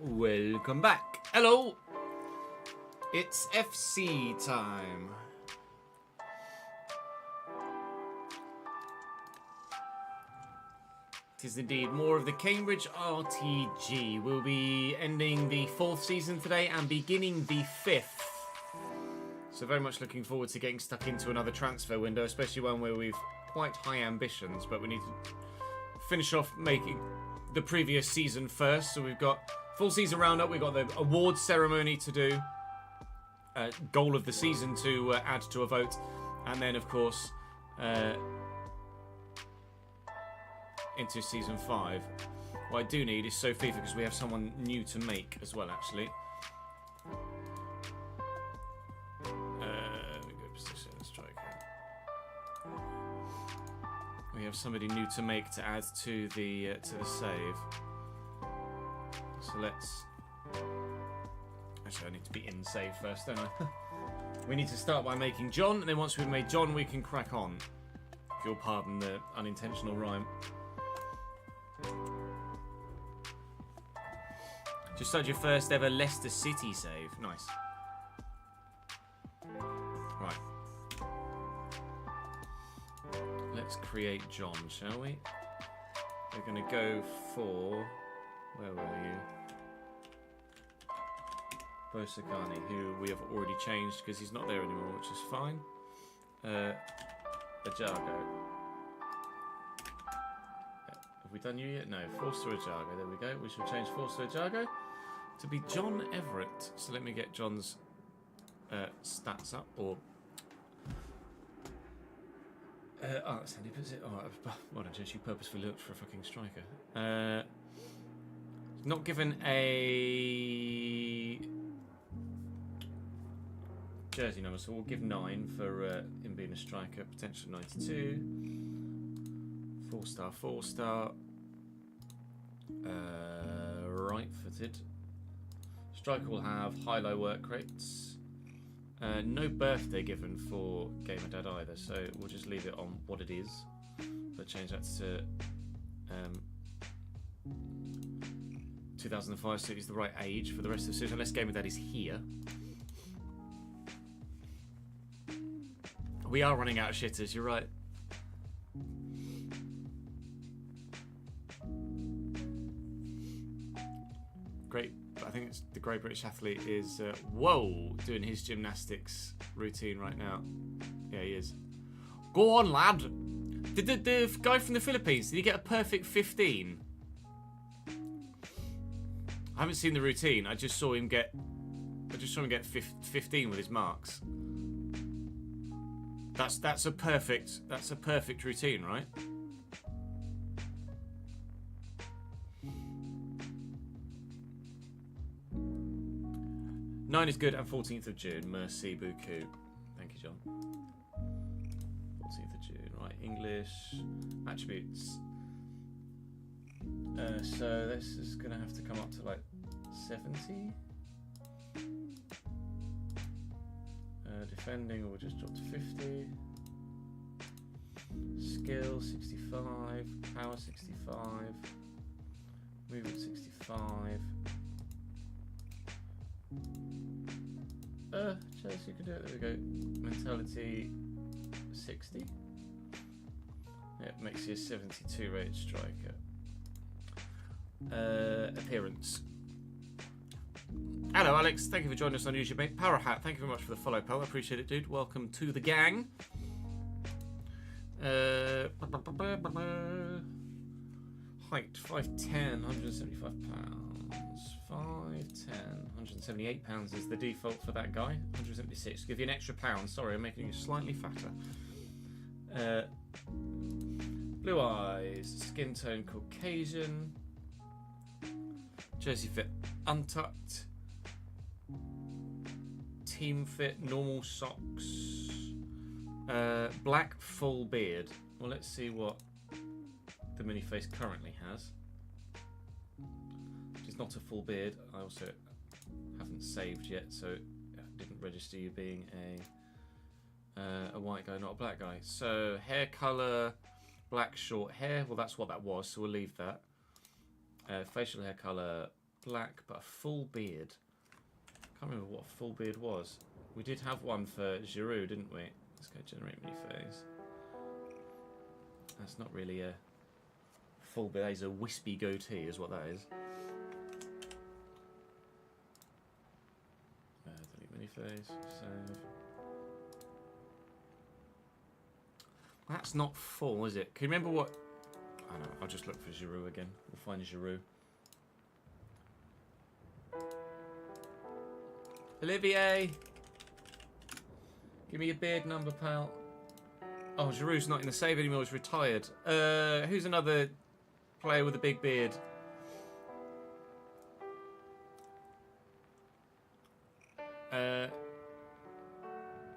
Welcome back. Hello. It's FC time. It is indeed more of the Cambridge RTG. We'll be ending the 4th season today and beginning the 5th. So very much looking forward to getting stuck into another transfer window, especially one where we've quite high ambitions, but we need to finish off making the previous season first. So we've got full season roundup, we've got the awards ceremony to do, goal of the season to add to a vote, and then of course into season 5. What I do need is Sophie, because we have someone new to make as well, actually. Let me go position striker. We have somebody new to make to add to the save. So let's... Actually, I need to be in save first, don't I? We need to start by making John, and then once we've made John, we can crack on. If you'll pardon the unintentional rhyme. Just started your first ever Leicester City save. Nice. Right. Let's create John, shall we? We're going to go for... Where were you? Bosakani, who we have already changed because he's not there anymore, which is fine. Ajago. Have we done you yet? No. Forster Ajago. There we go. We shall change Forster Ajago to be John Everett. So let me get John's stats up. Or that's handy, is it? Oh, well, I just you purposefully looked for a fucking striker. Not given a jersey number, so we'll give 9 for him being a striker. Potential 92. 4-star, 4-star. Right-footed. Striker will have high-low work rates. No birthday given for Gamer Dad either, so we'll just leave it on what it is. So change that to 2005, so he's the right age for the rest of the season, unless Gamer Dad is here. We are running out of shitters, you're right. Great, I think it's the Great British Athlete is, whoa, doing his gymnastics routine right now. Yeah, he is. Go on, lad. Did the guy from the Philippines, did he get a perfect 15? I haven't seen the routine. I just saw him get 15 with his marks. That's a perfect routine, right? Nine is good, and 14th of June. Merci beaucoup. Thank you, John. 14th of June. Right, English attributes. So this is gonna have to come up to like 70. Defending, or just drop to 50. skill 65, power 65, movement 65. Chelsea, you can do it. There we go. Mentality 60. Yeah, it makes you a 72 rated striker. Appearance. Hello, Alex. Thank you for joining us on YouTube, mate. Power Hat, thank you very much for the follow, pal. I appreciate it, dude. Welcome to the gang. Height 5'10", 175 pounds. 5'10", 178 pounds is the default for that guy. 176. Give you an extra pound. Sorry, I'm making you slightly fatter. Blue eyes, skin tone Caucasian. Jersey fit untucked. Team fit normal socks. Black full beard. Well, let's see what the mini face currently has. It's not a full beard. I also haven't saved yet, so it didn't register you being a white guy, not a black guy. So hair color, black short hair. Well, that's what that was, so we'll leave that. Facial hair color, black, but a full beard. Can't remember what a full beard was. We did have one for Giroud, didn't we? Let's go generate mini face. That's not really a full beard. That is a wispy goatee, is what that is. Delete mini face. Save. That's not full, is it? Can you remember what? I don't know. I'll just look for Giroud again. We'll find Giroud. Olivier! Give me your beard number, pal. Oh, Giroud's not in the save anymore. He's retired. Who's another player with a big beard?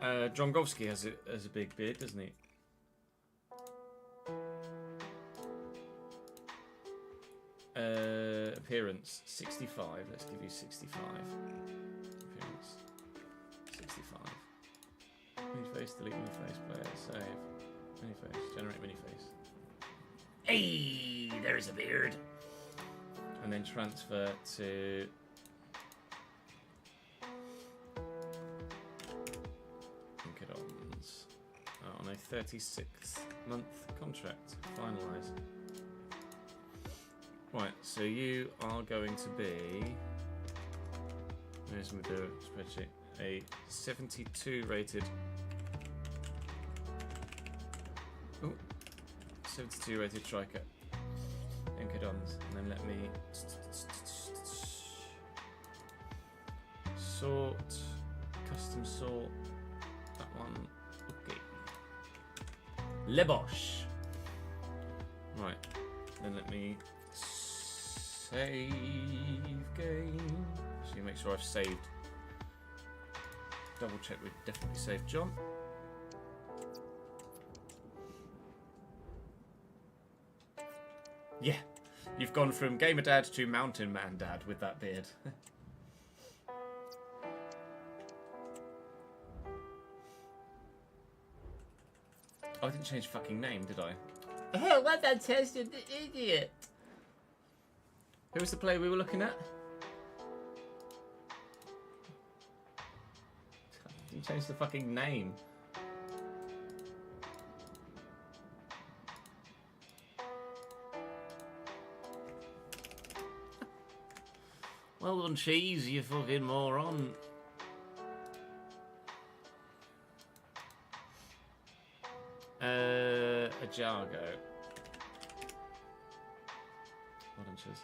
Drongowski has a big beard, doesn't he? Appearance 65. Let's give you 65. Appearance 65. Mini face, delete mini face, player, save. Mini face, generate mini face. Hey, there's a beard. And then transfer to Pinkadons on a 36th month contract. Finalise. Right, so you are going to be, there's my spreadsheet, a 72 rated, 72 rated striker, Pinkadons, and then let me sort, custom sort, that one, okay, Lebosh, right, then let me save game. So you make sure I've saved. Double check we've definitely saved John. Yeah, you've gone from gamer dad to mountain man dad with that beard. Oh, I didn't change fucking name, did I? Oh, what that tested, idiot! Who was the player we were looking at? Didn't change the fucking name. Well done, Cheese, you fucking moron. A Jargo. Well done, Cheese.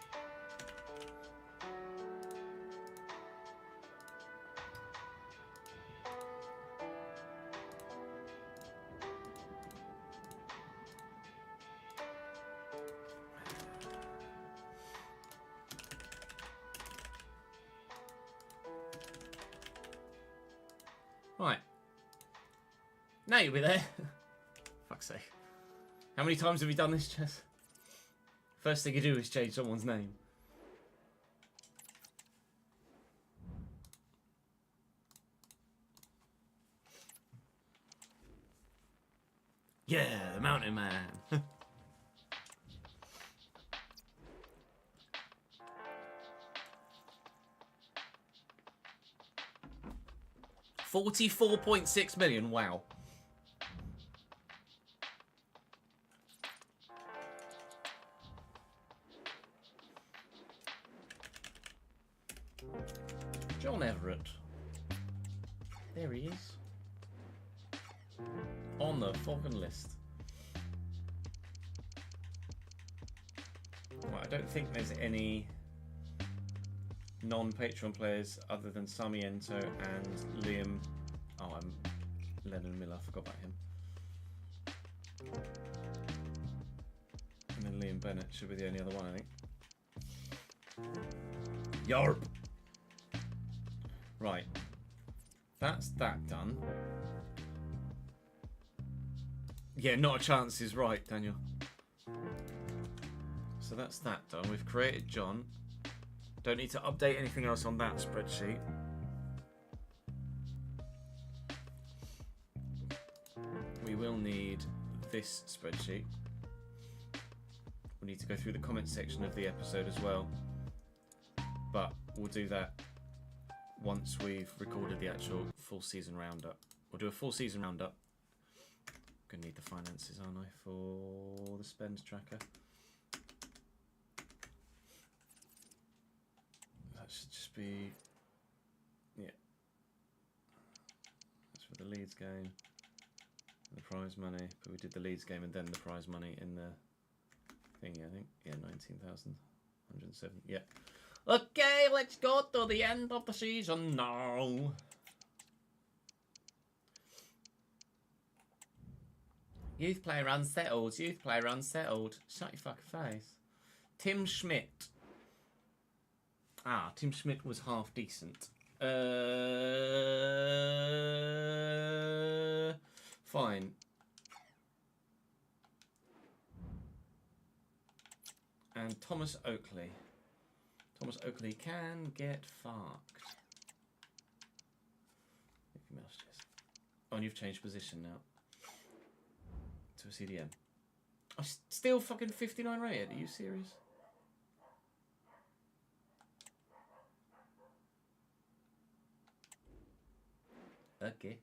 Right. Now you'll be there. Fuck's sake. How many times have we done this, Jess? First thing you do is change someone's name. Yeah, the mountain Mountain Man. 44.6 million. Wow. John Everett. There he is. On the fucking list. Well, I don't think there's any non-Patreon players other than Samiento and Liam. Oh, I'm Lennon Miller. I forgot about him. And then Liam Bennett should be the only other one, I think. Yarp. Right. That's that done. Yeah, not a chance is right, Daniel. So that's that done. We've created John. Don't need to update anything else on that spreadsheet. We will need this spreadsheet. We need to go through the comment section of the episode as well. But we'll do that once we've recorded the actual full season roundup. We'll do a full season roundup. Gonna need the finances, aren't I, for the spend tracker? That should just be, yeah. That's for the Leeds game, the prize money. But we did the Leeds game and then the prize money in the thingy, I think. Yeah, 19,107. Yeah. Okay, let's go to the end of the season now. Youth player unsettled. Youth player unsettled. Shut your fucking face. Tim Schmidt. Ah, Tim Schmidt was half decent. Fine. And Thomas Oakley. Thomas Oakley can get fucked. Oh, and you've changed position now. To a CDM. I'm still fucking 59 rated. Are you serious? Okay.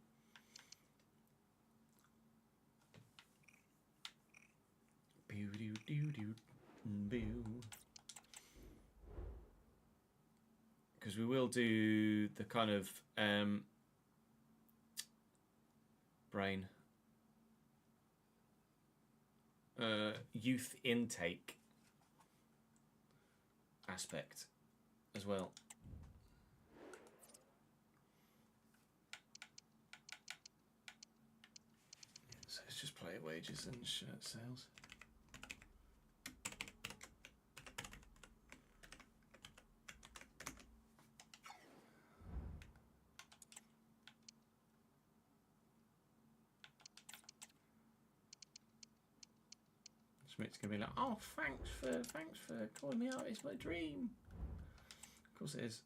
Because we will do the kind of brain youth intake aspect as well. So it's just player wages and shirt sales. Schmidt's gonna be like, oh, thanks for calling me out. It's my dream. Of course it is.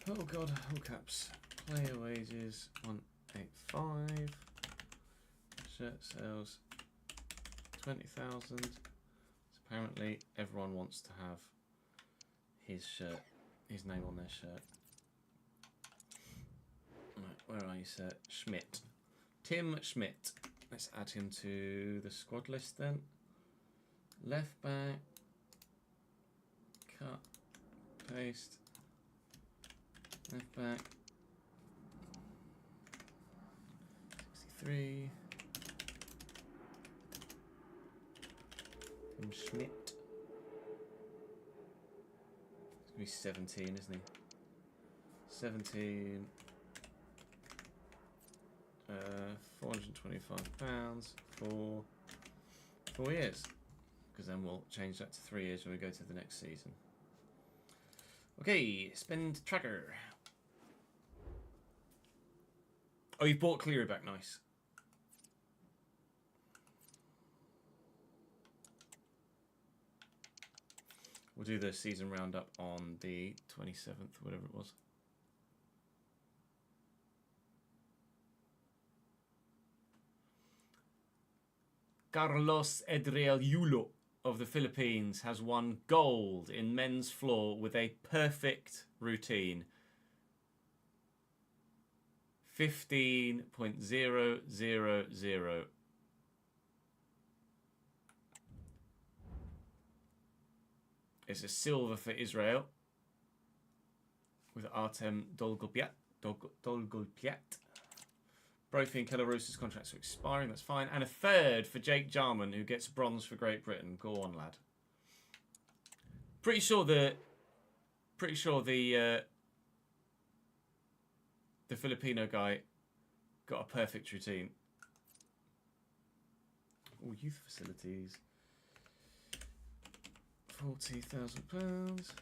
Oh god, all caps. Player wages 185. Shirt sales 20,000. So apparently everyone wants to have his shirt, his name on their shirt. Right, where are you, sir? Schmidt. Tim Schmidt. Let's add him to the squad list then. Left back. Cut. Paste. Left back. 63. Tim Schmidt. He's 17, isn't he? 17. £425 for 4 years. Because then we'll change that to 3 years when we go to the next season. Okay, spend tracker. Oh, you've bought Cleary back, nice. We'll do the season roundup on the 27th, whatever it was. Carlos Edreal of the Philippines has won gold in men's floor with a perfect routine. 15.000. It's a silver for Israel with Artem Dolgopyat. Brophy and Kellarosa's contracts are expiring, that's fine. And a third for Jake Jarman, who gets bronze for Great Britain. Go on, lad. Pretty sure the Filipino guy got a perfect routine. All youth facilities. £40,000.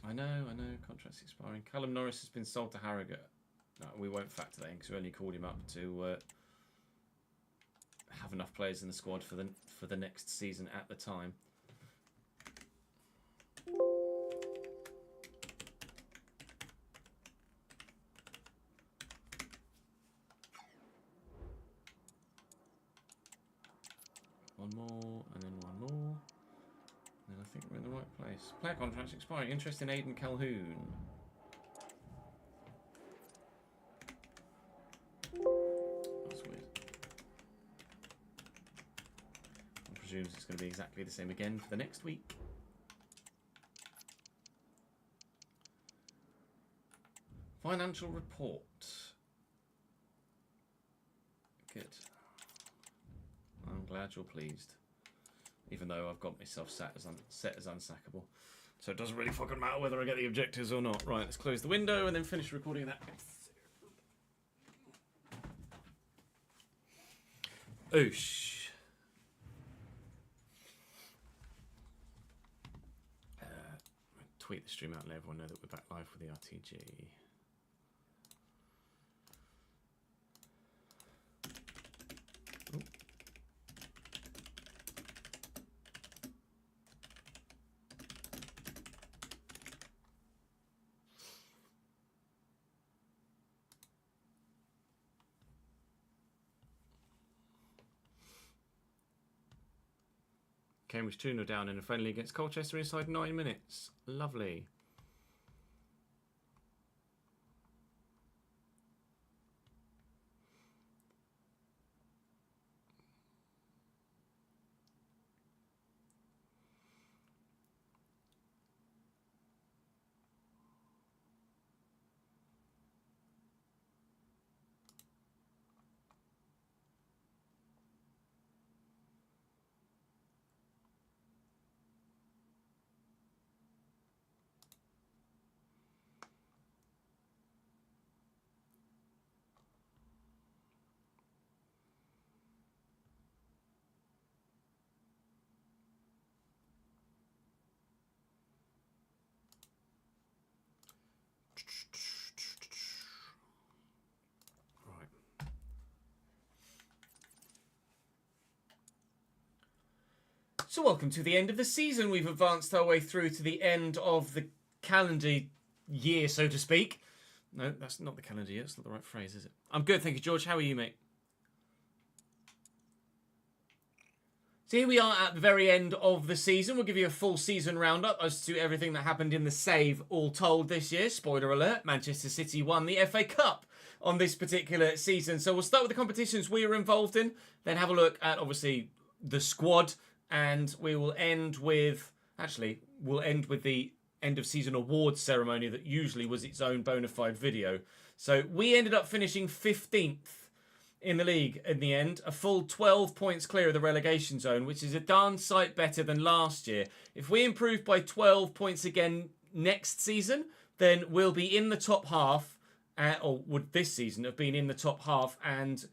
I know. Contract's expiring. Callum Norris has been sold to Harrogate. No, we won't factor that in because we only called him up to have enough players in the squad for the next season at the time. One more, and then one more. And I think we're in the right place. Player contracts expiring. Interest in Aidan Calhoun. That's weird. I presume it's going to be exactly the same again for the next week. Financial report. Good. I'm glad you're pleased. Even though I've got myself set as unsackable. So it doesn't really fucking matter whether I get the objectives or not. Right, let's close the window and then finish recording that. Oosh. Tweet the stream out and let everyone know that we're back live with the RTG. Cambridge 2-0 down in a friendly against Colchester inside 9 minutes. Lovely. So welcome to the end of the season. We've advanced our way through to the end of the calendar year, so to speak. No, that's not the calendar year. That's not the right phrase, is it? I'm good, thank you, George. How are you, mate? So here we are at the very end of the season. We'll give you a full season roundup as to everything that happened in the save all told this year. Spoiler alert, Manchester City won the FA Cup on this particular season. So we'll start with the competitions we were involved in, then have a look at, obviously, the squad. And we will end with, we'll end with the end of season awards ceremony that usually was its own bona fide video. So we ended up finishing 15th in the league in the end, a full 12 points clear of the relegation zone, which is a darn sight better than last year. If we improve by 12 points again next season, then we'll be in the top half, or would this season have been in the top half, and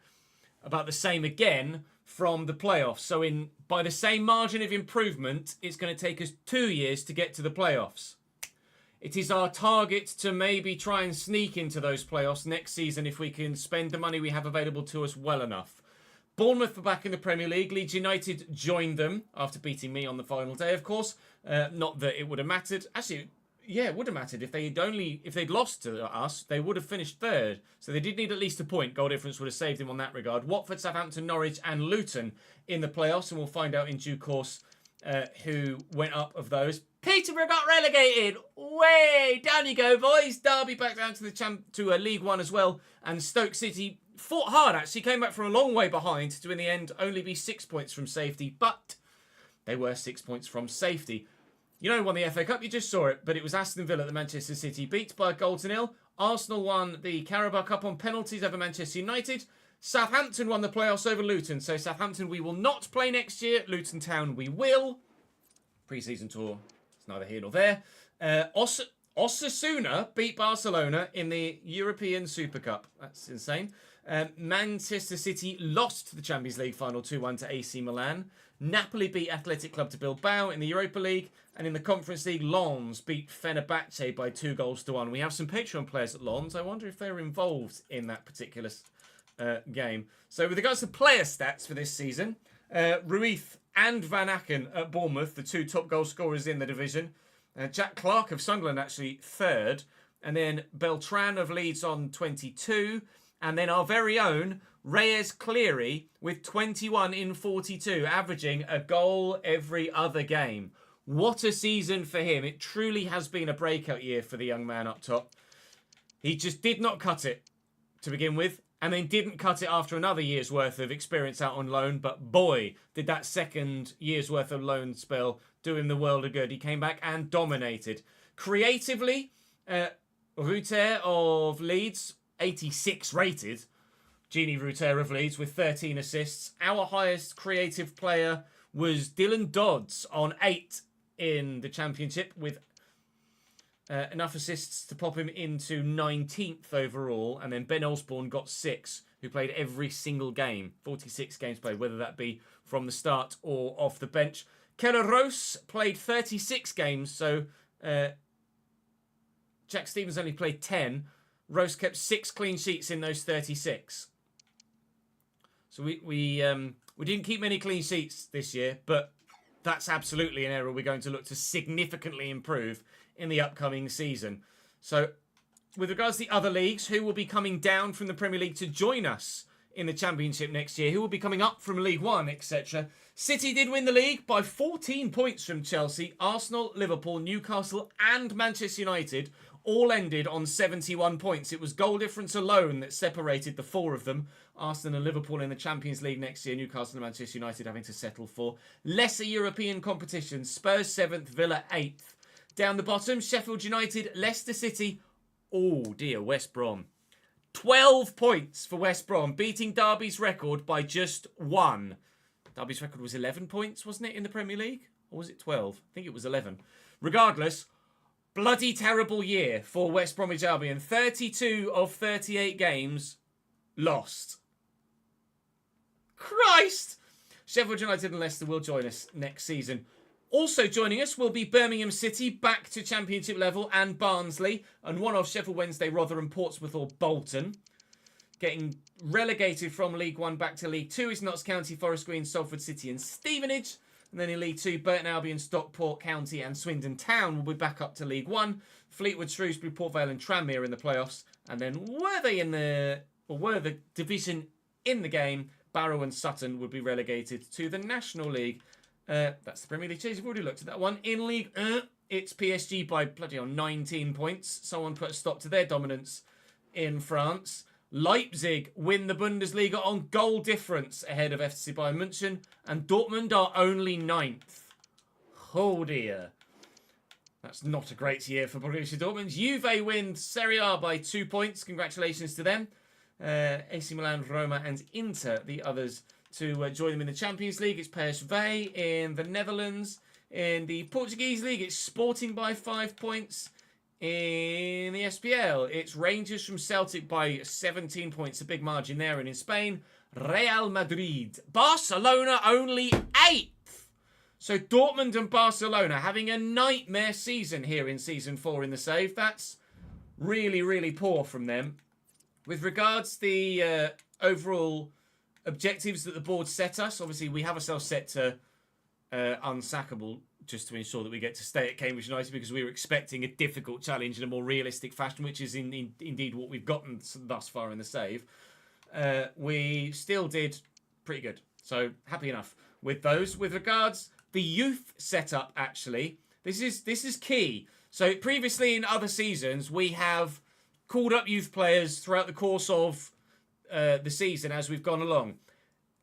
about the same again from the playoffs. So by the same margin of improvement, it's going to take us 2 years to get to the playoffs. It is our target to maybe try and sneak into those playoffs next season if we can spend the money we have available to us well enough. Bournemouth are back in the Premier League. Leeds United joined them after beating me on the final day, of course. Not that it would have mattered. Actually, yeah, it would have mattered. If they'd lost to us, they would have finished third. So they did need at least a point. Goal difference would have saved them on that regard. Watford, Southampton, Norwich and Luton in the playoffs. And we'll find out in due course who went up of those. Peterborough got relegated. Way down you go, boys. Derby back down to League One as well. And Stoke City fought hard, actually. Came back from a long way behind to, in the end, only be 6 points from safety. But they were 6 points from safety. You know who won the FA Cup? You just saw it. But it was Aston Villa that Manchester City beat by a goal to nil. Arsenal won the Carabao Cup on penalties over Manchester United. Southampton won the playoffs over Luton. So Southampton we will not play next year. Luton Town we will. Pre-season tour. It's neither here nor there. Osasuna beat Barcelona in the European Super Cup. That's insane. Manchester City lost the Champions League final 2-1 to AC Milan. Napoli beat Athletic Club de Bilbao in the Europa League. And in the Conference League, Lens beat Fenerbahce by 2-1. We have some Patreon players at Lens. I wonder if they're involved in that particular game. So with regards to player stats for this season, Ruiz and Van Aken at Bournemouth, the two top goal scorers in the division. Jack Clark of Sunderland actually third. And then Beltran of Leeds on 22. And then our very own Reyes Cleary with 21 in 42, averaging a goal every other game. What a season for him. It truly has been a breakout year for the young man up top. He just did not cut it to begin with, and then didn't cut it after another year's worth of experience out on loan. But boy, did that second year's worth of loan spell do him the world of good. He came back and dominated. Creatively, Ruter of Leeds, 86 rated. Gini Ruter of Leeds with 13 assists. Our highest creative player was Dylan Dodds on 8 in the Championship with enough assists to pop him into 19th overall. And then Ben Osborne got 6, who played every single game. 46 games played, whether that be from the start or off the bench. Keller Rose played 36 games, so Jack Stevens only played 10. Rose kept 6 clean sheets in those 36. So we didn't keep many clean sheets this year, but that's absolutely an area we're going to look to significantly improve in the upcoming season. So with regards to the other leagues, who will be coming down from the Premier League to join us in the Championship next year, who will be coming up from League One, etc. City did win the league by 14 points from Chelsea. Arsenal, Liverpool, Newcastle and Manchester United all ended on 71 points. It was goal difference alone that separated the 4 of them. Arsenal and Liverpool in the Champions League next year. Newcastle and Manchester United having to settle for lesser European competition. Spurs 7th, Villa 8th. Down the bottom, Sheffield United, Leicester City. Oh dear, West Brom. 12 points for West Brom, beating Derby's record by just 1. Derby's record was 11 points, wasn't it, in the Premier League? Or was it 12? I think it was 11. Regardless, bloody terrible year for West Bromwich Albion. 32 of 38 games lost. Christ! Sheffield United and Leicester will join us next season. Also joining us will be Birmingham City, back to Championship level, and Barnsley, and one of Sheffield Wednesday, Rotherham, Portsmouth or Bolton. Getting relegated from League One back to League Two is Notts County, Forest Green, Salford City and Stevenage. And then in League Two, Burton Albion, Stockport County and Swindon Town will be back up to League One. Fleetwood, Shrewsbury, Port Vale and Tranmere in the playoffs. And then were the division in the game, Barrow and Sutton would be relegated to the National League. That's the Premier League. You've already looked at that one. In League it's PSG by bloody 19 points. Someone put a stop to their dominance in France. Leipzig win the Bundesliga on goal difference ahead of FC Bayern München. And Dortmund are only 9th. Oh dear. That's not a great year for Borussia Dortmund. Juve win Serie A by 2 points. Congratulations to them. AC Milan, Roma and Inter, the others to join them in the Champions League. It's PSV in the Netherlands. In the Portuguese League, it's Sporting by 5 points. In the SPL, it's Rangers from Celtic by 17 points, a big margin there. And in Spain, Real Madrid. Barcelona only 8th. So Dortmund and Barcelona having a nightmare season here in Season 4 in the save. That's really, really poor from them. With regards to the overall objectives that the board set us, obviously we have ourselves set to unsackable, just to ensure that we get to stay at Cambridge United, because we were expecting a difficult challenge in a more realistic fashion, which is indeed what we've gotten thus far in the save. We still did pretty good, so happy enough with those. With regards the youth setup, actually, this is key. So previously in other seasons, we have called up youth players throughout the course of the season as we've gone along.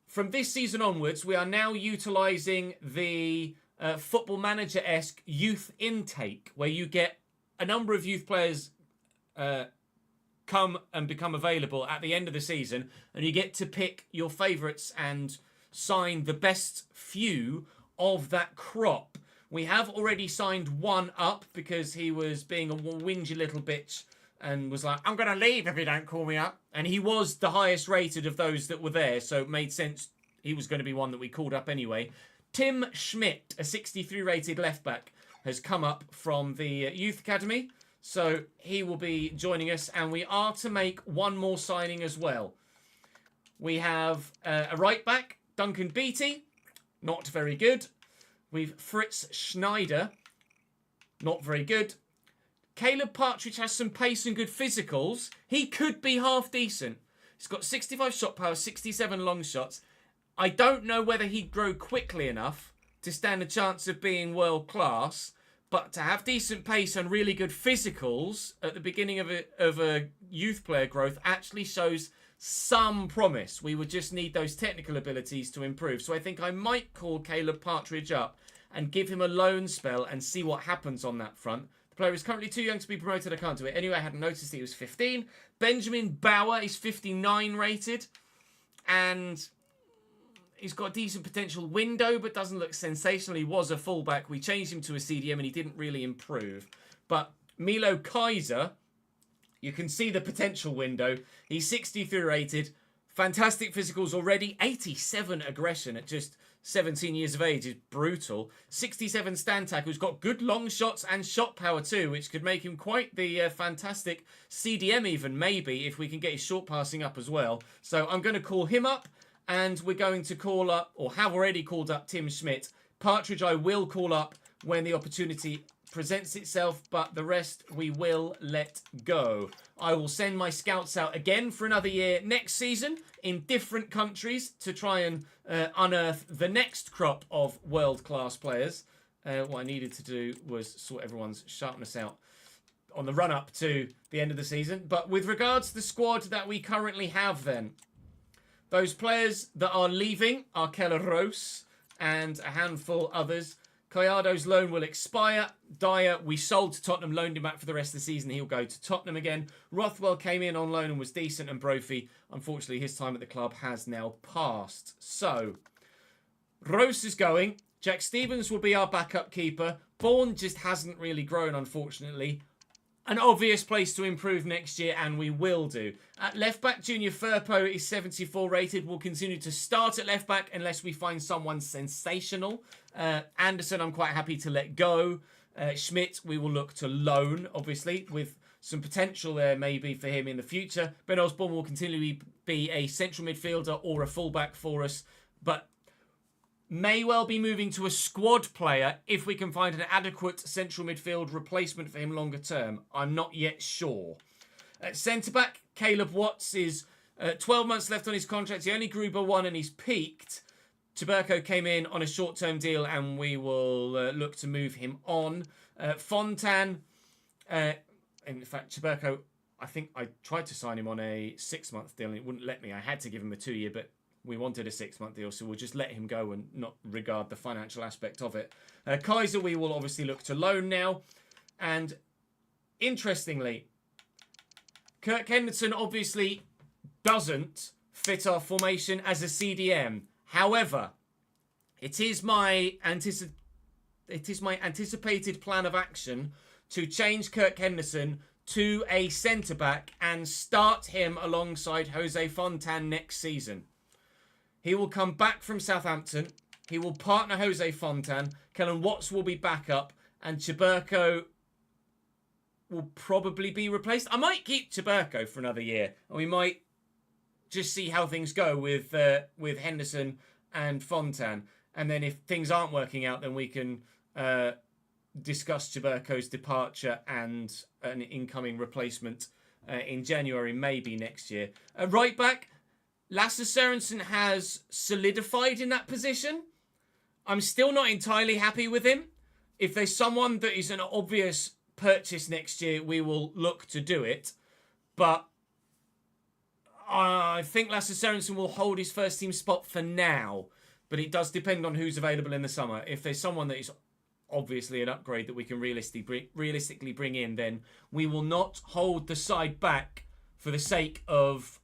From this season onwards, we are now utilising the Football Manager-esque youth intake, where you get a number of youth players come and become available at the end of the season, and you get to pick your favourites and sign the best few of that crop. We have already signed one up because he was being a whingy little bitch and was like, I'm going to leave if you don't call me up. And he was the highest rated of those that were there, so it made sense he was going to be one that we called up anyway. Tim Schmidt, a 63 rated left back, has come up from the youth academy, so he will be joining us, and we are to make one more signing as well. We have a right back, Duncan Beattie, not very good. We've Fritz Schneider, not very good. Caleb Partridge has some pace and good physicals. He could be half decent. He's got 65 shot power, 67 long shots. I don't know whether he'd grow quickly enough to stand a chance of being world class, but to have decent pace and really good physicals at the beginning of a youth player growth actually shows some promise. We would just need those technical abilities to improve. So I think I might call Caleb Partridge up and give him a loan spell and see what happens on that front. The player is currently too young to be promoted. I can't do it. Anyway, I hadn't noticed he was 15. Benjamin Bauer is 59 rated. And he's got a decent potential window, but doesn't look sensational. He was a fullback. We changed him to a CDM and he didn't really improve. But Milo Kaiser, you can see the potential window. He's 63 rated. Fantastic physicals already. 87 aggression at just 17 years of age is brutal. 67 stand tackle. He's got good long shots and shot power too, which could make him quite the fantastic CDM even, maybe, if we can get his short passing up as well. So I'm going to call him up, and we're going to call up, or have already called up, Tim Schmidt. Partridge I will call up when the opportunity presents itself, but the rest we will let go. I will send my scouts out again for another year next season in different countries to try and unearth the next crop of world-class players. What I needed to do was sort everyone's sharpness out on the run-up to the end of the season. But with regards to the squad that we currently have then, those players that are leaving are Keller Rose and a handful others. Gallardo's loan will expire. Dyer, we sold to Tottenham, loaned him back for the rest of the season. He'll go to Tottenham again. Rothwell came in on loan and was decent. And Brophy, unfortunately, his time at the club has now passed. So, Rose is going. Jack Stevens will be our backup keeper. Bourne just hasn't really grown, unfortunately. An obvious place to improve next year, and we will do. At left back, Junior Firpo is 74 rated. We'll continue to start at left back unless we find someone sensational. Anderson, I'm quite happy to let go. Schmidt, we will look to loan, obviously, with some potential there maybe for him in the future. Ben Osborne will continually be a central midfielder or a fullback for us, but may well be moving to a squad player if we can find an adequate central midfield replacement for him longer term. I'm not yet sure. At centre-back, Caleb Watts is 12 months left on his contract. He only grew by 1 and he's peaked. Tuberco came in on a short-term deal and we will look to move him on. Fontan, in fact, Tuberco, I think I tried to sign him on a 6-month deal and it wouldn't let me. I had to give him a 2-year, but we wanted a 6-month deal, so we'll just let him go and not regard the financial aspect of it. Kaiser, we will obviously look to loan now. And interestingly, Kirk Henderson obviously doesn't fit our formation as a CDM. However, it is my anticipated plan of action to change Kirk Henderson to a centre-back and start him alongside Jose Fontan next season. He will come back from Southampton. He will partner Jose Fontan. Kellen Watts will be back up. And Chiburko will probably be replaced. I might keep Chiburko for another year. And we might just see how things go with Henderson and Fontan. And then if things aren't working out, then we can discuss Chiburko's departure and an incoming replacement in January, maybe next year. Right back, Lasse Sørensen has solidified in that position. I'm still not entirely happy with him. If there's someone that is an obvious purchase next year, we will look to do it. But I think Lasse Sørensen will hold his first team spot for now. But it does depend on who's available in the summer. If there's someone that is obviously an upgrade that we can realistically bring in, then we will not hold the side back for the sake of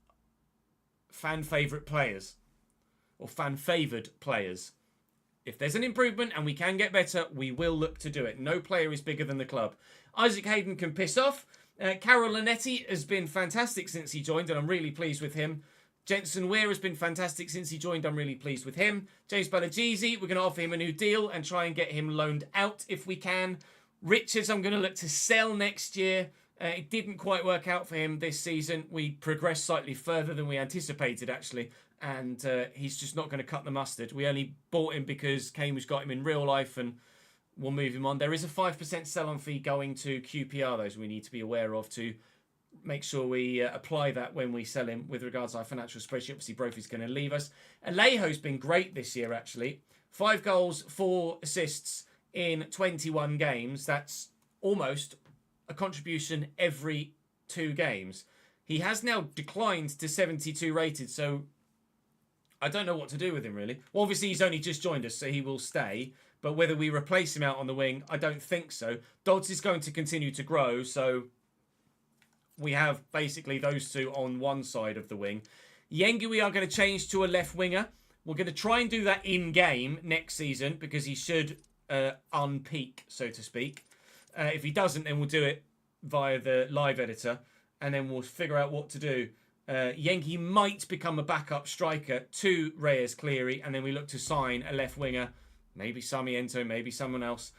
fan favourite players or fan favoured players. If there's an improvement and we can get better, we will look to do it. No player is bigger than the club. Isaac Hayden can piss off. Carol Linetti has been fantastic since he joined, and I'm really pleased with him. Jensen Weir has been fantastic since he joined. I'm really pleased with him. James Balagizi, we're going to offer him a new deal and try and get him loaned out if we can. Richards, I'm going to look to sell next year. It didn't quite work out for him this season. We progressed slightly further than we anticipated, actually. And he's just not going to cut the mustard. We only bought him because Cambridge got him in real life and we'll move him on. There is a 5% sell-on fee going to QPR, those we need to be aware of to make sure we apply that when we sell him with regards to our financial spreadsheet. Obviously, Brophy's going to leave us. Alejo's been great this year, actually. 5 goals, 4 assists in 21 games. That's almost a contribution every 2 games. He has now declined to 72 rated, so I don't know what to do with him, really. Well, obviously, he's only just joined us, so he will stay. But whether we replace him out on the wing, I don't think so. Dodds is going to continue to grow, so we have basically those two on one side of the wing. Yengi, we are going to change to a left winger. We're going to try and do that in-game next season because he should unpeak, so to speak. If he doesn't, then we'll do it via the live editor, and then we'll figure out what to do. Yengi might become a backup striker to Reyes Cleary, and then we look to sign a left winger, maybe Sarmiento, maybe someone else,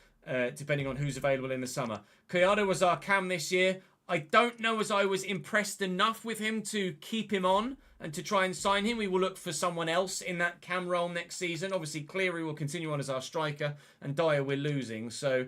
depending on who's available in the summer. Collado was our cam this year. I don't know as I was impressed enough with him to keep him on and to try and sign him. We will look for someone else in that cam role next season. Obviously, Cleary will continue on as our striker, and Dyer we're losing. So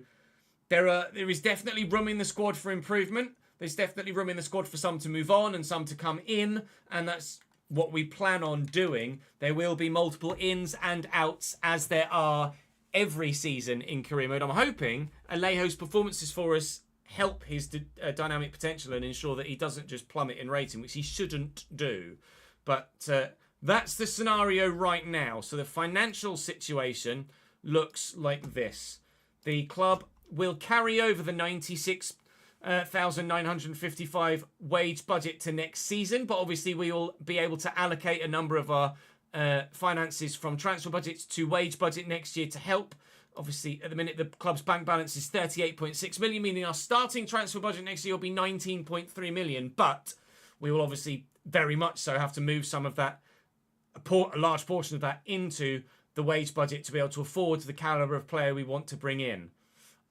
there is definitely room in the squad for improvement. There's definitely room in the squad for some to move on and some to come in, and that's what we plan on doing. There will be multiple ins and outs as there are every season in career mode. I'm hoping Alejo's performances for us help his dynamic potential and ensure that he doesn't just plummet in rating, which he shouldn't do. But that's the scenario right now. So the financial situation looks like this. The club will carry over the 96,955 wage budget to next season, but obviously we will be able to allocate a number of our finances from transfer budgets to wage budget next year to help. Obviously, at the minute, the club's bank balance is 38.6 million, meaning our starting transfer budget next year will be 19.3 million. But we will obviously very much so have to move some of that, a large portion of that, into the wage budget to be able to afford the calibre of player we want to bring in.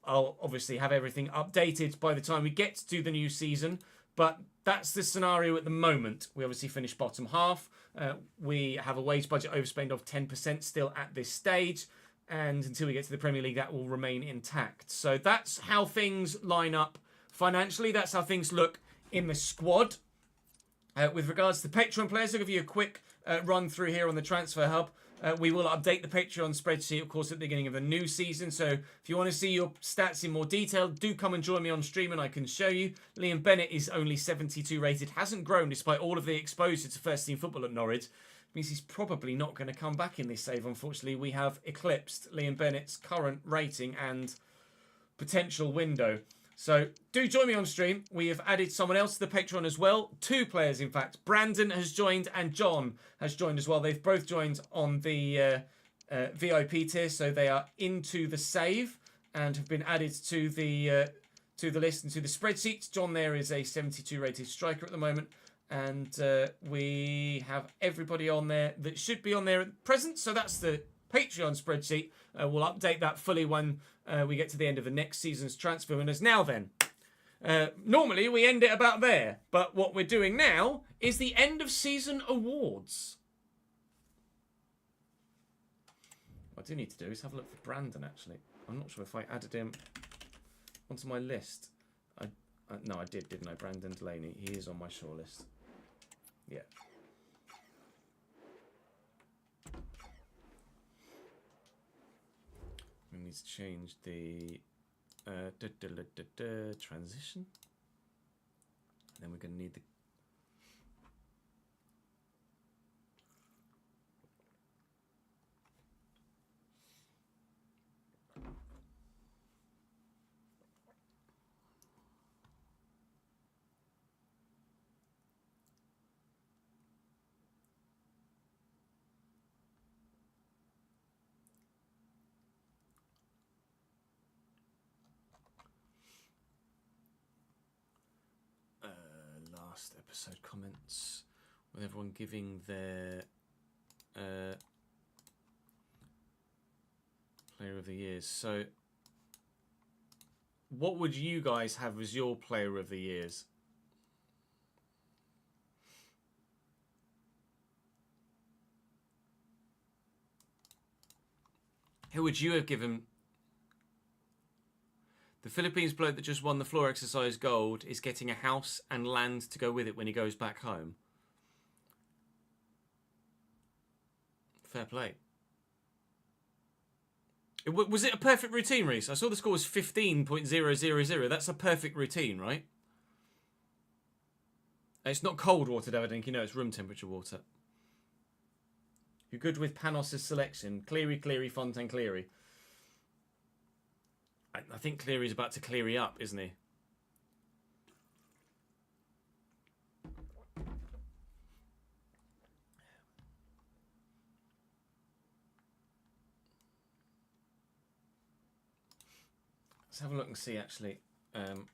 I'll obviously have everything updated by the time we get to the new season, but that's the scenario at the moment. We obviously finished bottom half. We have a wage budget overspend of 10% still at this stage. And until we get to the Premier League, that will remain intact. So that's how things line up financially. That's how things look in the squad. With regards to the Patreon players, I'll give you a quick run through here on the Transfer Hub. We will update the Patreon spreadsheet, of course, at the beginning of the new season. So if you want to see your stats in more detail, do come and join me on stream and I can show you. Liam Bennett is only 72 rated. Hasn't grown despite all of the exposure to first-team football at Norwich. Means he's probably not going to come back in this save. Unfortunately, we have eclipsed Liam Bennett's current rating and potential window. So do join me on stream. We have added someone else to the Patreon as well. 2 players, in fact. Brandon has joined and John has joined as well. They've both joined on the VIP tier, so they are into the save and have been added to the list and to the spreadsheet. John there is a 72 rated striker at the moment. And we have everybody on there that should be on there at present. So that's the Patreon spreadsheet. We'll update that fully when we get to the end of the next season's transfer winners. Now then, normally we end it about there. But what we're doing now is the end of season awards. What I do need to do is have a look for Brandon, actually. I'm not sure if I added him onto my list. No, I did, didn't I? Brandon Delaney. He is on my shortlist. Yeah. We need to change the transition. And then we're going to need the... last episode comments with everyone giving their player of the years. So what would you guys have as your player of the years? Who would you have given? The Philippines bloke that just won the floor exercise gold is getting a house and land to go with it when he goes back home. Fair play. Was it a perfect routine, Reese? I saw the score was 15.000. That's a perfect routine, right? It's not cold water, David, you know, it's room temperature water. You're good with Panos' selection. Cleary, Cleary, Fontaine, Cleary. I think Cleary's about to Cleary up, isn't he? Let's have a look and see, actually, who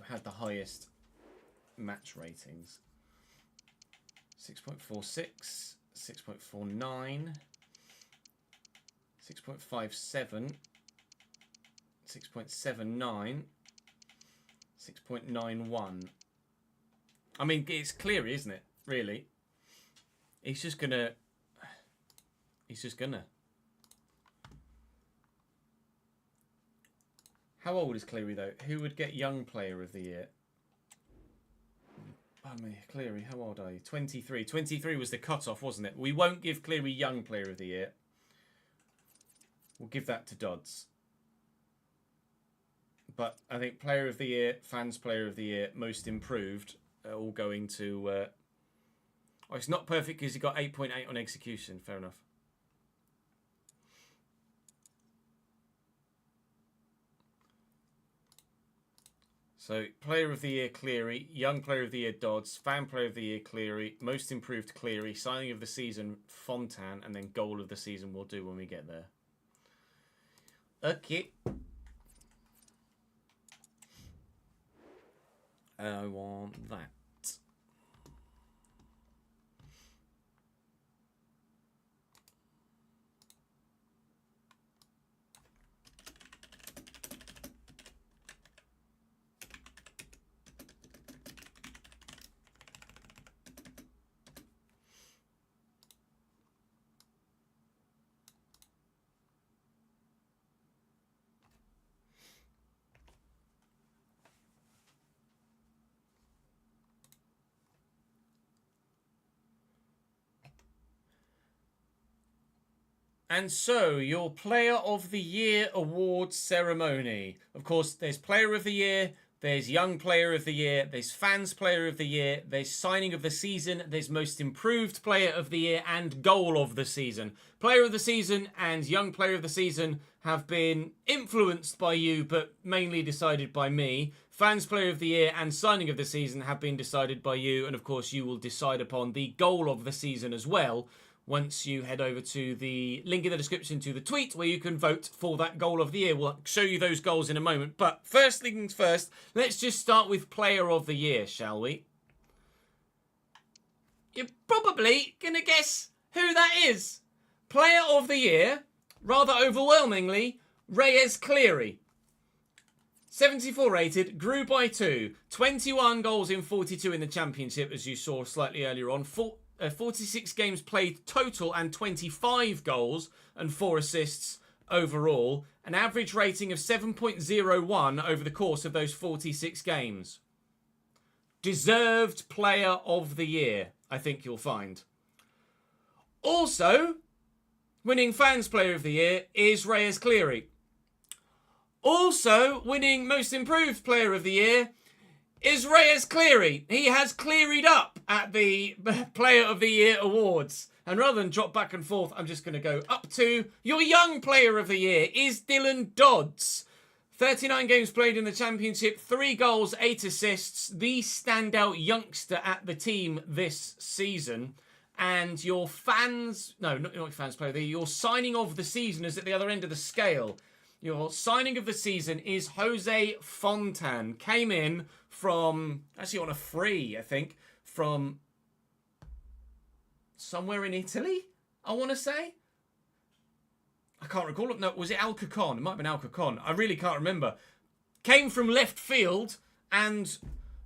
had the highest match ratings. 6.46, 6.49, 6.57, 6.79, 6.91. I mean, it's Cleary, isn't it? Really? He's just gonna... How old is Cleary, though? Who would get Young Player of the Year? Pardon me, Cleary, how old are you? 23. 23 was the cut-off, wasn't it? We won't give Cleary Young Player of the Year. We'll give that to Dodds. But I think Player of the Year, Fans Player of the Year, Most Improved are all going to... Oh, it's not perfect because he got 8.8 on execution. Fair enough. So, Player of the Year, Cleary. Young Player of the Year, Dodds. Fan Player of the Year, Cleary. Most Improved, Cleary. Signing of the Season, Fontan. And then Goal of the Season we'll do when we get there. Okay. I want that. And so, your Player of the Year awards ceremony. Of course, there's Player of the Year, there's Young Player of the Year, there's Fans Player of the Year, there's Signing of the Season, there's Most Improved Player of the Year, and Goal of the Season. Player of the Season and Young Player of the Season have been influenced by you, but mainly decided by me. Fans Player of the Year and Signing of the Season have been decided by you, and of course you will decide upon the Goal of the Season as well, once you head over to the link in the description to the tweet where you can vote for that goal of the year. We'll show you those goals in a moment. But first things first, let's just start with player of the year, shall we? You're probably going to guess who that is. Player of the year, rather overwhelmingly, Reyes Cleary. 74 rated, grew by 2. 21 goals in 42 in the Championship, as you saw slightly earlier on. 46 games played total and 25 goals and 4 assists overall. An average rating of 7.01 over the course of those 46 games. Deserved player of the year, I think you'll find. Also, winning fans player of the year is Reyes Cleary. Also, winning most improved player of the year is Reyes Cleary. He has clearied up at the Player of the Year awards. And rather than drop back and forth, I'm just going to go up to your young Player of the Year is Dylan Dodds. 39 games played in the Championship, 3 goals, 8 assists. The standout youngster at the team this season. And your fans... No, not your fans player. Your signing of the season is at the other end of the scale. Your signing of the season is Jose Fontan. Came in from, actually on a free, I think, from somewhere in Italy, I want to say. I can't recall it. No, was it Alcacon? It might have been Alcacon. I really can't remember. Came from left field and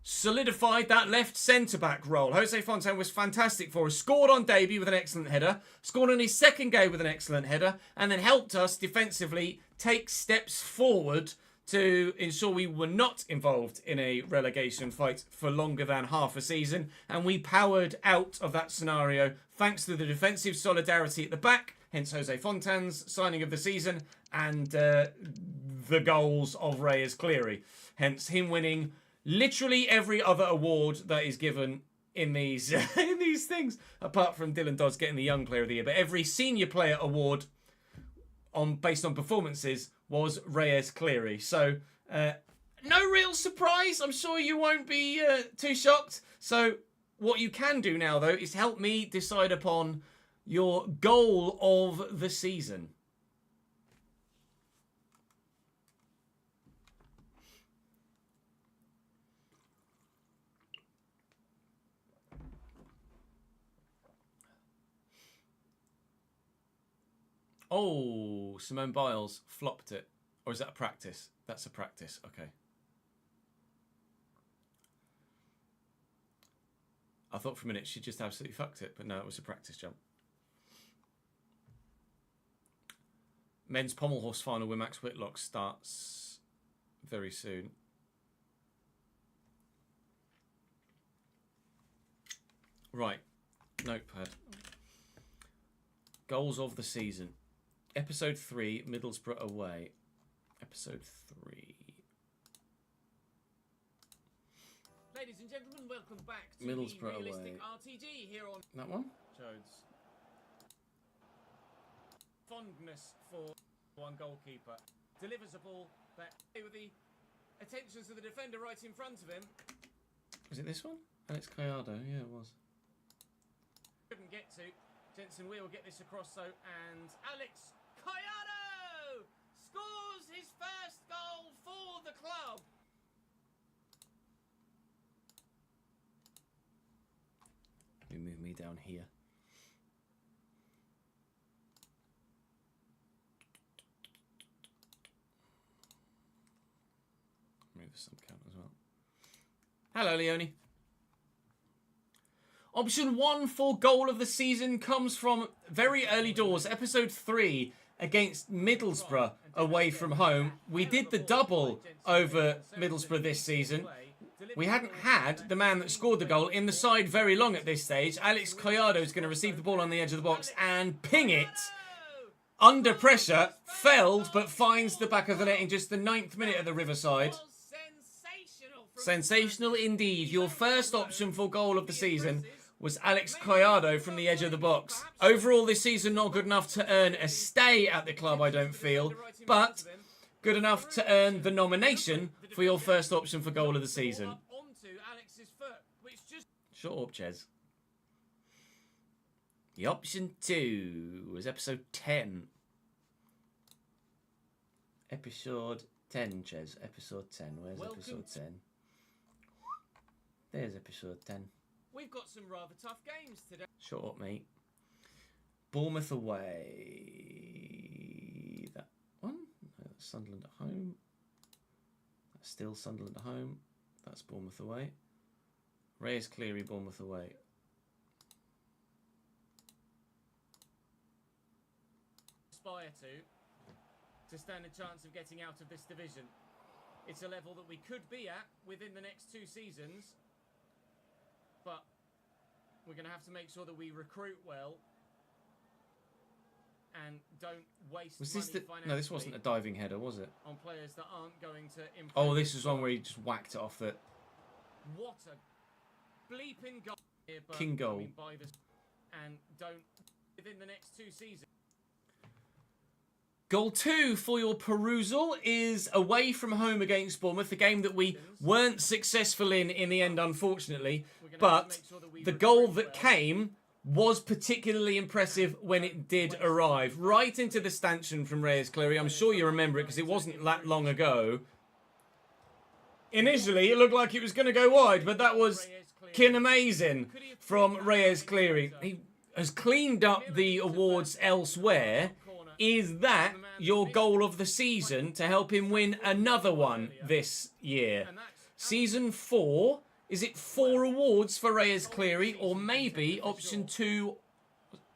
solidified that left centre-back role. Jose Fontan was fantastic for us. Scored on debut with an excellent header. Scored on his second game with an excellent header. And then helped us defensively take steps forward to ensure we were not involved in a relegation fight for longer than half a season. And we powered out of that scenario thanks to the defensive solidarity at the back. Hence Jose Fontan's signing of the season and the goals of Reyes Cleary. Hence him winning literally every other award that is given in these in these things, apart from Dylan Dodds getting the Young Player of the Year. But every Senior Player award based on performances was Reyes Cleary. So no real surprise. I'm sure you won't be too shocked. So what you can do now, though, is help me decide upon your goal of the season. Oh, Simone Biles flopped it. Or is that a practice? That's a practice. Okay. I thought for a minute she just absolutely fucked it, but no, it was a practice jump. Men's pommel horse final with Max Whitlock starts very soon. Right. Notepad. Goals of the season. Episode 3, Middlesbrough away. Episode 3. Ladies and gentlemen, welcome back to Middlesbrough the Realistic away. RTG here on... That one? Jones. Fondness for one goalkeeper. Delivers a ball that with the attentions of the defender right in front of him. Was it this one? Alex Gallardo, yeah it was. Couldn't get to. Jensen will get this across though, and Alex Gallardo scores his first goal for the club. Let me move me down here. Move the sub count as well. Hello, Leone. Option 1 for goal of the season comes from very early doors. Episode 3 against Middlesbrough away from home. We did the double over Middlesbrough this season. We hadn't had the man that scored the goal in the side very long at this stage. Alex Gallardo is going to receive the ball on the edge of the box and ping it. Under pressure, felled, but finds the back of the net in just the 9th minute of the Riverside. Sensational indeed. Your first option for goal of the season was Alex Gallardo from the edge of the box. Overall this season, not good enough to earn a stay at the club, I don't feel, but good enough to earn the nomination for your first option for goal of the season. Shut up, Ches. The option 2 was episode 10. Episode 10, Ches. Episode 10. Where's episode 10? There's episode 10. We've got some rather tough games today. Shut up, mate. Bournemouth away. That one? No, that's Sunderland at home. That's still Sunderland at home. That's Bournemouth away. Reyes Cleary, Bournemouth away. Aspire to stand a chance of getting out of this division. It's a level that we could be at within the next 2 seasons, but we're going to have to make sure that we recruit well and don't waste Was this money the... No, this wasn't a diving header, was it? on players that aren't going to improve. Oh, this was one where he just whacked it off the... What a bleeping goal here, but, King goal. I mean, by the... And don't within the next 2 seasons. Goal 2 for your perusal is away from home against Bournemouth, a game that we weren't successful in the end, unfortunately. But the goal that came was particularly impressive when it did arrive. Right into the stanchion from Reyes Cleary. I'm sure you remember it because it wasn't that long ago. Initially, it looked like it was going to go wide, but that was kin amazing from Reyes Cleary. He has cleaned up the awards elsewhere. Is that your goal of the season to help him win another one this year? Season 4, is it 4 awards for Reyes Cleary, or maybe option 2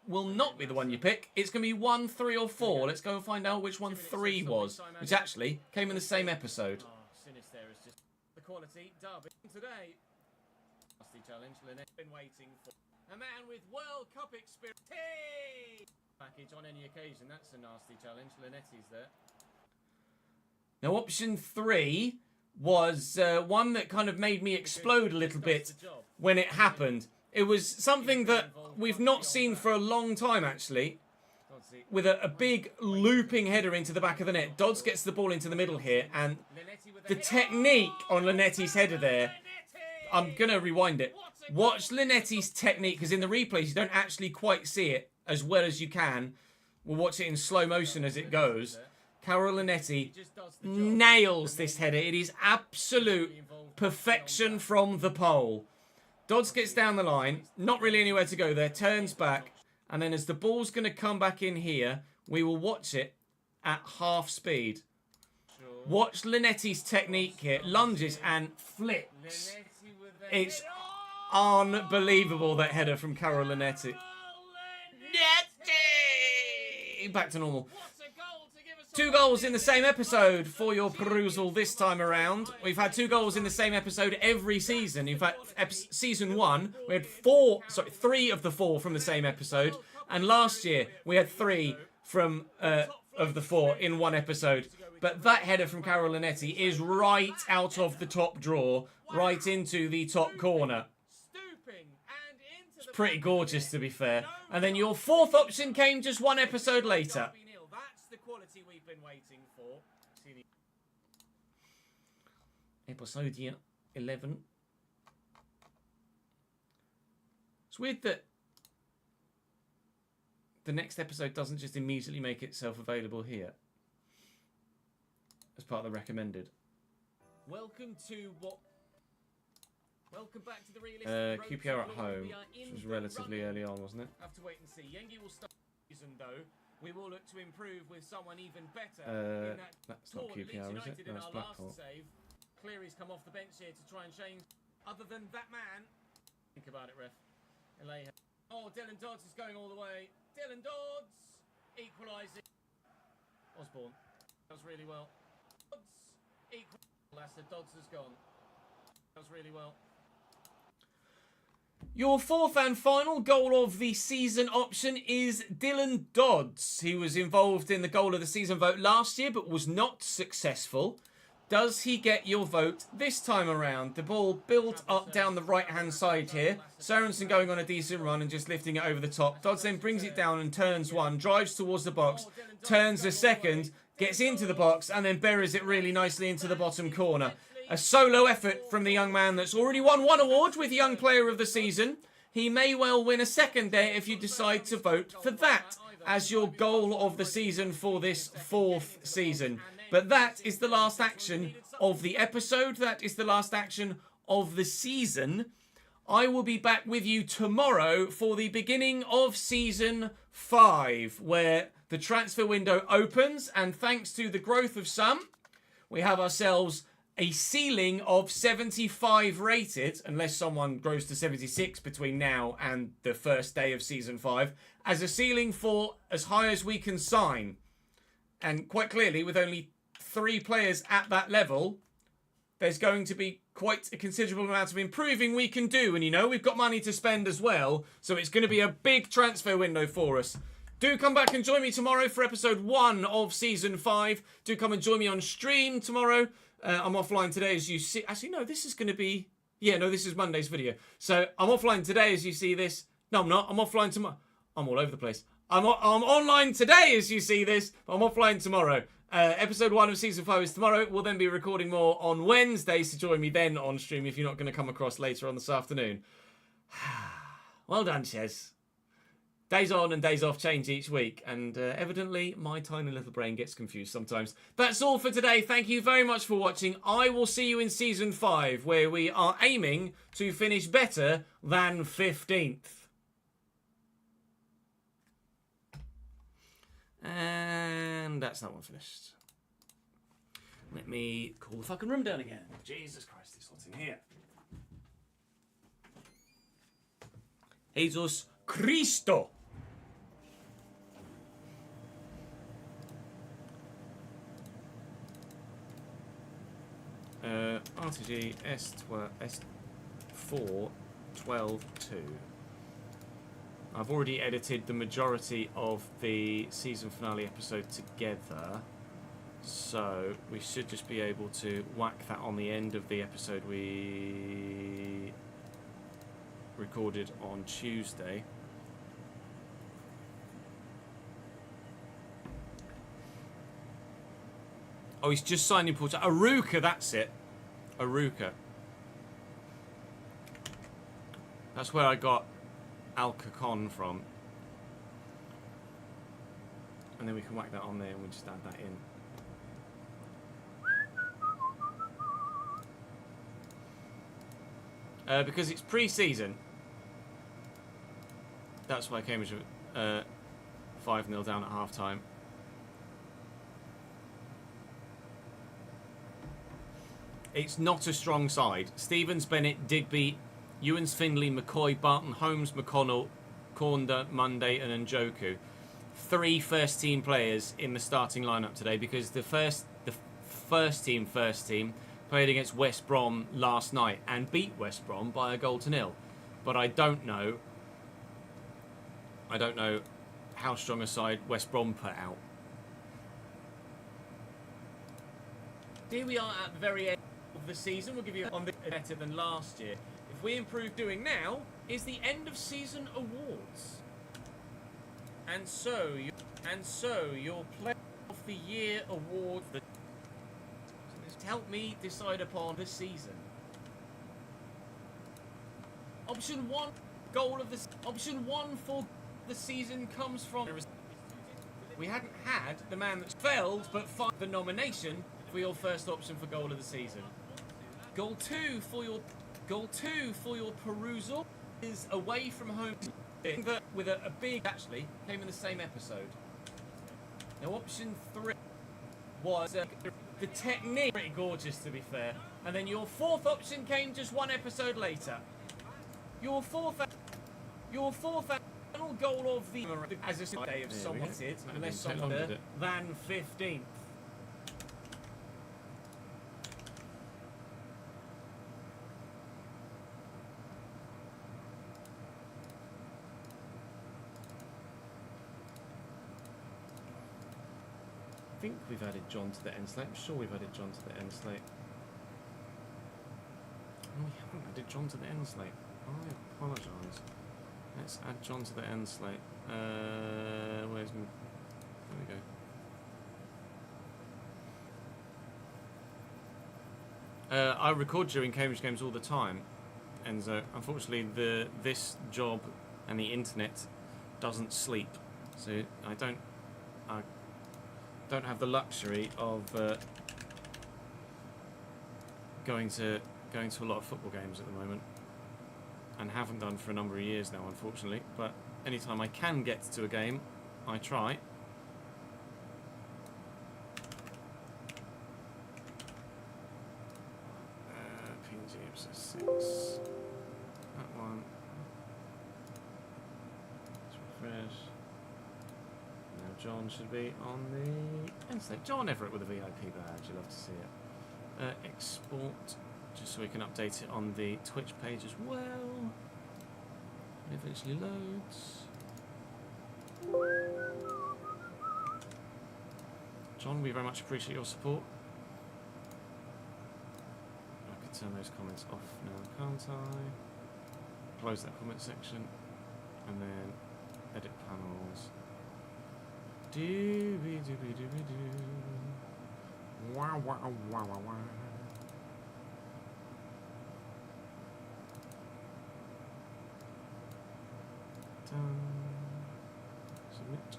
will not be the one you pick? It's going to be 1, 3 or 4. Let's go and find out which one 3 was, which actually came in the same episode. Sinister is just the quality derby today. Nasty challenge, Lynette been waiting for. A man with World Cup experience. Hey! Package on any occasion. That's a nasty challenge. Linetti's there. Now, option 3 was one that kind of made me explode a little bit when it happened. It was something that we've not seen for a long time, actually, with a big looping header into the back of the net. Dodds gets the ball into the middle here, and the technique on Linetti's header there, I'm going to rewind it. Watch Linetti's technique, because in the replays you don't actually quite see it as well as you can. We'll watch it in slow motion as it goes. Carol Linetti nails this header. It is absolute perfection from the pole. Dodds gets down the line, not really anywhere to go there, turns back, and then as the ball's going to come back in here, we will watch it at half speed. Watch Linetti's technique here. Lunges and flicks. It's unbelievable, that header from Carol Linetti. Back to normal. 2 goals in the same episode for your perusal this time around. We've had 2 goals in the same episode every season. In fact, season 1, we had 3 of the 4 from the same episode. And last year, we had 3 from of the 4 in one episode. But that header from Carol Linetti is right out of the top drawer, right into the top corner. It's pretty gorgeous, to be fair. And then your 4th option came just 1 episode later. That's the quality we've been waiting for. Episode 11. It's weird that the next episode doesn't just immediately make itself available here as part of the recommended. Welcome back to the QPR at home, which was relatively early on, wasn't it? Have to wait and see. Yengi will start the season though. We will look to improve with someone even better. In that that's not QPR, is it? No, it's Blackpool. Save. Cleary's come off the bench here to try and change. Other than that man, think about it, ref. Oh, Dylan Dodds is going all the way. Dylan Dodds equalising. Osborne does really well. Dodds equalising. Dodds has gone. Does really well. Your 4th and final goal of the season option is Dylan Dodds. He was involved in the goal of the season vote last year, but was not successful. Does he get your vote this time around? The ball built up down the right-hand side here. Sorensen going on a decent run and just lifting it over the top. Dodds then brings it down and turns one, drives towards the box, turns a second, gets into the box, and then buries it really nicely into the bottom corner. A solo effort from the young man that's already won 1 award with Young Player of the Season. he may well win a second there if you decide to vote for that as your goal of the season for this 4th season. But that is the last action of the episode. That is the last action of the season. I will be back with you tomorrow for the beginning of season 5, where the transfer window opens, and thanks to the growth of some, we have ourselves a ceiling of 75 rated, unless someone grows to 76 between now and the first day of season 5, as a ceiling for as high as we can sign. And quite clearly, with only 3 players at that level, there's going to be quite a considerable amount of improving we can do. And you know, we've got money to spend as well, so it's going to be a big transfer window for us. Do come back and join me tomorrow for episode 1 of season 5. Do come and join me on stream tomorrow. I'm offline today, as you see. Actually, no, this is going to be... Yeah, no, this is Monday's video. So I'm offline today, as you see this. No, I'm not. I'm offline tomorrow. I'm all over the place. I'm online today, as you see this. But I'm offline tomorrow. Episode 1 of season 5 is tomorrow. We'll then be recording more on Wednesday, so join me then on stream if you're not going to come across later on this afternoon. Well done, Chez. Days on and days off change each week, and evidently my tiny little brain gets confused sometimes. That's all for today. Thank you very much for watching. I will see you in season 5, where we are aiming to finish better than 15th. And that's that one finished. Let me cool the fucking room down again. Jesus Christ, it's hot in here. Jesus Cristo. RTG S4 12 2. I've already edited the majority of the season finale episode together, so we should just be able to whack that on the end of the episode we recorded on Tuesday. Oh, he's just signed in Porto. Aruka, that's it. Aruka. That's where I got Alcacon from. And then we can whack that on there and we'll just add that in. Because it's pre-season. That's why Cambridge were 5-0 down at half-time. It's not a strong side. Stevens, Bennett, Digby, Ewans, Findlay, McCoy, Barton, Holmes, McConnell, Cornder, Monday and Njoku. 3 first-team players in the starting lineup today, because the first team played against West Brom last night and beat West Brom by a 1-0. But I don't know how strong a side West Brom put out. Here we are at the very end of the season. We'll give you on the better than last year. If we improve doing now, is the end of season awards. And so your Player of the Year award that help me decide upon the season. Option 1, goal of the option 1 for the season comes from. We hadn't had the man that's failed, but find the nomination for your first option for goal of the season. Goal 2 for your perusal is away from home, with a big, actually came in the same episode. Now option 3 was the technique, pretty gorgeous to be fair, and then your 4th option came just 1 episode later. Your fourth final goal of the as a day of someone less softer than 15th. I think we've added John to the end slate. I'm sure we've added John to the end slate. No, we haven't added John to the end slate. I apologise. Let's add John to the end slate. Where's my... There we go. I record during Cambridge games all the time. Enzo. Unfortunately, this job and the internet doesn't sleep, so I don't have the luxury of going to a lot of football games at the moment, and haven't done for a number of years now, unfortunately. But anytime I can get to a game, I try. PNG episode 6. That one. Let's refresh. Now John should be on the end state. John Everett with a VIP badge. You love to see it. Export, just so we can update it on the Twitch page as well. It eventually loads. John, we very much appreciate your support. I could turn those comments off now, can't I? Close that comment section, and then edit panels. Doobie doobie doobie doo. Wow wow wow wow wow. Done. Submit.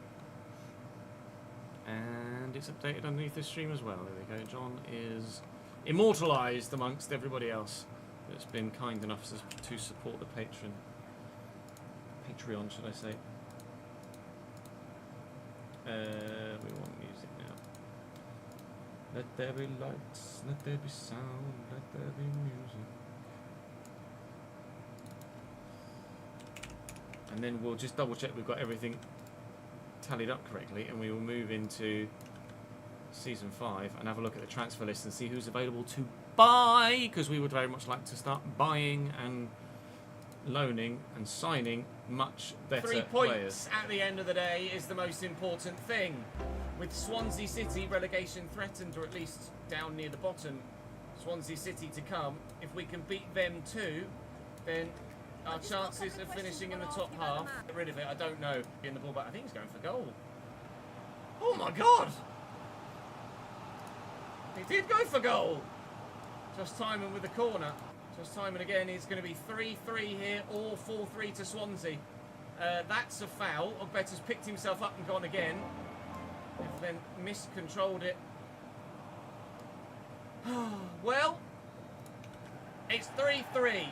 And it's updated underneath this stream as well. There we go. John is immortalised amongst everybody else that's been kind enough to support the Patreon, should I say. We want music now. Let there be lights, let there be sound, let there be music. And then we'll just double check we've got everything tallied up correctly, and we will move into Season 5 and have a look at the transfer list and see who's available to buy, because we would very much like to start buying and loaning and signing much better 3 points players. at the end of the day is the most important thing. With Swansea City relegation threatened, or at least down near the bottom, Swansea City to come, if we can beat them too, then our chances of finishing in the top half. Get rid of it, I don't know. In the ball back, I think he's going for goal. Oh my god! He did go for goal! Just Timon with the corner. Just Timon again. It's going to be 3-3 here, or 4-3 to Swansea. That's a foul. Ogbetta's picked himself up and gone again. They've then miscontrolled it. Well, it's 3-3.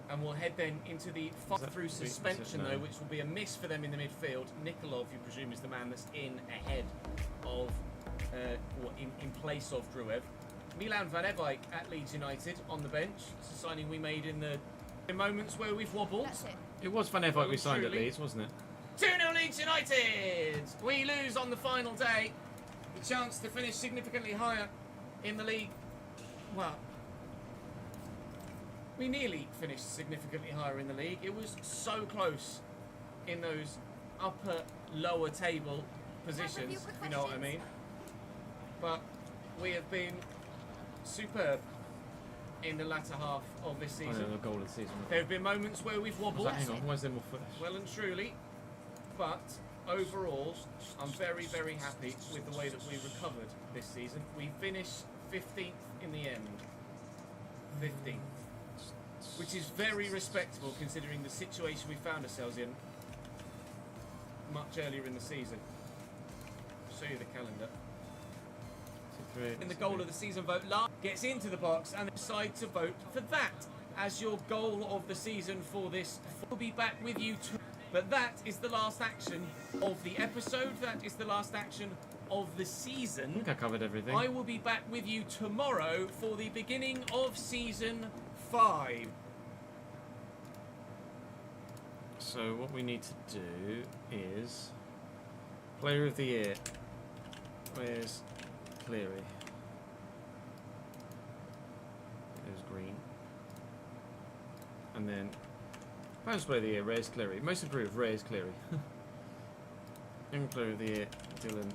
And we'll head then into the through suspension, though, which will be a miss for them in the midfield. Nikolov, you presume, is the man that's in ahead of, or in place of Druev. Milan Van Ewijk at Leeds United on the bench. It's a signing we made in the moments where we've wobbled. That's it. It was Van Ewijk we signed at Leeds, wasn't it? 2-0 Leeds United! We lose on the final day. The chance to finish significantly higher in the league. Well, we nearly finished significantly higher in the league. It was so close in those upper, lower table positions, if you know what I mean. But we have been superb in the latter half of this season. The goal of the season. There have been moments where we've wobbled. Hang on, why is there more footage? Well and truly, but overall, I'm very, very happy with the way that we recovered this season. We finished 15th in the end. 15th. Which is very respectable considering the situation we found ourselves in much earlier in the season. I'll show you the calendar. In the goal of the season vote, Lars gets into the box and decide to vote for that as your goal of the season for this. We'll be back with you tomorrow. But that is the last action of the episode. That is the last action of the season. I think I covered everything. I will be back with you tomorrow for the beginning of Season 5. So what we need to do is Player of the Year. Where's Cleary? There's Green. And then Most Player of the Year, Reyes Cleary. Most improved, Reyes Cleary. Young Player of the Year, Dylan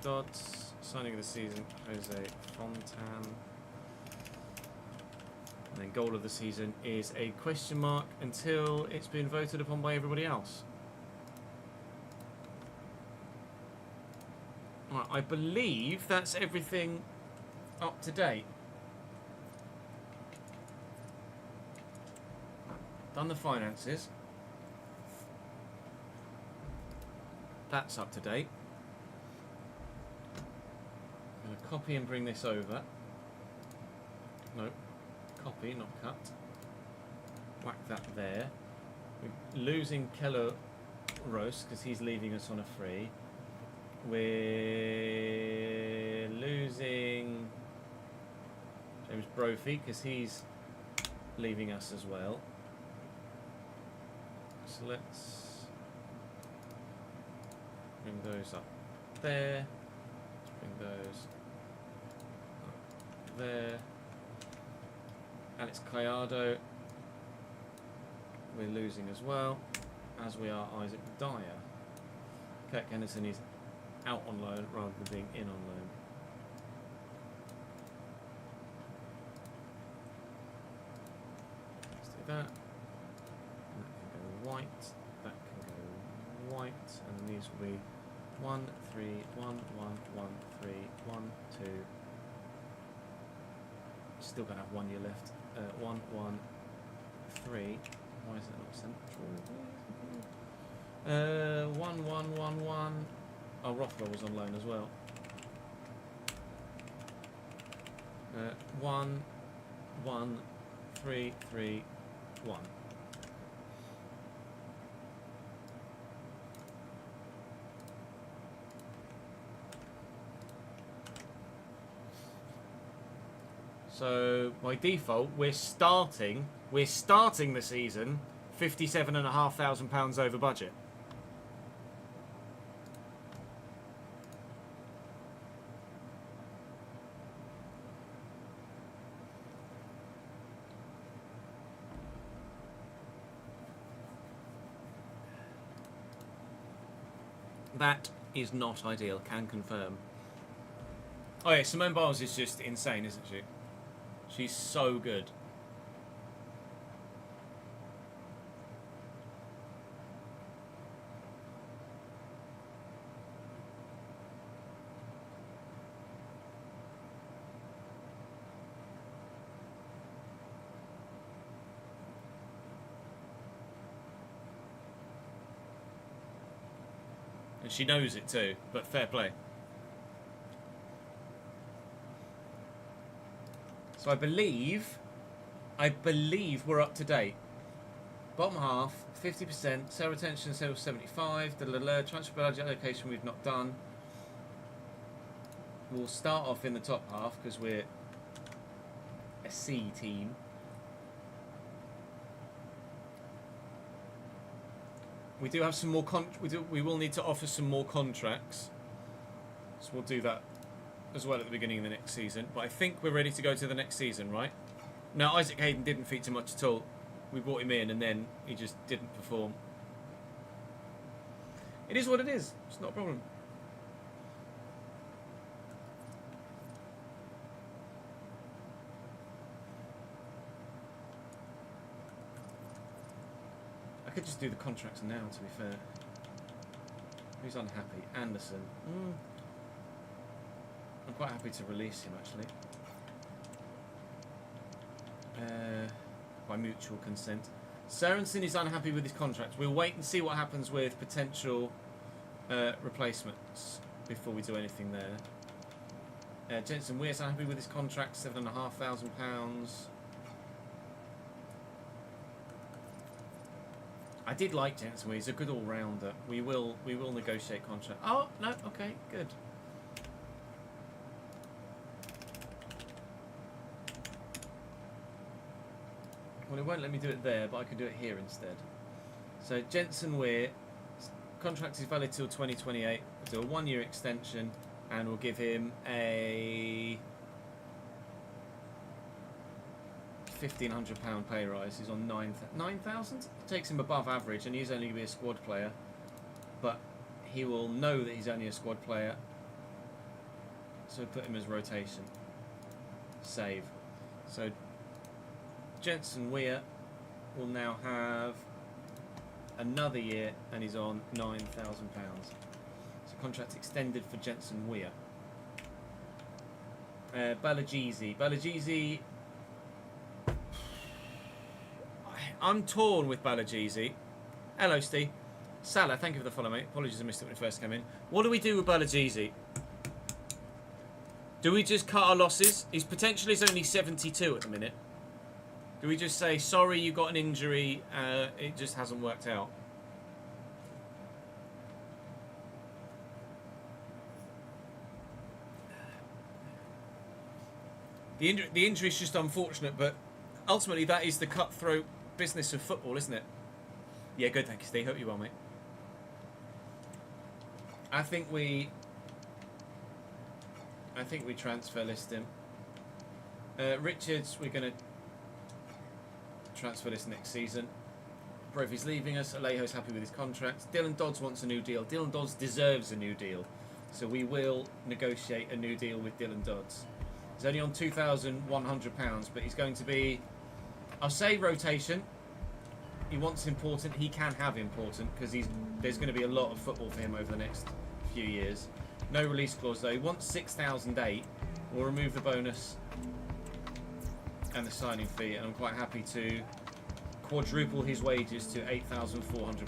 Dodds. Signing of the season, Jose Fontan. And then goal of the season is a question mark until it's been voted upon by everybody else. Right, I believe that's everything up to date. Done the finances. That's up to date. I'm going to copy and bring this over. No, copy, not cut. Whack that there. We're losing Keller Roast because he's leaving us on a free. We're losing James Brophy because he's leaving us as well. So let's bring those up there. Let's bring those up there. Alex Callado, we're losing as well, as we are Isaac Dyer. Kirk Henderson is out on loan rather than being in on loan. Let's do that. And that can go white, that can go white, and then these will be 1, 3, 1, 1, 1, 3, 1, 2. Still going to have 1 year left. 1, 1, 3. Why is it not central? 1, 1, 1, 1. Oh, Rothwell was on loan as well. 1, 1, 3, 3, 1. So by default, we're starting the season £57,500 over budget. That is not ideal, can confirm. Oh yeah, Simone Biles is just insane, isn't she? She's so good. And she knows it too, but fair play. So I believe we're up to date. Bottom half, 50%, sale retention, sale 75, transfer budget allocation we've not done. We'll start off in the top half because we're a C team. We do have some more we will need to offer some more contracts. So we'll do that as well at the beginning of the next season. But I think we're ready to go to the next season, right? Now, Isaac Hayden didn't feature much at all. We brought him in and then he just didn't perform. It is what it is. It's not a problem. I could just do the contracts now, to be fair. Who's unhappy? Anderson. I'm quite happy to release him, actually. By mutual consent. Sorensen is unhappy with his contract. We'll wait and see what happens with potential replacements before we do anything there. Jensen Weir's unhappy with his contract, £7,500. I did like Jensen Weir. He's a good all-rounder. We will negotiate contract. Oh no, okay, good. Well, it won't let me do it there, but I can do it here instead. So Jensen Weir, contract is valid till 2028. We'll do a 1 year extension, and we'll give him a £1,500 pay rise. He's on 9,000. Takes him above average, and he's only going to be a squad player. But he will know that he's only a squad player, so we put him as rotation. Save. So Jensen Weir will now have another year, and he's on £9,000. So contract extended for Jensen Weir. I'm torn with Balajeezy. Hello, Steve. Salah, thank you for the follow, mate. Apologies I missed it when it first came in. What do we do with Balajeezy? Do we just cut our losses? His potential is only 72 at the minute. Do we just say, sorry, you got an injury, it just hasn't worked out? The injury is just unfortunate, but ultimately that is the cutthroat business of football, isn't it? Yeah, good, thank you, Steve. Hope you're well, mate. I think we transfer list him. Richards, we're going to transfer list next season. Brophy's leaving us. Alejo's happy with his contract. Dylan Dodds wants a new deal. Dylan Dodds deserves a new deal. So we will negotiate a new deal with Dylan Dodds. He's only on £2,100, but he's going to be, I'll say rotation. He wants important. He can have important because there's going to be a lot of football for him over the next few years. No release clause though. He wants 6,008. We'll remove the bonus and the signing fee, and I'm quite happy to quadruple his wages to £8,400.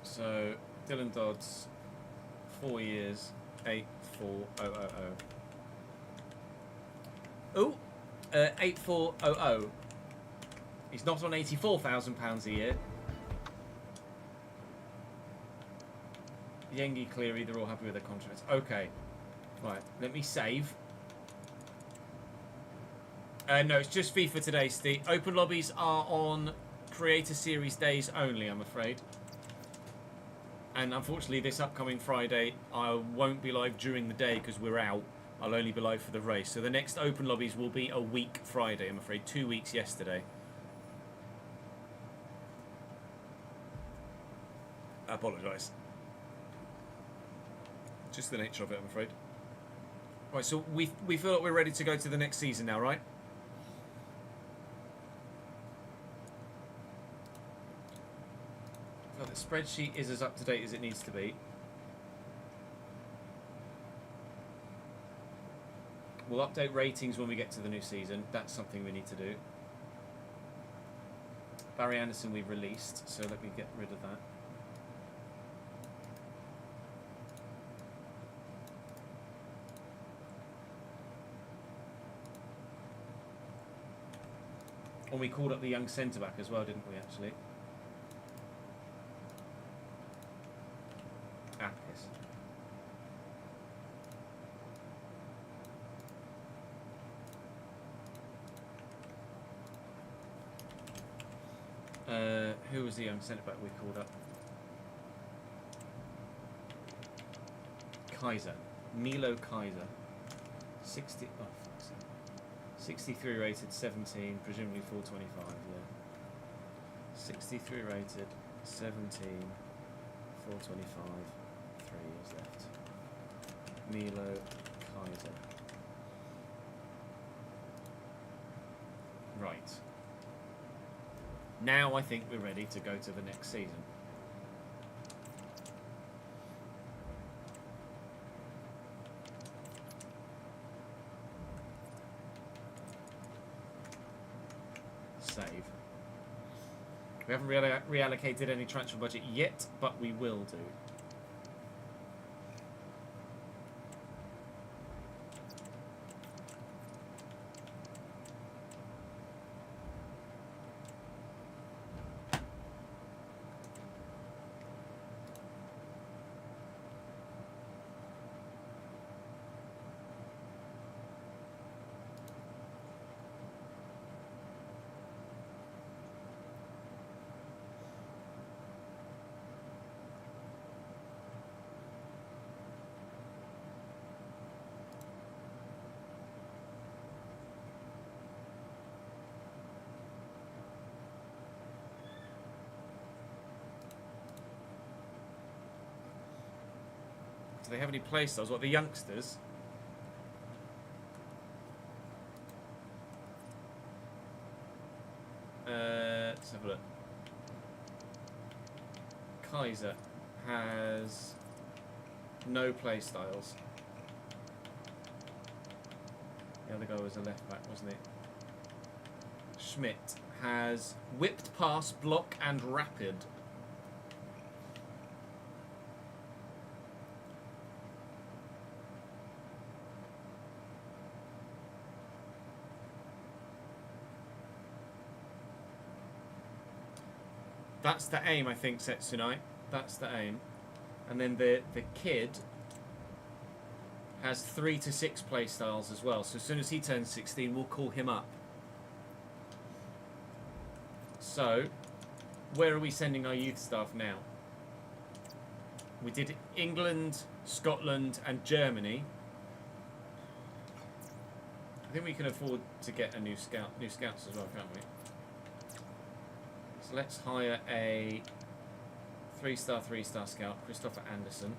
So Dylan Dodds, 4 years, 8,400. Oh, 8,400. He's not on £84,000 a year. Yengi, Cleary, they're all happy with their contracts. Okay. Right, let me save. No, it's just FIFA today, Steve. Open lobbies are on Creator Series days only, I'm afraid. And unfortunately, this upcoming Friday, I won't be live during the day because we're out. I'll only be live for the race. So the next open lobbies will be a week Friday, I'm afraid. 2 weeks yesterday. I apologise. Just the nature of it, I'm afraid. Right, so we feel like we're ready to go to the next season now, right? Well, the spreadsheet is as up to date as it needs to be. We'll update ratings when we get to the new season. That's something we need to do. Barry Anderson we've released, so let me get rid of that. And we called up the young centre-back as well, didn't we, actually? Ah, yes. Who was the young centre-back we called up? Kaiser. Milo Kaiser. 60... Oh, fuck's sake. 63 rated, 17, presumably 425, yeah. 63 rated, 17, 425, 3 years left. Milo Kaiser. Right. Now I think we're ready to go to the next season. Save. We haven't reallocated any transfer budget yet, but we will do. Do they have any play styles? What, the youngsters? Let's have a look. Kaiser has no play styles. The other guy was a left back, wasn't it? Schmidt has whipped pass, block, and rapid. That's the aim, I think, Setsunai. That's the aim. And then the kid has 3 to 6 play styles as well. So as soon as he turns 16, we'll call him up. So, where are we sending our youth staff now? We did England, Scotland, and Germany. I think we can afford to get a new scouts as well, can't we? So let's hire a 3-star scout, Christopher Anderson.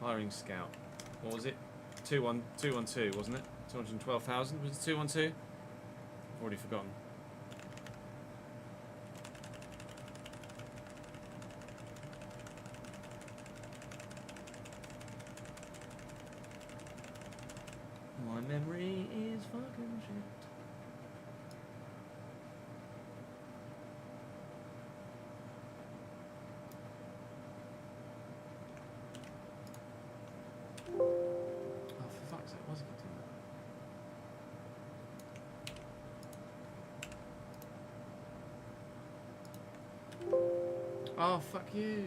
Hiring scout. What was it? 212, wasn't it? 212,000. Was it 212? I've already forgotten. My memory is fucking shit. Oh, fuck you.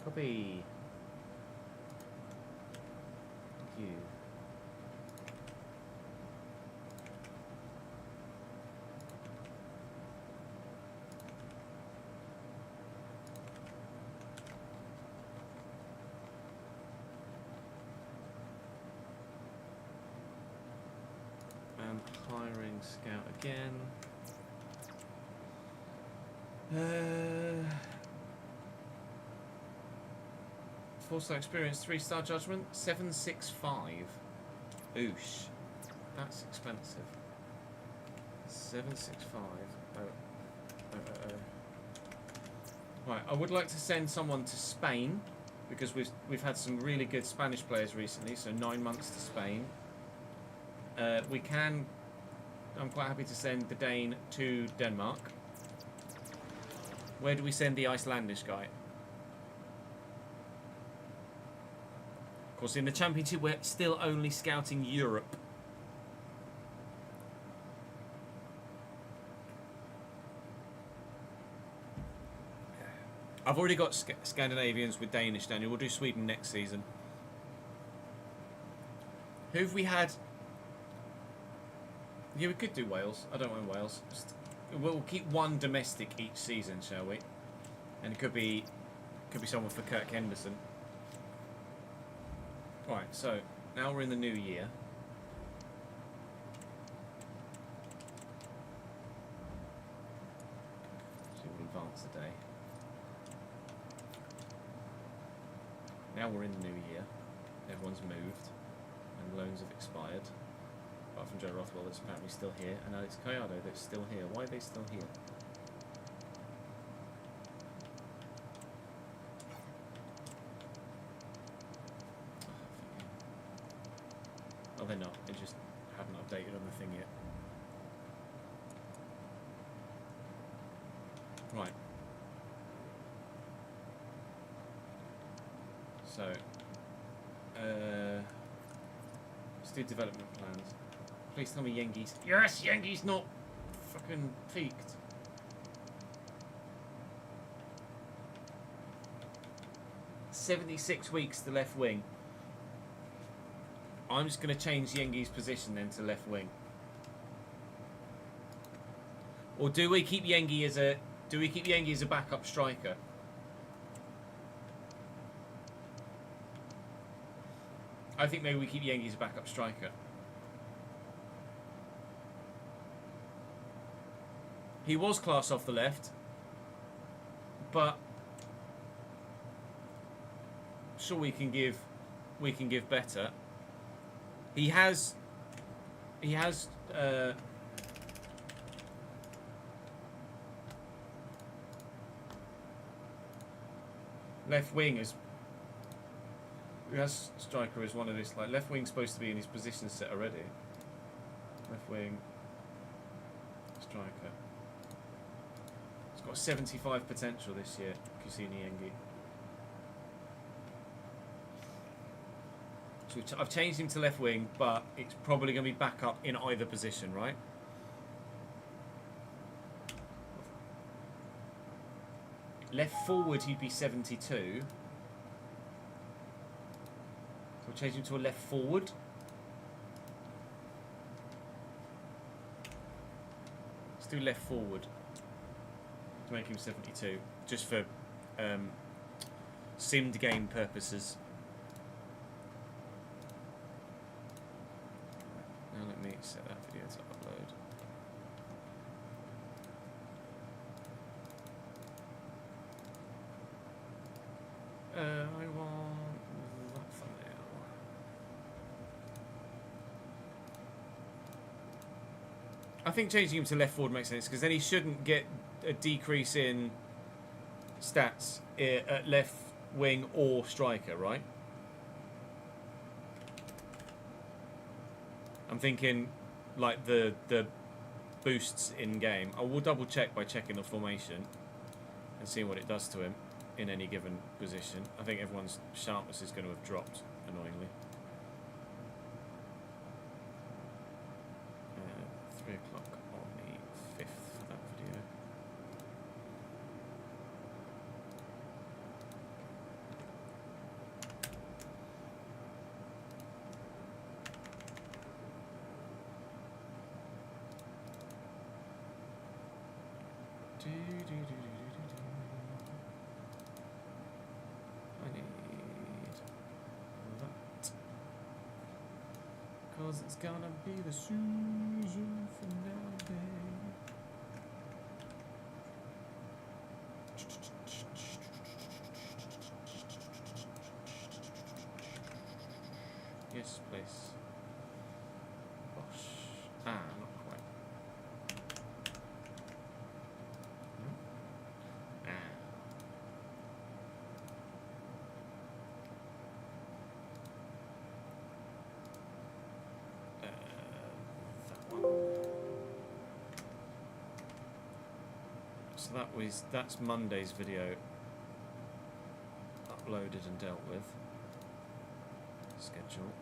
Copy. Thank you. Hiring scout again. 4-star experience, 3-star judgment, 765. Oosh, that's expensive. 765. Right, I would like to send someone to Spain because we've had some really good Spanish players recently. So 9 months to Spain. We can. I'm quite happy to send the Dane to Denmark. Where do we send the Icelandish guy? Of course, in the Championship, we're still only scouting Europe. I've already got Scandinavians with Danish, Daniel. We'll do Sweden next season. Who have we had? Yeah, we could do Wales. I don't mind Wales. We'll keep one domestic each season, shall we? And it could be someone for Kirk Henderson. Right, so now we're in the new year. So we'll advance the day. Now we're in the new year. Everyone's moved, and loans have expired. Apart from Joe Rothwell, that's apparently still here, and Alex Cayado, that's still here. Why are they still here? Oh, they're not. They just haven't updated on the thing yet. Right. So, let's do development plans. Please tell me Yengi's. Yes, Yengi's not fucking peaked. "76 weeks to left wing." I'm just going to change Yengi's position then to left wing. Or do we keep Yengi as a backup striker? I think maybe we keep Yengi as a backup striker. He was class off the left, but sure we can give better. He has left wing as striker as one of this, like left wing's supposed to be in his position set already. Left wing striker. He's got 75 potential this year, Kusini Yengi. So I've changed him to left wing, but it's probably going to be back up in either position, right? Left forward, he'd be 72. So we'll change him to a left forward. Let's do left forward to make him 72, just for simmed game purposes. Now let me set that video to upload. I want that thumbnail. I think changing him to left forward makes sense, because then he shouldn't get a decrease in stats at left wing or striker, right? I'm thinking like the boosts in game. I will double check by checking the formation and seeing what it does to him in any given position. I think everyone's sharpness is going to have dropped, annoyingly. 3 o'clock on the 5th for that video. I need that, cause it's gonna be the season finale. Yes, please. Bosh. Ah, not quite. No. Ah. That one. So that's Monday's video uploaded and dealt with. Schedule.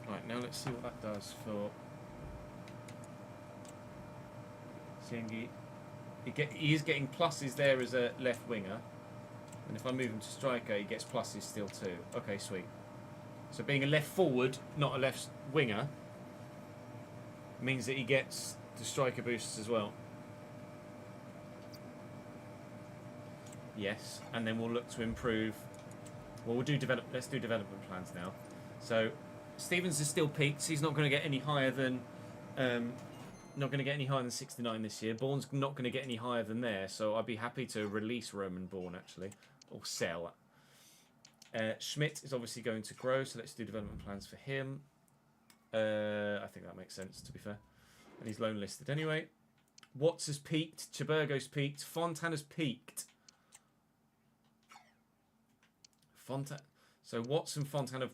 Right, now let's see what that does for Siengi. He is getting pluses there as a left winger, and if I move him to striker, he gets pluses still too. Okay, sweet. So being a left forward, not a left winger, means that he gets the striker boosts as well. Yes, and then we'll look to improve. Well, let's do development plans now. So Stevens is still peaked. He's not going to get any higher than 69 this year. Bourne's not going to get any higher than there. So I'd be happy to release Roman Bourne actually, or sell. Schmidt is obviously going to grow, so let's do development plans for him. I think that makes sense, to be fair. And he's loan listed anyway. Watts has peaked. Chiburgo's peaked. Fontana's peaked. So Watts and Fontana,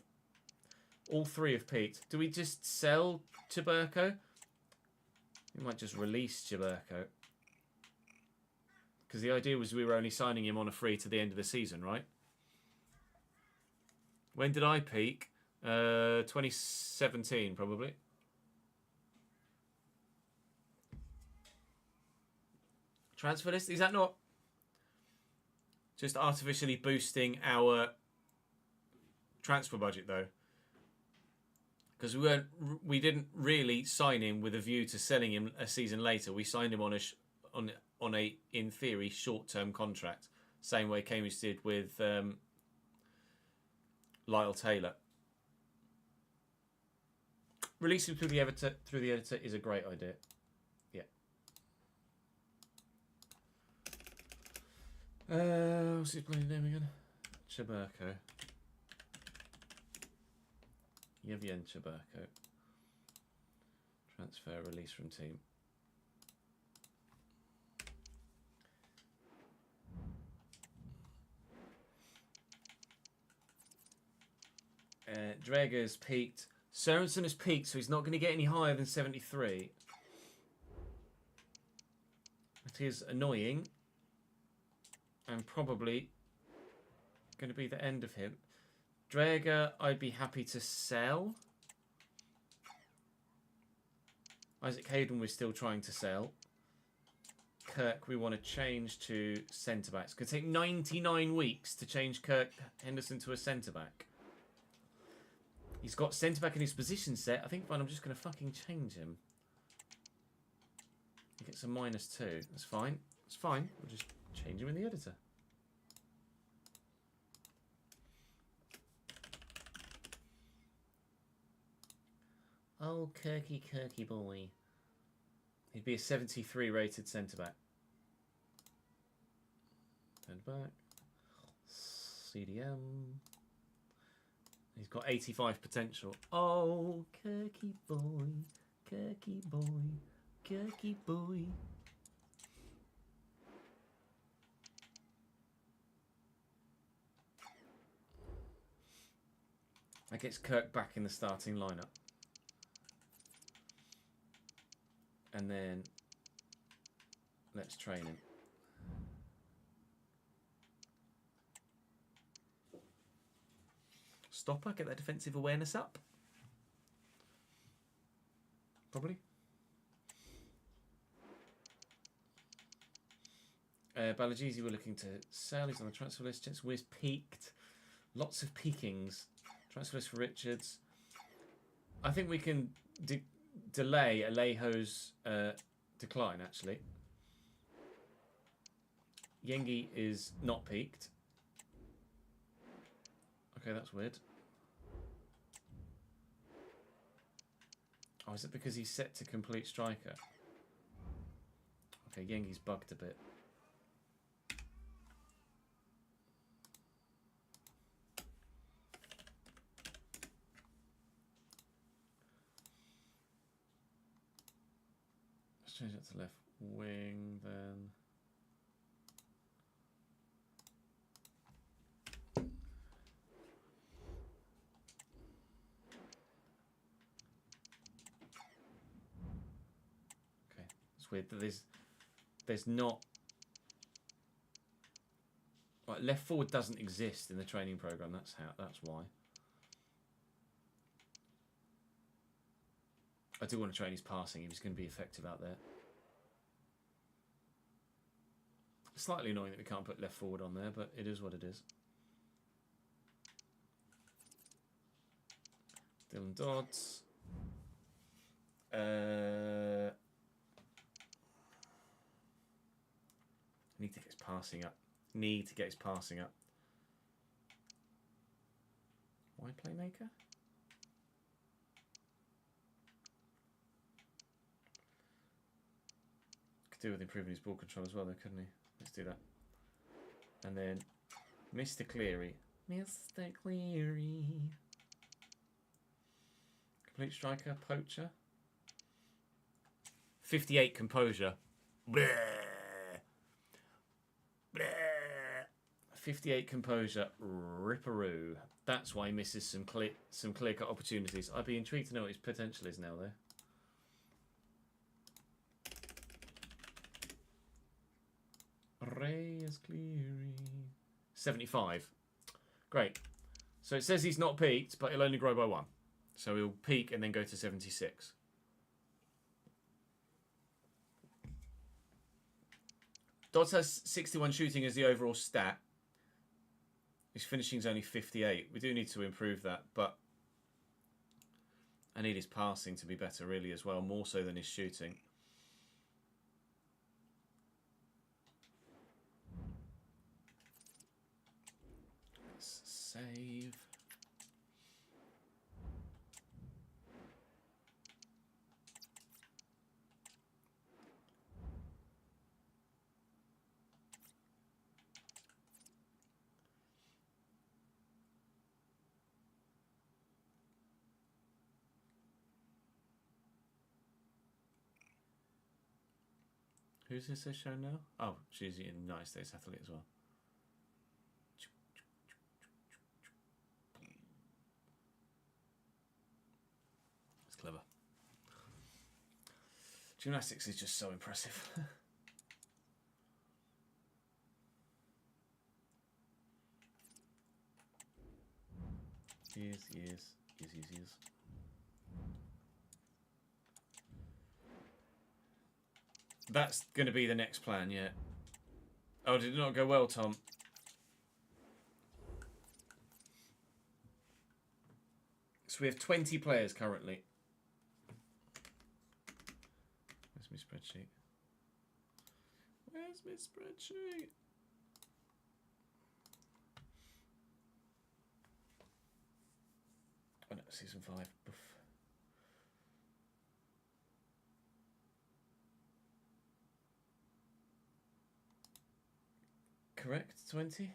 all three have peaked. Do we just sell Chiburgo? We might just release Chiburgo. Because the idea was we were only signing him on a free to the end of the season, right? When did I peak? 2017, probably. Transfer list? Is that not just artificially boosting our transfer budget, though? Because we didn't really sign him with a view to selling him a season later. We signed him on on a, in theory, short-term contract. Same way Cambridge did with Lyle Taylor. Releasing through the editor is a great idea. Yeah. What's his bloody name again? Chaburko. Yevgen Chaburko. Transfer release from team. Drager's peaked. Sorensen has peaked, so he's not going to get any higher than 73. That is annoying. And probably going to be the end of him. Drager, I'd be happy to sell. Isaac Hayden, we're still trying to sell. Kirk, we want to change to centre-back. It's going to take 99 weeks to change Kirk Henderson to a centre-back. He's got centre-back in his position set. I think, fine, I'm just going to fucking change him. He gets a -2. That's fine. It's fine. We'll just change him in the editor. Oh, Kirky boy. He'd be a 73 rated centre-back. Turn back. CDM. He's got 85 potential. Oh, Kirky boy. Kirky boy. Kirky boy. That gets Kirk back in the starting lineup. And then let's train him. Stopper, get that defensive awareness up. Probably. Balagizi we're looking to sell. He's on the transfer list. Jets Wiz peaked. Lots of peakings. Transfer list for Richards. I think we can delay Alejo's decline, actually. Yengi is not peaked. Okay, that's weird. Oh, is it because he's set to complete striker? Okay, Yengi's bugged a bit. Let's change that to left wing then. It's weird that there's not, like, left forward doesn't exist in the training program. That's why. I do want to train his passing if he's going to be effective out there. Slightly annoying that we can't put left forward on there, but it is what it is. Dylan Dodds. Need to get his passing up. Need to get his passing up. Why playmaker? Could do with improving his ball control as well, though, couldn't he? Let's do that. And then Mr. Cleary. Mr. Cleary. Complete striker, poacher. 58 composure. Bleh. 58 composure, ripperoo. That's why he misses some clear-cut opportunities. I'd be intrigued to know what his potential is now, though. Reyes Cleary. 75. Great. So it says he's not peaked, but he'll only grow by 1. So he'll peak and then go to 76. Dodds has 61 shooting as the overall stat. His finishing's only 58. We do need to improve that, but I need his passing to be better, really, as well, more so than his shooting. Who's this show now? Oh, she's a United States athlete as well. It's clever. Gymnastics is just so impressive. Years. That's going to be the next plan, yeah. Oh, did it not go well, Tom? So we have 20 players currently. Where's my spreadsheet? Where's my spreadsheet? Oh no, season 5. Oof. Correct, 20?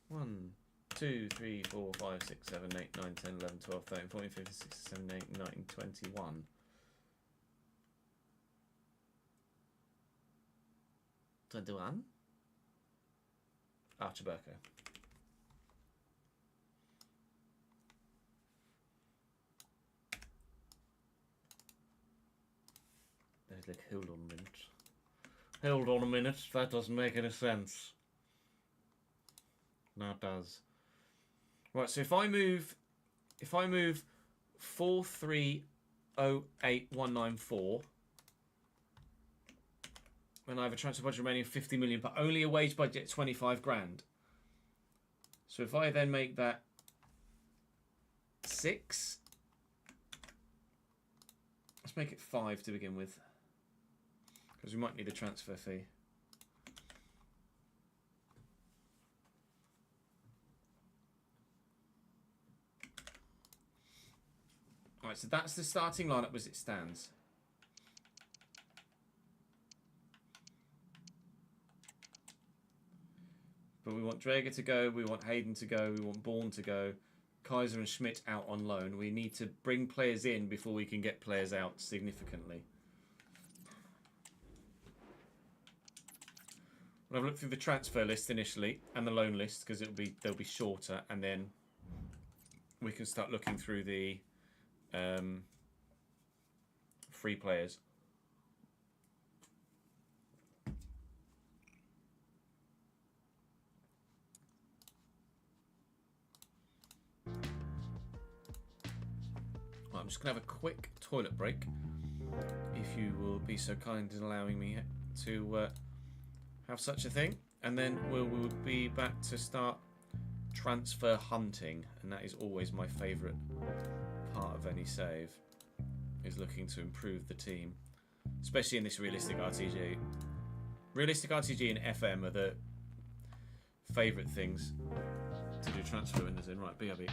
1, 2, 3, 4, 5, 6, 7, 8, 9, 10, 11, 12, 13, 14, 15, 16, 17, 18, 19, 21. 21? Archiburko. There's like, hold on a minute. Hold on a minute, that doesn't make any sense. No, it does. Right, so if I move 4308194, and I have a transfer budget remaining of 50 million, but only a wage budget 25 grand. So if I then make that 6, let's make it 5 to begin with, because we might need a transfer fee. Alright, so that's the starting lineup as it stands. But we want Drager to go, we want Hayden to go, we want Bourne to go, Kaiser and Schmidt out on loan. We need to bring players in before we can get players out significantly. We'll have a look through the transfer list initially and the loan list, because they'll be shorter, and then we can start looking through the free players. Right, I'm just going to have a quick toilet break, if you will be so kind in allowing me to have such a thing, and then we'll be back to start transfer hunting, and that is always my favourite part of any save, is looking to improve the team, especially in this realistic RTG. Realistic RTG and FM are the favourite things to do transfer windows in. Right, BRB.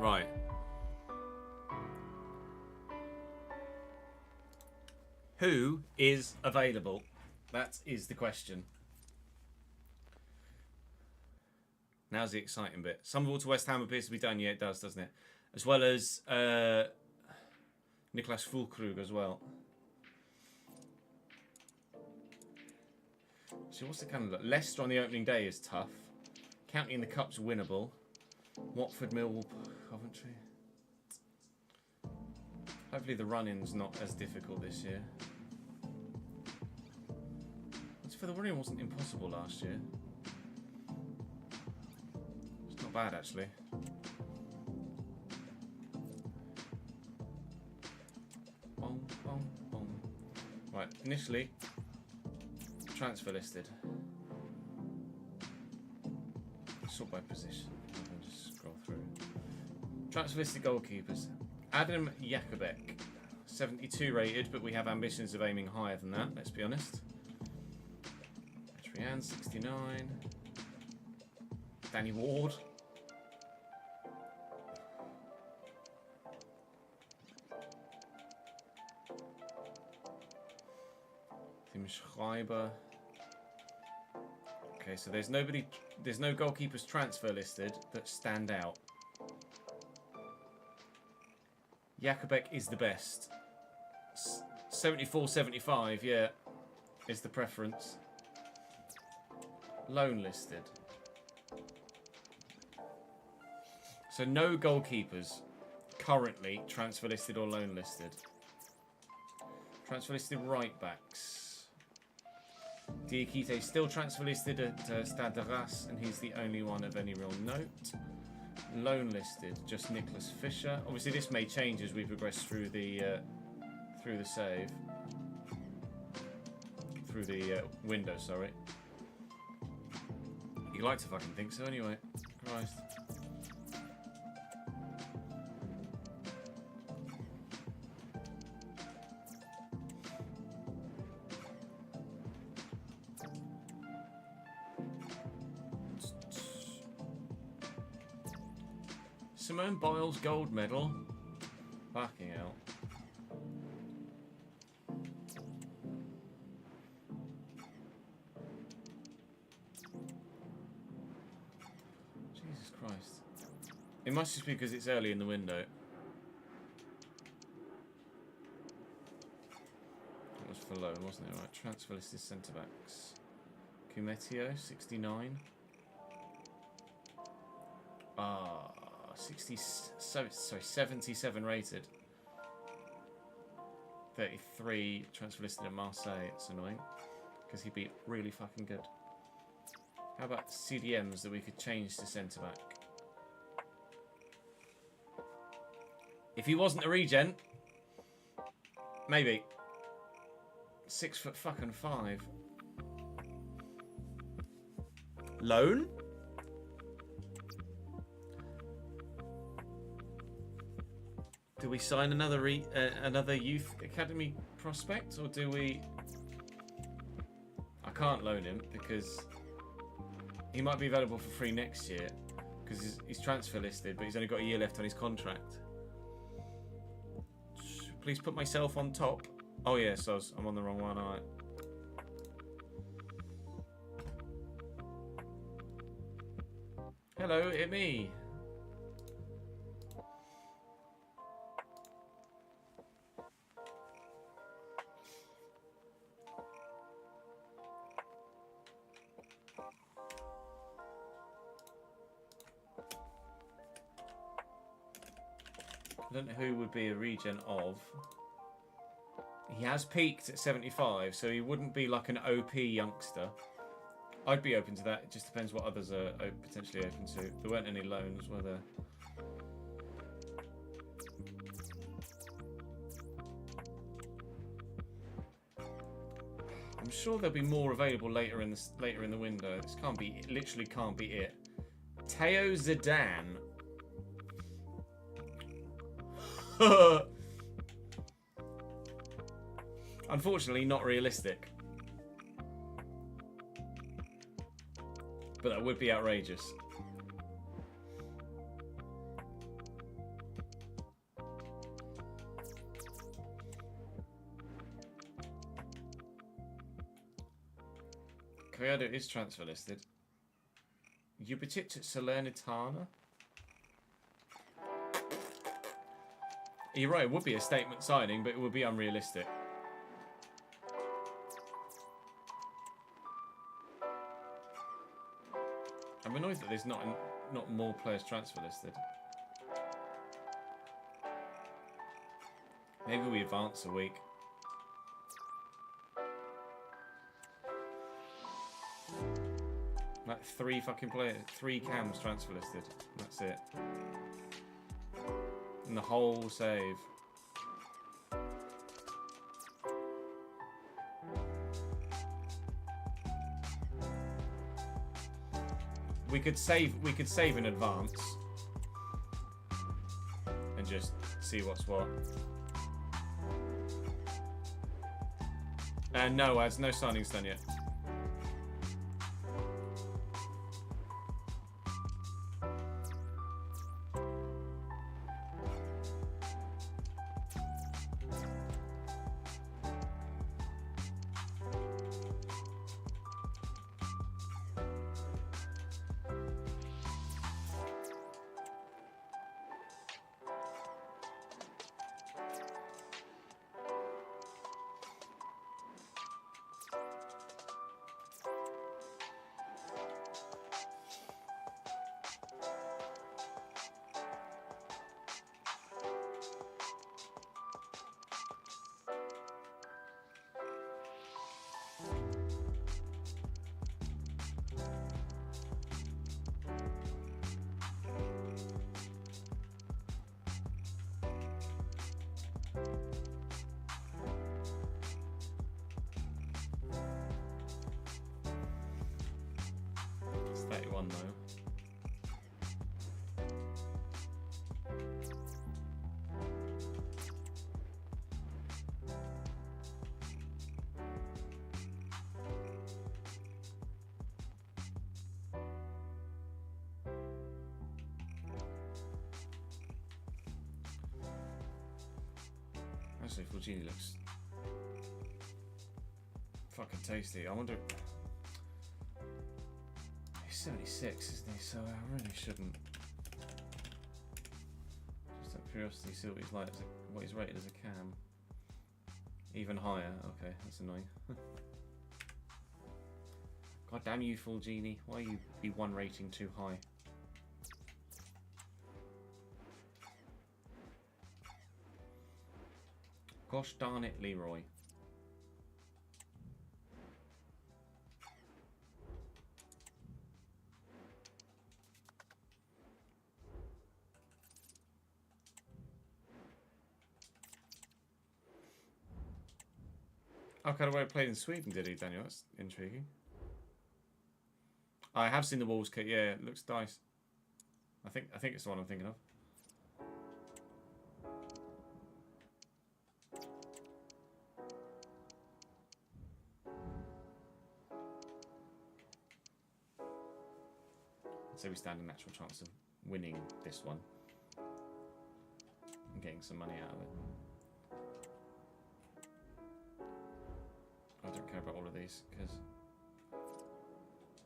Right. Who is available? That is the question. Now's the exciting bit. Somerville to West Ham appears to be done. Yeah, it does, doesn't it? As well as Niklas Füllkrug as well. So what's the kind of look? Leicester on the opening day is tough. County in the Cup's winnable. Watford, Millwall, Coventry. Hopefully the run-in's not as difficult this year. For the run-in wasn't impossible last year. It's not bad actually. Boom, boom, boom. Right, initially transfer listed. Sort by position. I'll just scroll through. Transfer listed goalkeepers. Adam Jakubek, 72 rated, but we have ambitions of aiming higher than that, let's be honest. Adrian, 69. Danny Ward. Tim Schreiber. Okay, so there's no goalkeepers transfer listed that stand out. Jakubek is the best. 74-75, yeah, is the preference. Loan listed. So no goalkeepers currently transfer listed or loan listed. Transfer listed right backs. Diakite still transfer listed at Stade de Reims, and he's the only one of any real note. Loan listed, just Nicholas Fisher. Obviously, this may change as we progress through the save, through the window. Sorry. You like to fucking think so, anyway. Christ. Simone Biles gold medal. Fucking hell. Jesus Christ. It must just be because it's early in the window. It was for loan, wasn't it? Right, transfer listed centre backs. Cumetio, 69. 77 rated. 33 transfer listed at Marseille. It's annoying because he'd be really fucking good. How about CDMs that we could change to centre back? If he wasn't a regen, maybe 6'5". Loan? Do we sign another youth academy prospect, or do we? I can't loan him because he might be available for free next year because he's transfer listed, but he's only got a year left on his contract. Please put myself on top. Oh yeah, so I'm on the wrong one. All right. Hello, it's me. I don't know who would be a regen of. He has peaked at 75, so he wouldn't be like an OP youngster. I'd be open to that. It just depends what others are potentially open to. There weren't any loans, were there? I'm sure there'll be more available later in the window. This can't be. It literally can't be it. Teo Zidane. Unfortunately, not realistic. But that would be outrageous. Kyoto is transfer listed. Ubitit Salernitana? You're right, it would be a statement signing, but it would be unrealistic. I'm annoyed that there's not more players transfer listed. Maybe we advance a week. Like 3 fucking players, 3 cams transfer listed. That's it. And the whole save. We could save in advance and just see what's what. No ads, no signings done yet. It's 31 though. Actually, Fulgini looks fucking tasty. I wonder. He's 76, isn't he? So I really shouldn't. Just out of curiosity, see what he's like, what he's rated as a cam. Even higher. Okay, that's annoying. God damn you, Fulgini. Why you be one rating too high? Gosh darn it, Leroy. Oh, kind of way he played in Sweden, did he, Daniel? That's intriguing. I have seen the Wolves kit. Yeah, it looks nice. I think it's the one I'm thinking of. I'd say we stand a natural chance of winning this one and getting some money out of it. I don't care about all of these because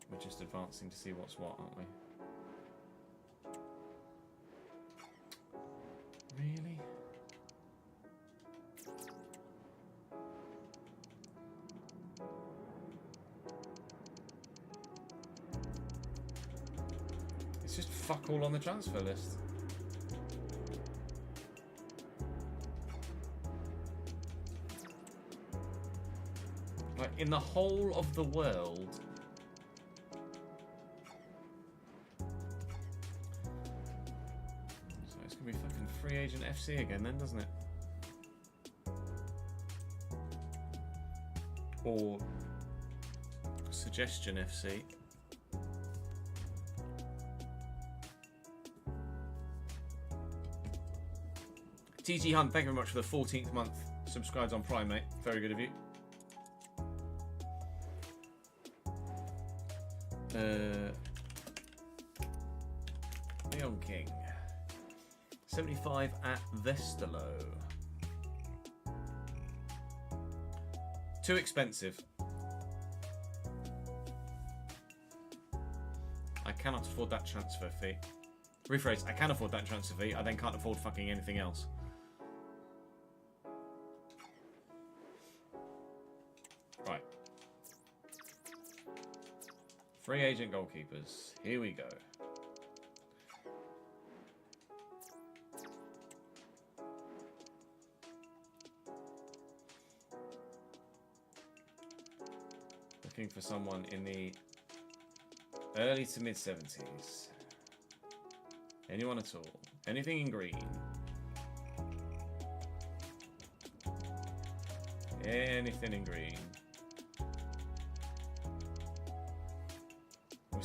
we're just advancing to see what's what, aren't we? Really? It's just fuck all on the transfer list. Like, in the whole of the world. So it's gonna be fucking free agent FC again then, doesn't it? Or suggestion FC. TG Hunt, thank you very much for the 14th month subscribed on Prime, mate. Very good of you. Leon King. 75 at Vestalo. Too expensive. cannot afford that transfer fee. Rephrase, I can afford that transfer fee, I then can't afford fucking anything else. Right. Free agent goalkeepers. Here we go. Looking for someone in the early to mid 70s. Anyone at all. Anything in green. Anything in green.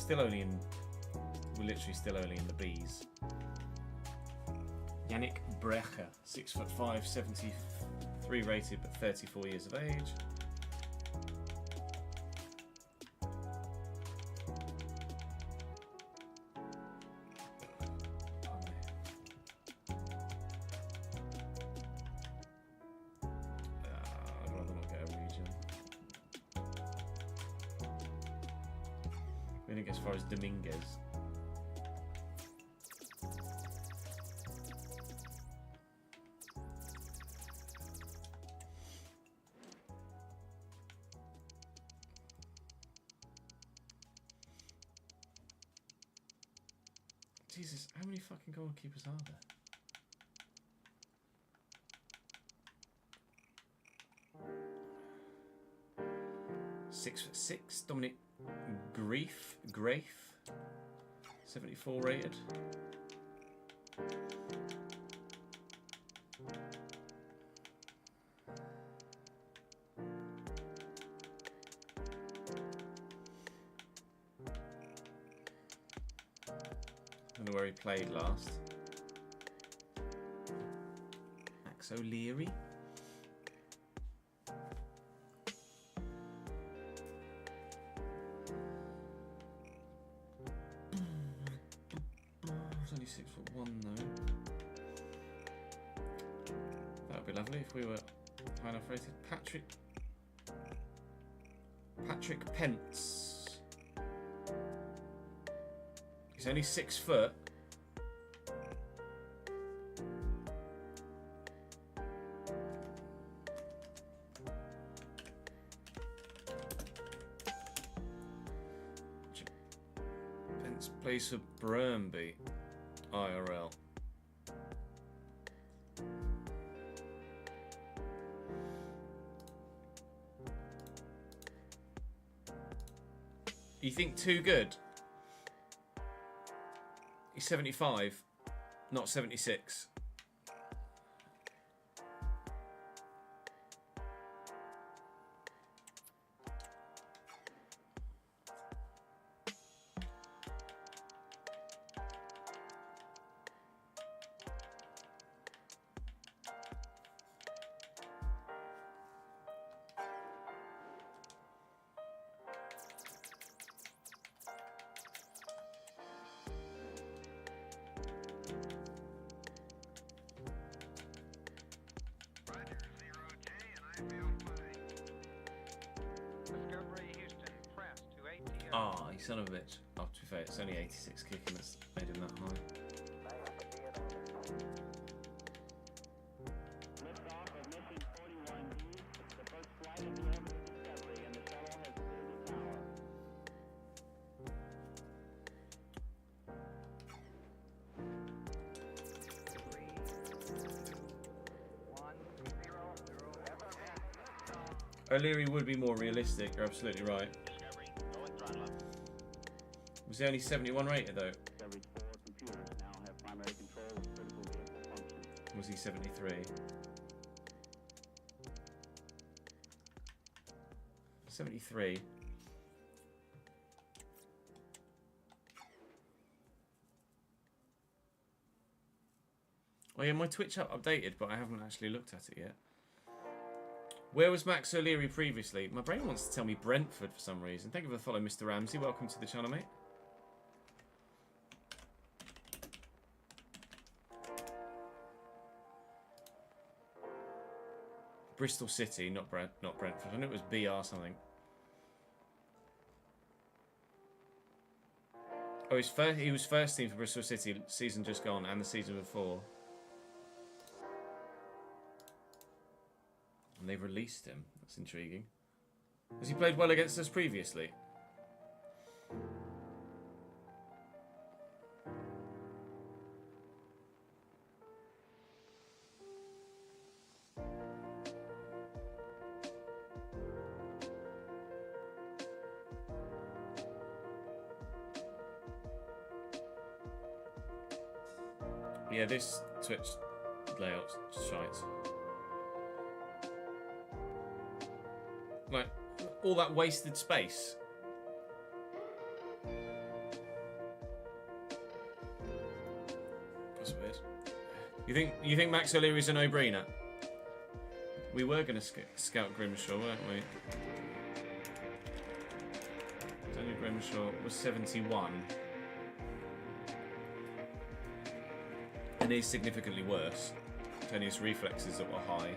We're literally still only in the B's. Yannick Brecher, 6'5", 73 rated, but 34 years of age. I'd rather not get a region. We didn't get as far as Dominguez. Jesus, how many fucking goalkeepers are there? .6'6", Dominic Grafe, 74 rated. I don't know where he played last. Max O'Leary. He's only 6'1" though. That would be lovely if we were high enough rated. Patrick Pence. He's only 6 foot. Pence plays for Brøndby IRL. You think too good? He's 75, not 76. Ah, you son of a bitch. Oh, to be fair, it's only 86 kicking that's made him that high. O'Leary would be more realistic, you're absolutely right. Was he only 71 rated though? Was he 73? 73. Oh yeah, my Twitch app updated, but I haven't actually looked at it yet. Where was Max O'Leary previously? My brain wants to tell me Brentford for some reason. Thank you for the follow, Mr. Ramsey. Welcome to the channel, mate. Bristol City, not Brentford. I knew it was BR something. Oh, he was first team for Bristol City, season just gone, and the season before. And they've released him. That's intriguing. Has he played well against us previously? Yeah, this Twitch layout's shite. Like, all that wasted space. That's weird. You think Max O'Leary's a no-brainer? We were going to scout Grimshaw, weren't we? Daniel Grimshaw was 71. And he's significantly worse. Only his reflexes that were high.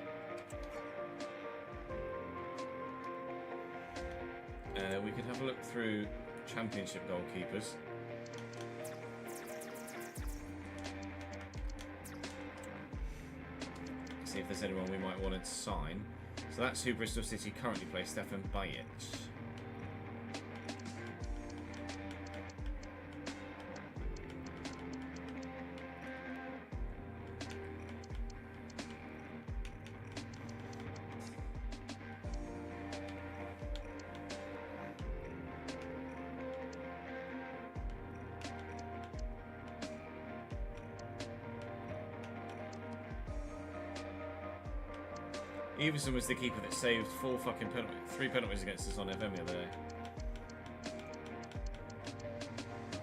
We could have a look through Championship goalkeepers. See if there's anyone we might want to sign. So that's who Bristol City currently play, Stefan Bajic. Everson was the keeper that saved 3 penalties against us on FM the other day.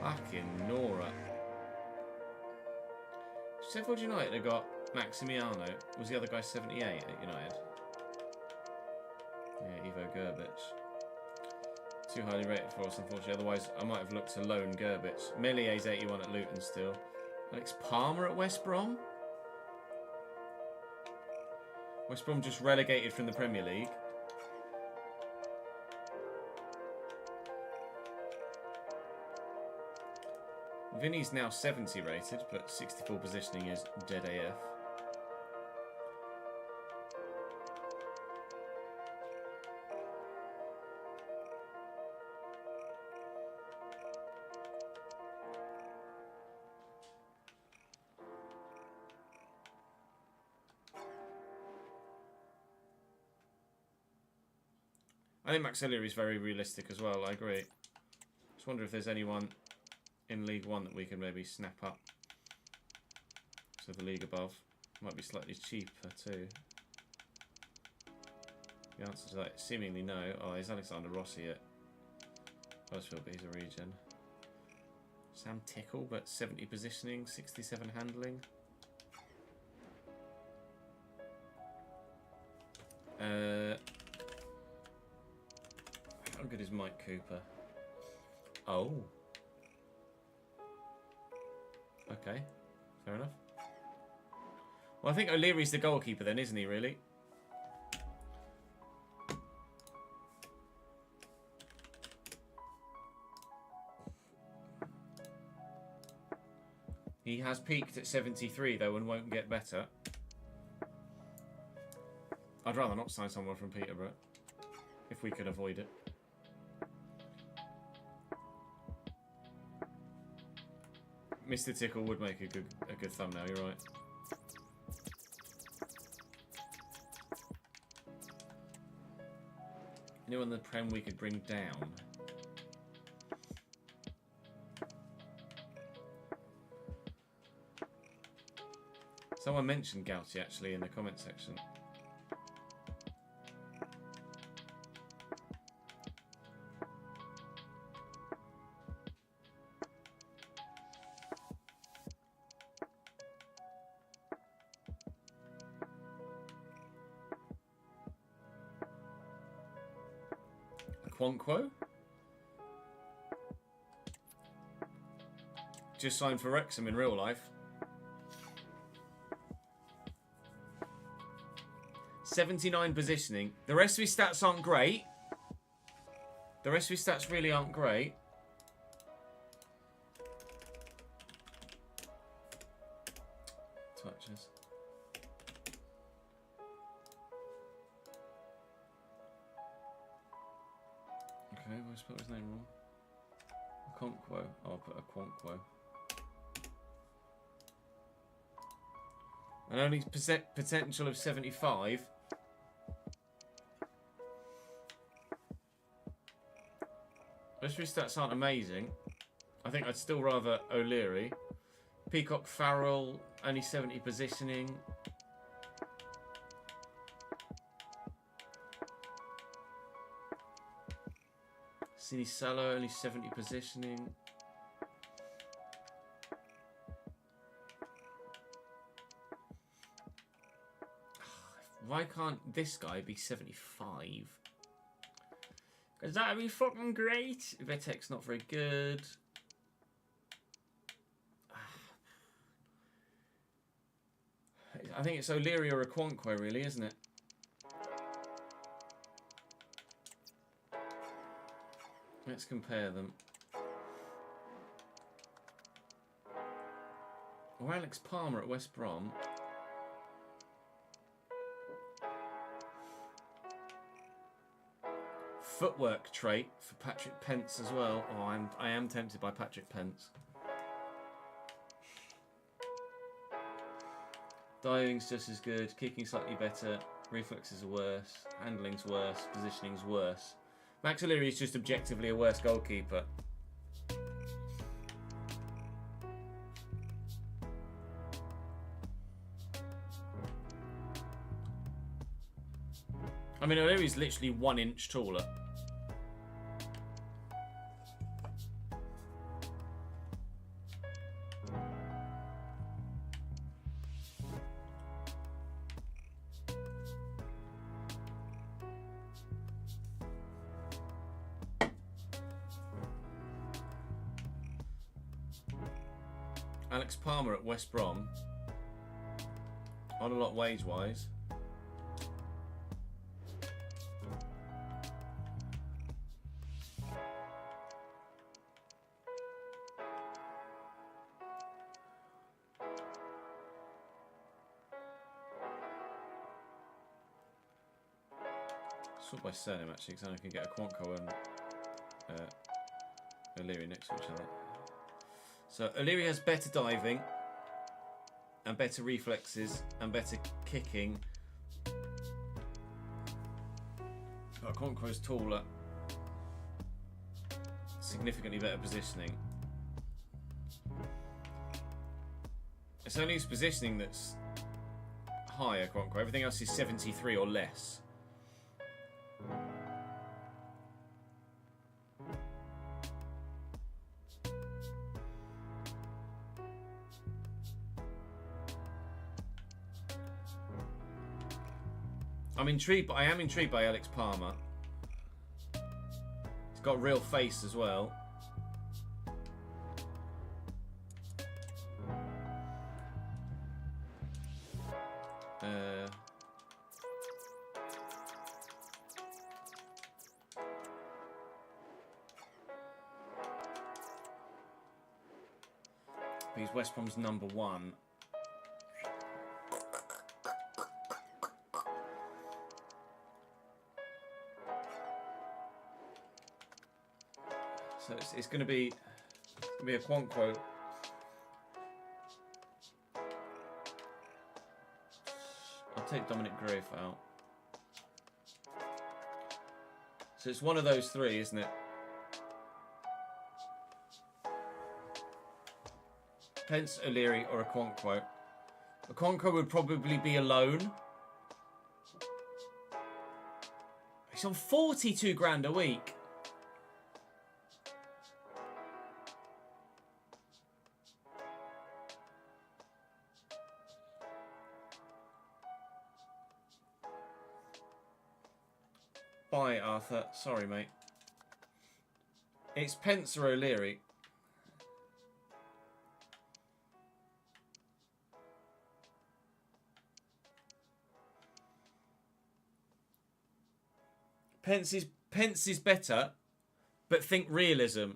Fucking Nora. Sheffield United have got Maximiano. Was the other guy 78 at United? Yeah, Ivo Gerbic. Too highly rated for us, unfortunately. Otherwise, I might have looked to loan Gerbic. Mellier's 81 at Luton still. Alex Palmer at West Brom. West Brom just relegated from the Premier League. Vinny's now 70 rated, but 64 positioning is dead AF. I think Max O'Leary is very realistic as well, I agree. Just wonder if there's anyone in League One that we can maybe snap up. So the league above might be slightly cheaper too. The answer to that is seemingly no. Oh, there's Alexander Rossi at Huddersfield, but he's a regen. Sam Tickle, but 70 positioning, 67 handling. How good is Mike Cooper? Oh. Okay, fair enough. Well, I think O'Leary's the goalkeeper then, isn't he, really? He has peaked at 73, though, and won't get better. I'd rather not sign someone from Peterborough, if we could avoid it. Mr. Tickle would make a good thumbnail, you're right. Anyone in the Prem we could bring down? Someone mentioned Gouty actually in the comment section. Quonquo? Just signed for Wrexham in real life. 79 positioning. The rest of his stats aren't great. The rest of his stats really aren't great. touches. Okay, well, I spelled his name wrong. Okonkwo. Oh, I'll put Okonkwo. And only potential of 75. Those three stats aren't amazing. I think I'd still rather O'Leary. Peacock Farrell, only 70 positioning. Sinisalo, only 70 positioning. Why can't this guy be 75? Because that would be fucking great. Vetek's not very good. I think it's O'Leary or Okonkwo, really, isn't it? Let's compare them. Or Alex Palmer at West Brom. Footwork trait for Patrick Pence as well. Oh, I am tempted by Patrick Pence. Diving's just as good, kicking slightly better, reflexes are worse, handling's worse, positioning's worse. Max O'Leary is just objectively a worse goalkeeper. I mean, O'Leary's literally 1 inch taller. Alex Palmer at West Brom. On a lot wage-wise. Sort by surname actually, because then I can get a Okonkwo and O'Leary next to each other. So O'Leary has better diving and better reflexes and better kicking. Okonkwo's taller, significantly better positioning. It's only his positioning that's higher, Okonkwo. Everything else is 73 or less. I'm intrigued, but I am intrigued by Alex Palmer. He's got real face as well. He's West Brom's #1. So it's going to be a Okonkwo. I'll take Dominic Griff out. So it's one of those three, isn't it? Pence, O'Leary or Okonkwo. Okonkwo would probably be alone. He's on 42 grand a week. Bye, Arthur. Sorry, mate. It's Pence or O'Leary. Pence is better, but think realism.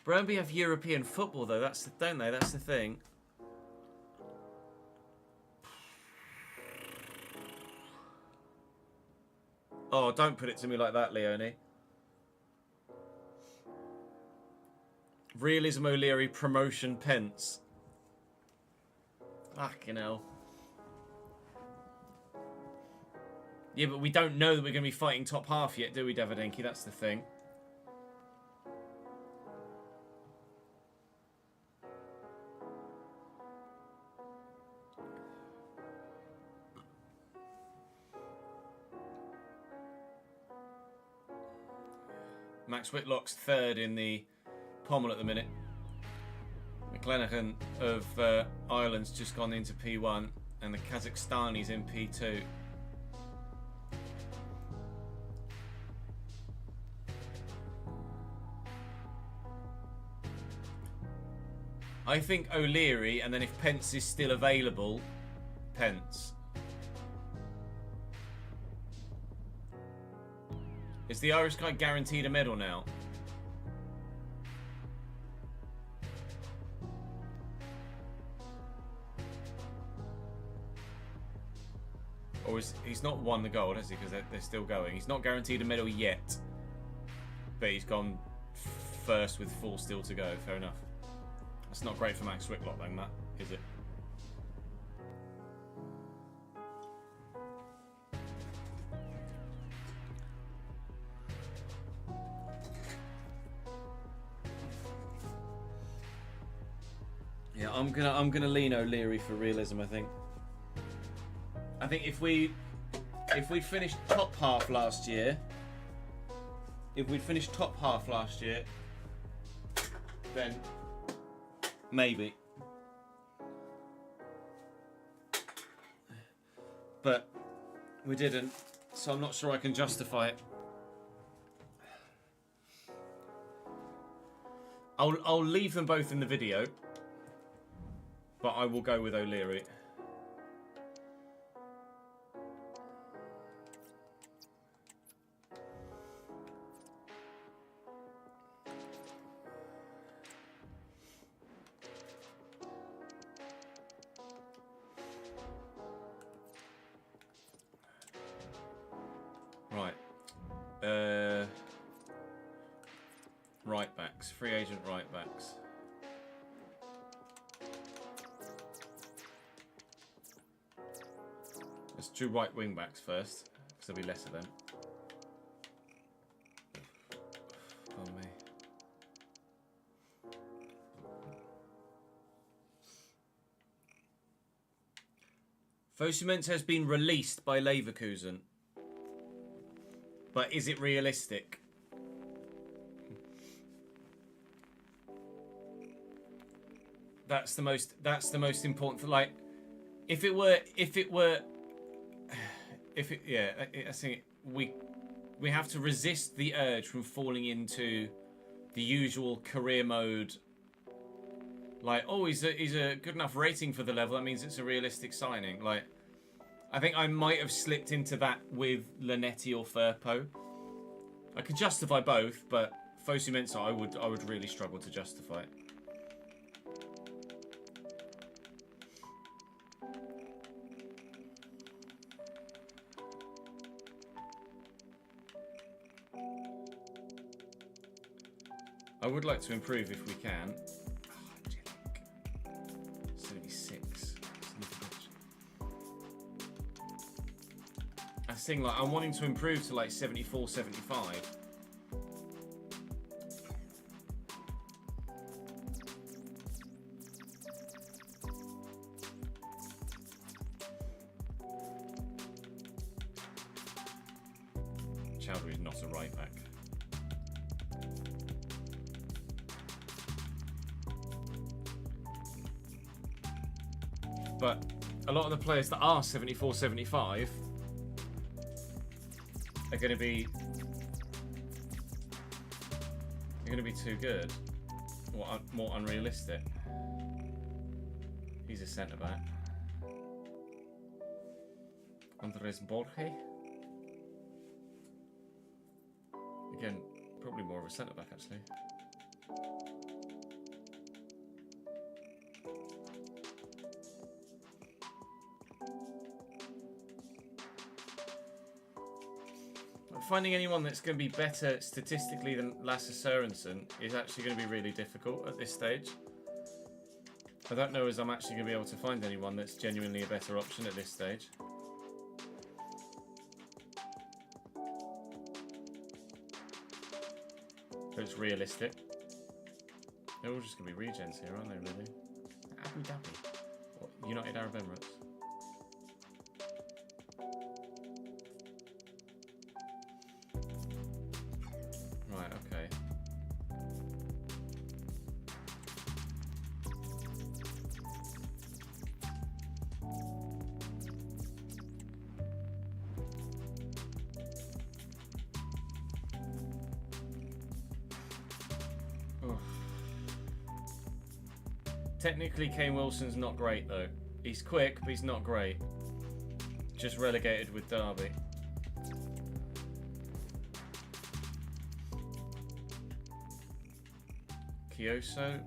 Brøndby have European football though. Don't they? That's the thing. Oh, don't put it to me like that, Leone. Realism O'Leary promotion pence. Fucking hell. Yeah, but we don't know that we're going to be fighting top half yet, do we, Davidenki? That's the thing. Max Whitlock's third in the pommel at the minute. McLenaghan of Ireland's just gone into P1 and the Kazakhstani's in P2. I think O'Leary, and then if Pence is still available, Pence. Is the Irish guy guaranteed a medal now? Or he's not won the gold, has he? Because they're still going. He's not guaranteed a medal yet. But he's gone first with 4 still to go. Fair enough. That's not great for Max Whitlock, then, that, is it? Yeah, I'm gonna lean O'Leary for realism. I think if we finished top half last year, then maybe. But we didn't, so I'm not sure I can justify it. I'll leave them both in the video, but I will go with O'Leary. Right. Right backs. Free agent right backs. Let's do right wing backs first, because there'll be less of them. Oh me. Fosument has been released by Leverkusen. But is it realistic? That's the most important thing. Like, I think we have to resist the urge from falling into the usual career mode. Like, oh, he's a good enough rating for the level. That means it's a realistic signing. Like, I think I might have slipped into that with Lanetti or Firpo. I could justify both, but Fosu Mensah, I would really struggle to justify it. I would like to improve if we can. Oh, 76. I think like I'm wanting to improve to like 74, 75. Chowdhury is not a right back. But a lot of the players that are 74, 75 are going to be too good or more unrealistic. He's a centre back. Andres Borge. Again, probably more of a centre back actually. finding anyone that's going to be better statistically than Lasse Sørensen is actually going to be really difficult at this stage. I don't know as I'm actually going to be able to find anyone that's genuinely a better option at this stage. So it's realistic. They're all just going to be regens here, aren't they, really? Abu Dhabi. What, United Arab Emirates? Right, okay. Oof. Technically, Kane Wilson's not great, though. He's quick, but he's not great. Just relegated with Derby. Kioso.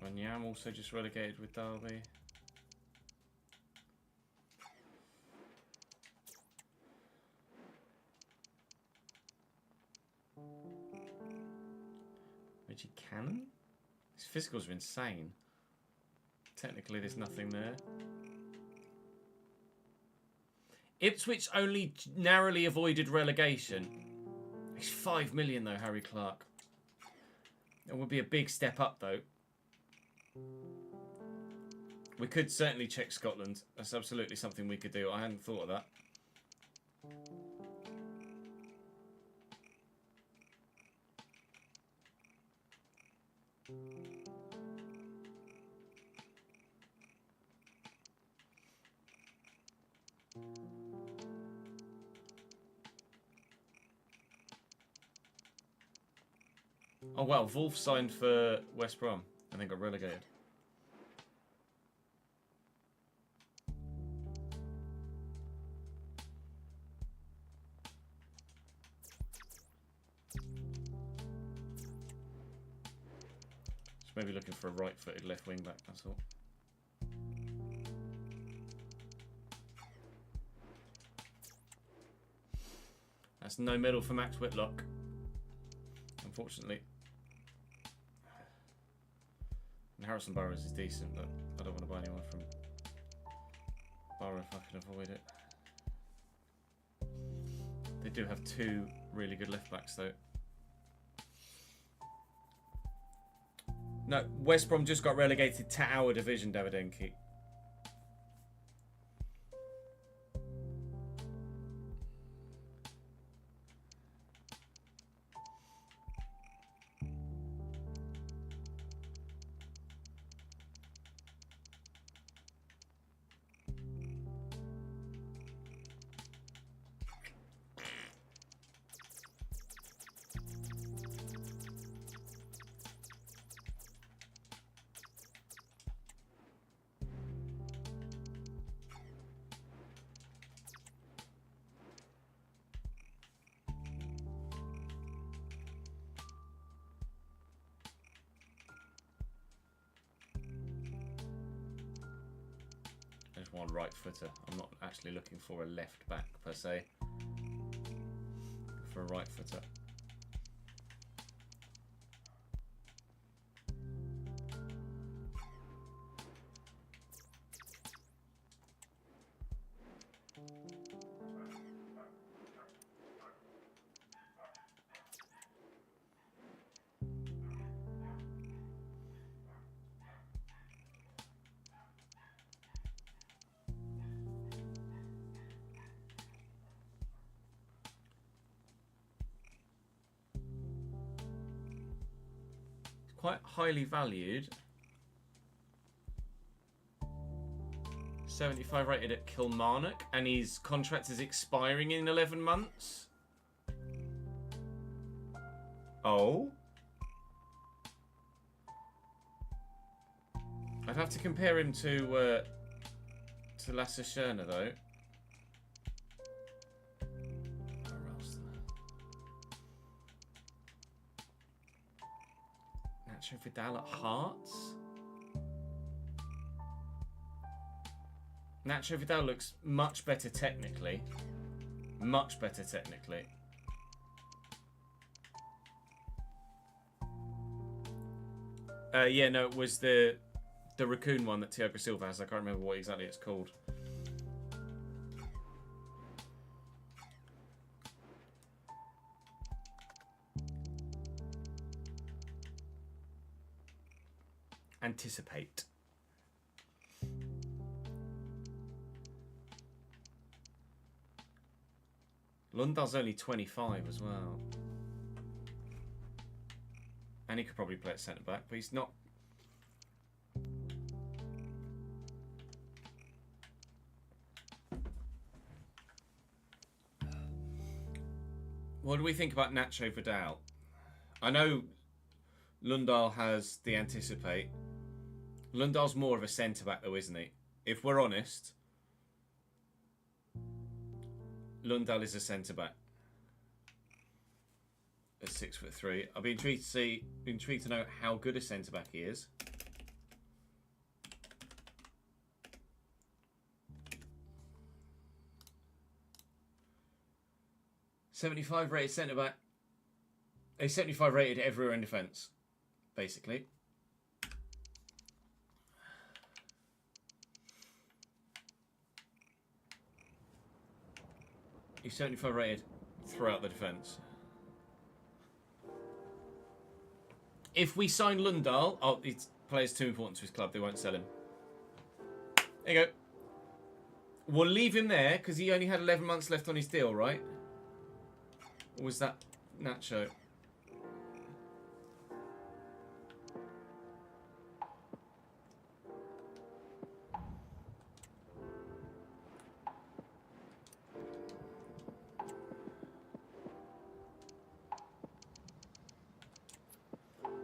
Wanyam also just relegated with Derby. Reggie Cannon? His physicals are insane. Technically, there's nothing there. Ipswich only narrowly avoided relegation. It's 5 million though, Harry Clark. It would be a big step up though. We could certainly check Scotland. That's absolutely something we could do. I hadn't thought of that. Oh wow, Wolf signed for West Brom and then got relegated. Just maybe looking for a right-footed left wing back, that's all. That's no medal for Max Whitlock, unfortunately. And Harrison Burrows is decent, but I don't want to buy anyone from Borough if I can avoid it. They do have 2 really good left backs though. No, West Brom just got relegated to our division, Davidenki. One right footer. I'm not actually looking for a left back per se. For a right footer. Quite highly valued. 75 rated at Kilmarnock, and his contract is expiring in 11 months. Oh. I'd have to compare him to Lasse Schöne though. Nacho Vidal at Hearts? Nacho Vidal looks much better technically. Much better technically. Yeah, no, it was the raccoon one that Thiago Silva has. I can't remember what exactly it's called. Anticipate. Lundal's only 25 as well. And he could probably play at centre-back, but he's not. What do we think about Nacho Vidal? I know Lundal has the anticipate. Lundal's more of a centre-back though, isn't he? If we're honest, Lundal is a centre-back. At 6'3". I'll be intrigued to know how good a centre-back he is. .75 rated centre-back. A 75 rated everywhere in defence, basically. He's 75 rated throughout the defence. If we sign Lundal, oh, he plays too important to his club. They won't sell him. There you go. We'll leave him there because he only had 11 months left on his deal, right? Or was that Nacho?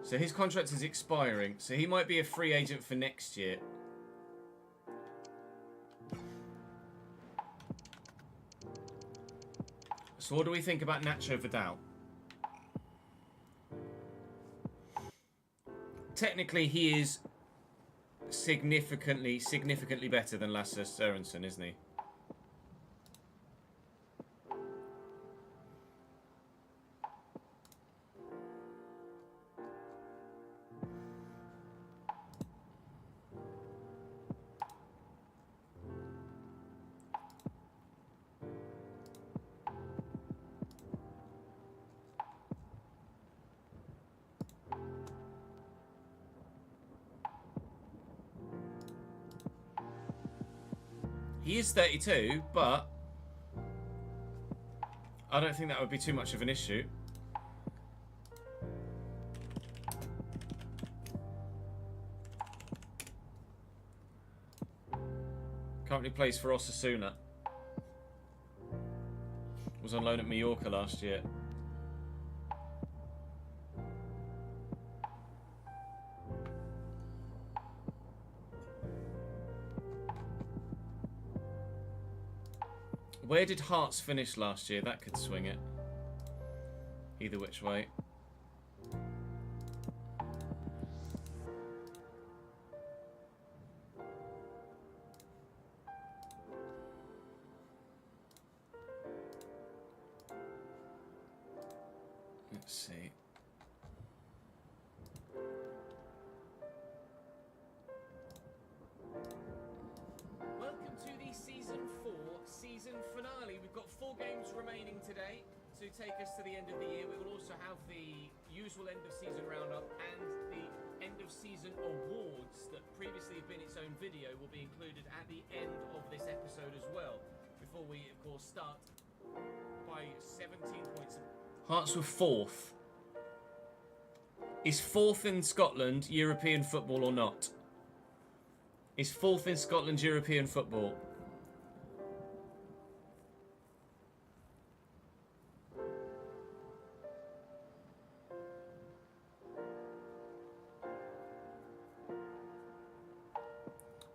So his contract is expiring, so he might be a free agent for next year. So what do we think about Nacho Vidal? Technically, he is significantly better than Lasse Sørensen, isn't he? He is 32, but I don't think that would be too much of an issue. Currently plays for Osasuna. Was on loan at Mallorca last year. Where did Hearts finish last year? That could swing it. Either which way. Let's see. Welcome to the Season 4 season finale. We've got 4 games remaining today to take us to the end of the year. We will also have the usual end of season roundup and the end of season awards that previously have been its own video will be included at the end of this episode as well. Before we, of course, start by 17 points. Hearts were 4th. Is 4th in Scotland European football or not? Is 4th in Scotland European football?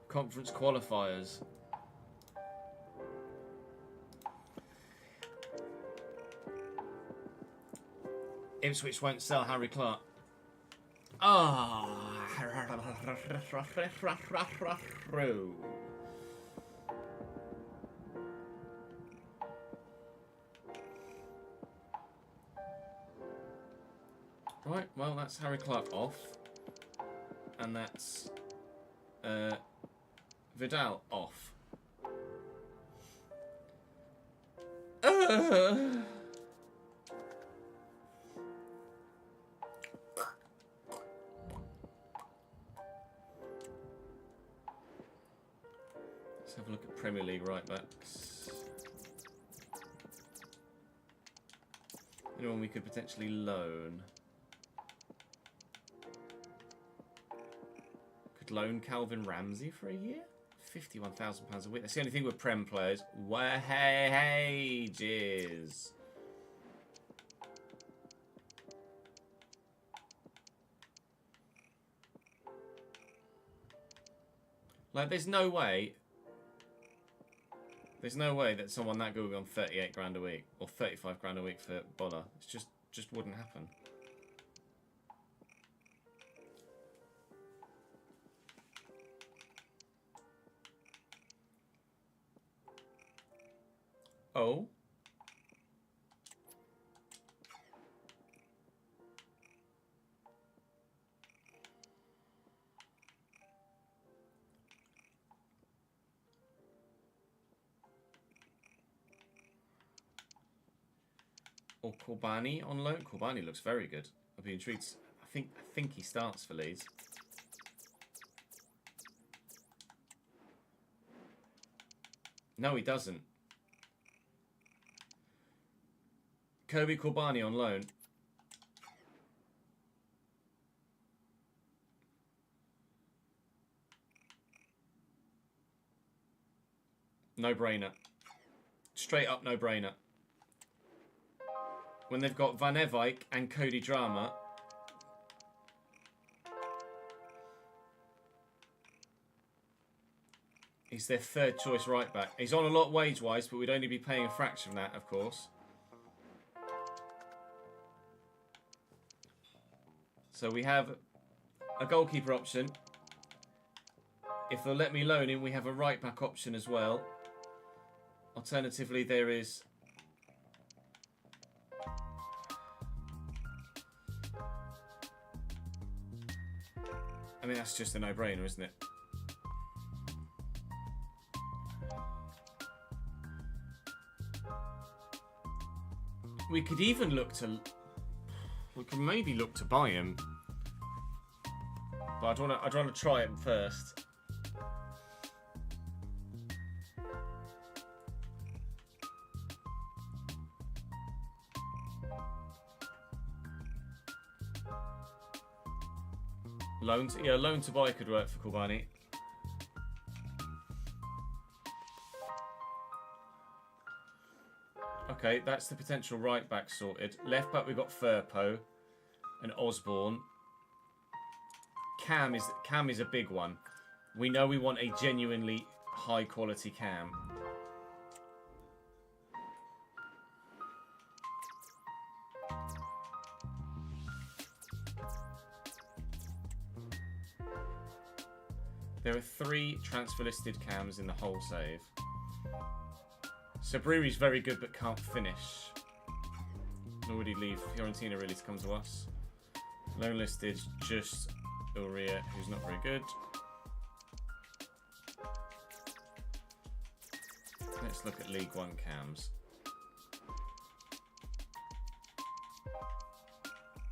Conference qualifiers. Ipswich won't sell Harry Clark. Ah. Right, well, that's Harry Clark off. And that's Vidal off. Let's have a look at Premier League right backs. Anyone we could potentially loan? Could loan Calvin Ramsey for a year? £51,000 a week. That's the only thing with Prem players. Wages. Like, there's no way that someone that good would be on 38 grand a week or 35 grand a week for Bola. It's just wouldn't happen. Oh. Or Corbani on loan. Corbani looks very good. I'd be intrigued. I think he starts for Leeds. No, he doesn't. Kobe Corbani on loan. No brainer. Straight up no brainer. When they've got Van Evijk and Cody Drama. He's their third choice right back. He's on a lot wage wise, but we'd only be paying a fraction of that, of course. So we have a goalkeeper option. If they'll let me loan him, we have a right back option as well. Alternatively, there is... I mean, that's just a no-brainer, isn't it? We could even look to... We could maybe look to buy him. But I'd want to try him first. Loans, yeah, loan to buy could work for Kobani. Okay, that's the potential right back sorted. Left back we've got Firpo and Osborne. Cam is a big one. We know we want a genuinely high quality Cam. There are 3 transfer listed Cams in the whole save. Sabriri's very good but can't finish. Nor would he leave Fiorentina really to come to us. Loan listed just Uria, who's not very good. Let's look at League One Cams.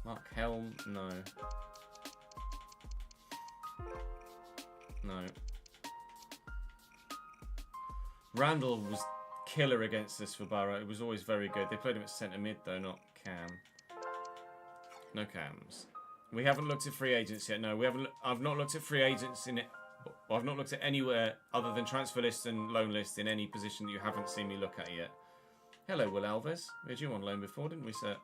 Mark Helm, no. No. Randall was killer against us for Barrow. It was always very good. They played him at centre mid though, not Cam. No Cams. We haven't looked at free agents yet. No, we haven't. I've not looked at free agents in it. I've not looked at anywhere other than transfer list and loan list in any position that you haven't seen me look at yet. Hello, Will Alves. We had you on loan before, didn't we, sir?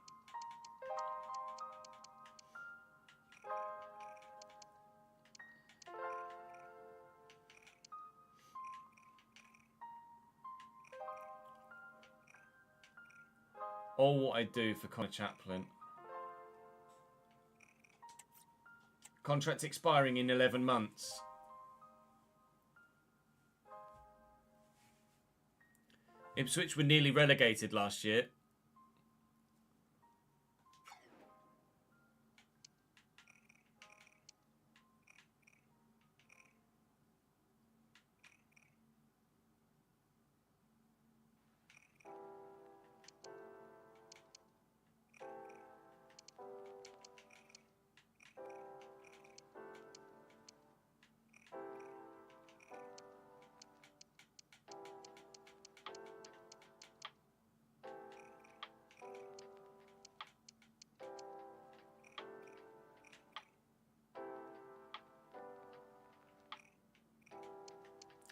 Or what I do for Connor Chaplin. Contract expiring in 11 months. Ipswich were nearly relegated last year.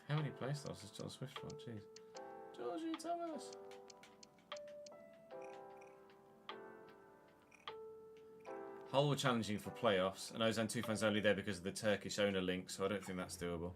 How many playstyles does John Swift want? Jeez. Georgie Thomas. Hull were challenging for playoffs, and Ozan Tufan's only there because of the Turkish owner link, so I don't think that's doable.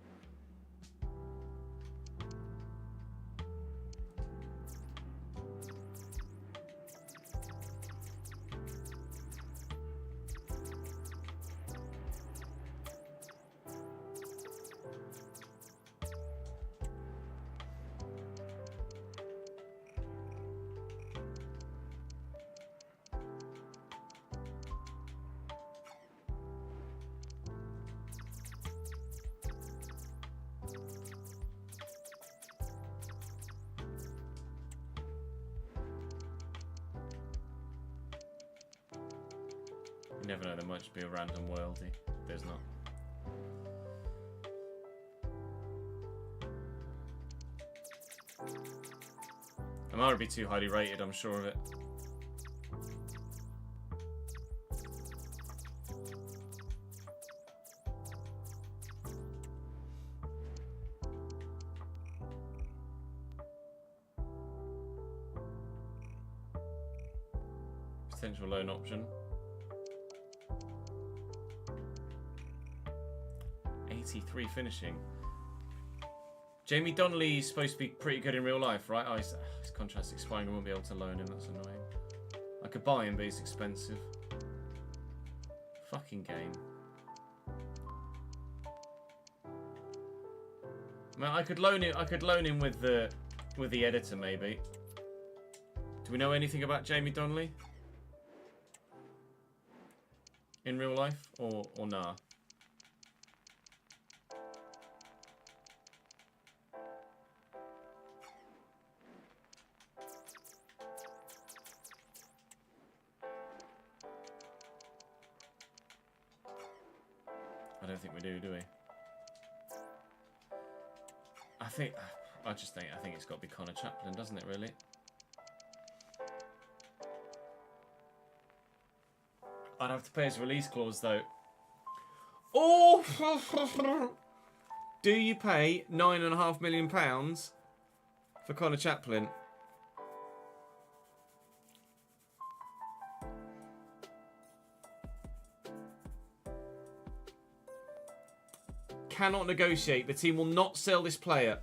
You never know, there might just be a random worldie. There's not. Amara would be too highly rated, I'm sure of it. Potential loan option. 83 finishing. Jamie Donnelly's supposed to be pretty good in real life, right? Oh, his contract's expiring. I won't be able to loan him. That's annoying. I could buy him, but he's expensive. Fucking game. Man, I could loan him with the editor, maybe. Do we know anything about Jamie Donnelly in real life, or nah? I don't think we do we? I think it's got to be Connor Chaplin, doesn't it, really? I'd have to pay his release clause, though. Oh! Do you pay £9.5 million for Connor Chaplin? Cannot negotiate. The team will not sell this player.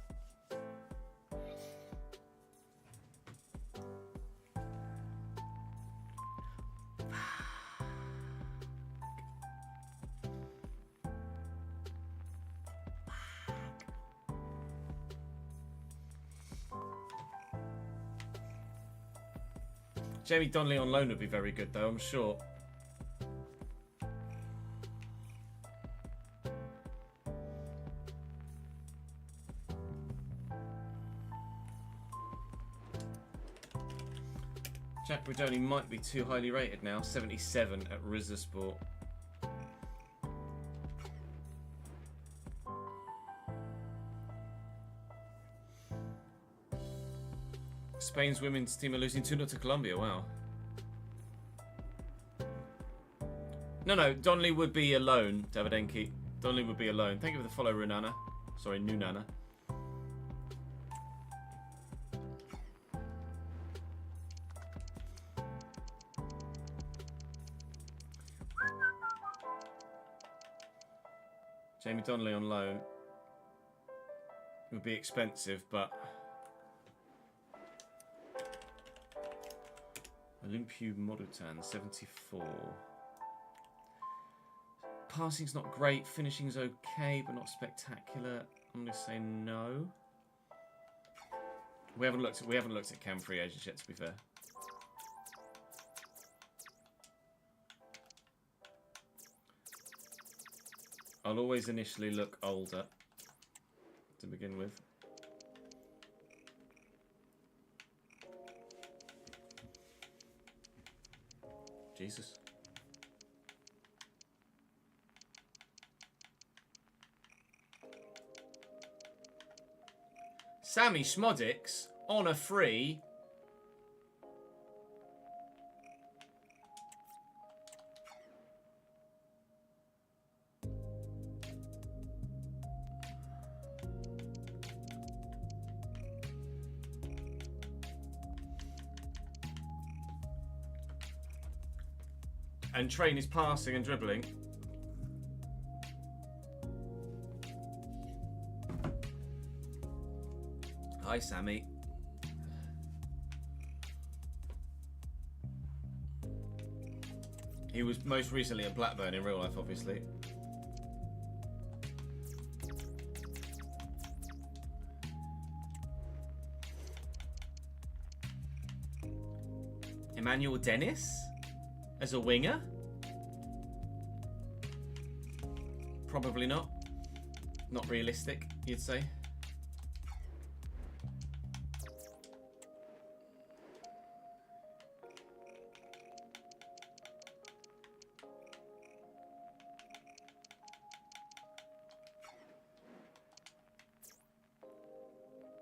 Jamie Donnelly on loan would be very good, though, I'm sure. Jack Bridoni might be too highly rated now. 77 at Rizzasport. Spain's women's team are losing 2-0 to Colombia. Wow. No. Donnelly would be alone, Davidenki. Donnelly would be alone. Thank you for the follow, Runana. Sorry, Nunana. Jamie Donnelly on loan would be expensive, but Olympiu Modutan, 74. Passing's not great, finishing's okay, but not spectacular. I'm gonna say no. We haven't looked at Cam free agents yet, to be fair. I'll always initially look older to begin with. Jesus. Sammy Schmodix on a free. and train his passing and dribbling. Hi, Sammy. He was most recently at Blackburn in real life, obviously. Emmanuel Dennis as a winger? Probably not. Not realistic, you'd say.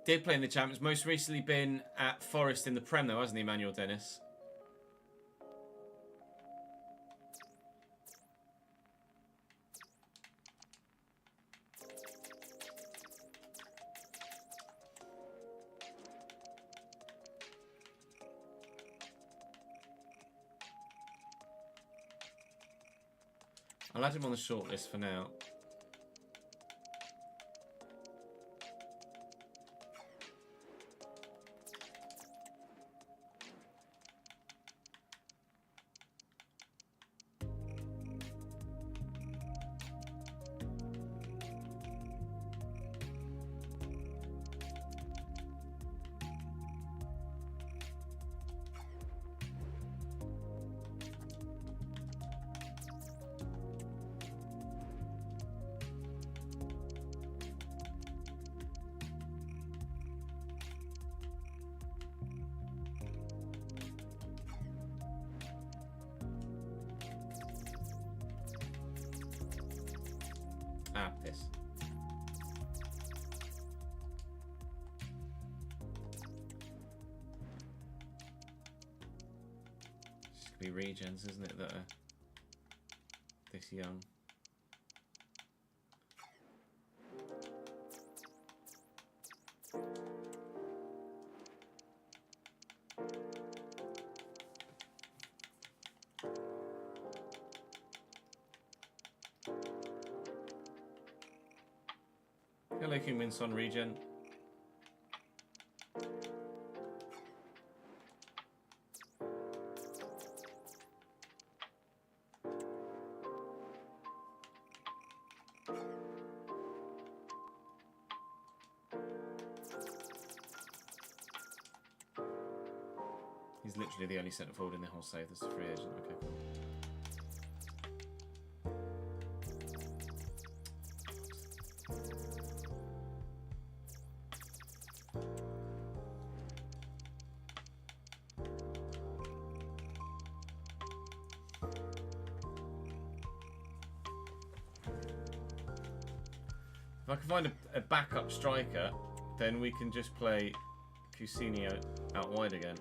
Did play in the Champions. Most recently been at Forest in the Prem, though, hasn't he, Emmanuel Dennis? I'll add him on the shortlist for now. Ah, piss. It's gonna be regens, isn't it, that are this young? Hello, King Minson regen. He's literally the only centre forward in the whole save that's a free agent. Okay, cool. If I can find a backup striker, then we can just play Coutinho out wide again.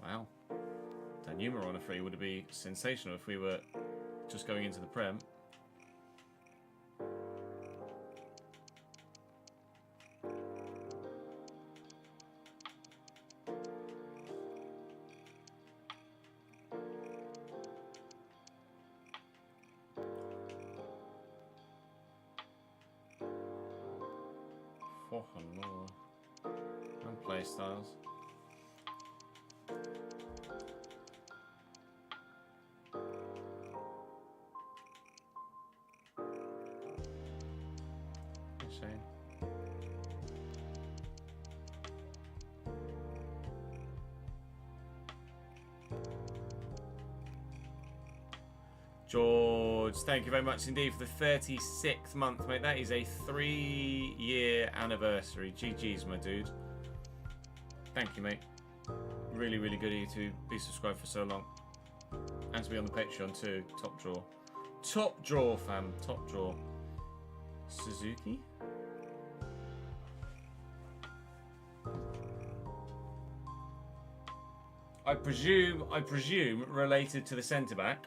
Wow. Danuma on a free would be sensational if we were just going into the Prem. More and play styles. Shame. George. Thank you very much indeed for the 36th month, mate. That is a 3-year anniversary. GG's, my dude. Thank you, mate. Really, really good of you to be subscribed for so long. And to be on the Patreon too. Top draw. Top draw, fam. Top draw. Suzuki? I presume related to the centre-back.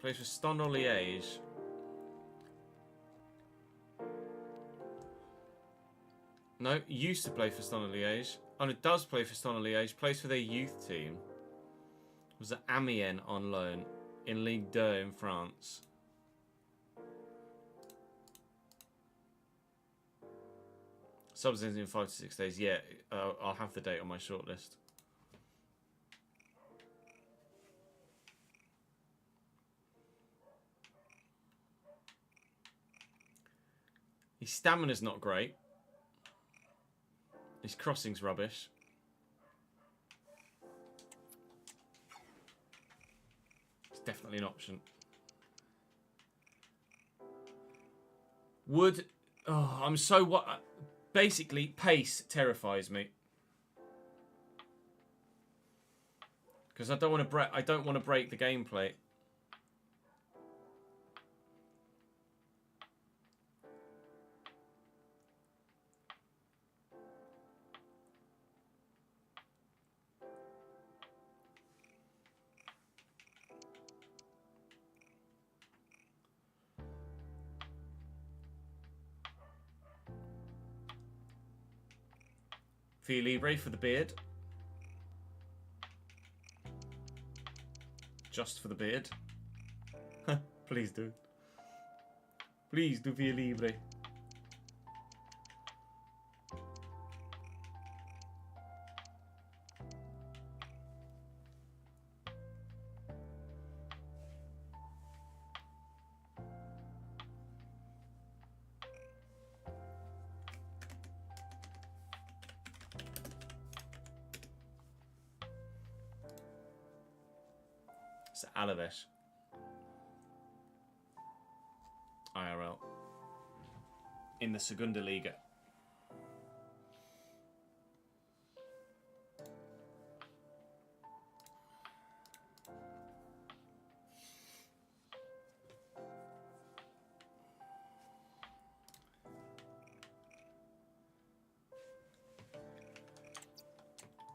Plays for Stade or Liège. No, used to play for Stade or Liège. Oh, and it does play for Stade or Liège. Plays for their youth team. Was at Amiens on loan in Ligue 2 in France. Subs in 5 to 6 days. Yeah, I'll have the date on my shortlist. His stamina's not great. His crossing's rubbish. It's definitely an option. Would... Oh, I'm so... What? Basically, pace terrifies me. Because I don't want to break the gameplay. Fia Libre for the beard. Just for the beard. Please do. Please do Fia Libre. Alaves. IRL. In the Segunda Liga.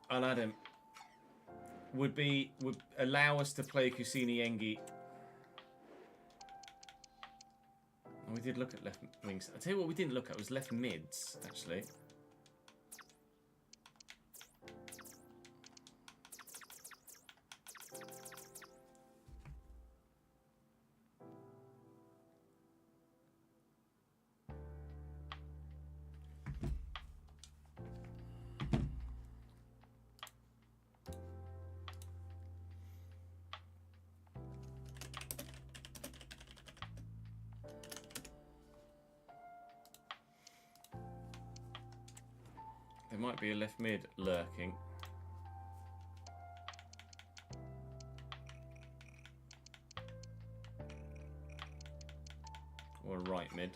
I'll add him. Would allow us to play Kusini Engi. We did look at left wings. I'll tell you what we didn't look at was left mids, actually. There might be a left mid lurking. Or a right mid.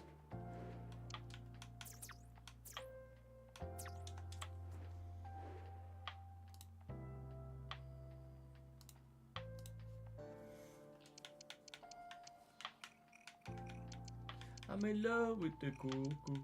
I'm in love with the cuckoo.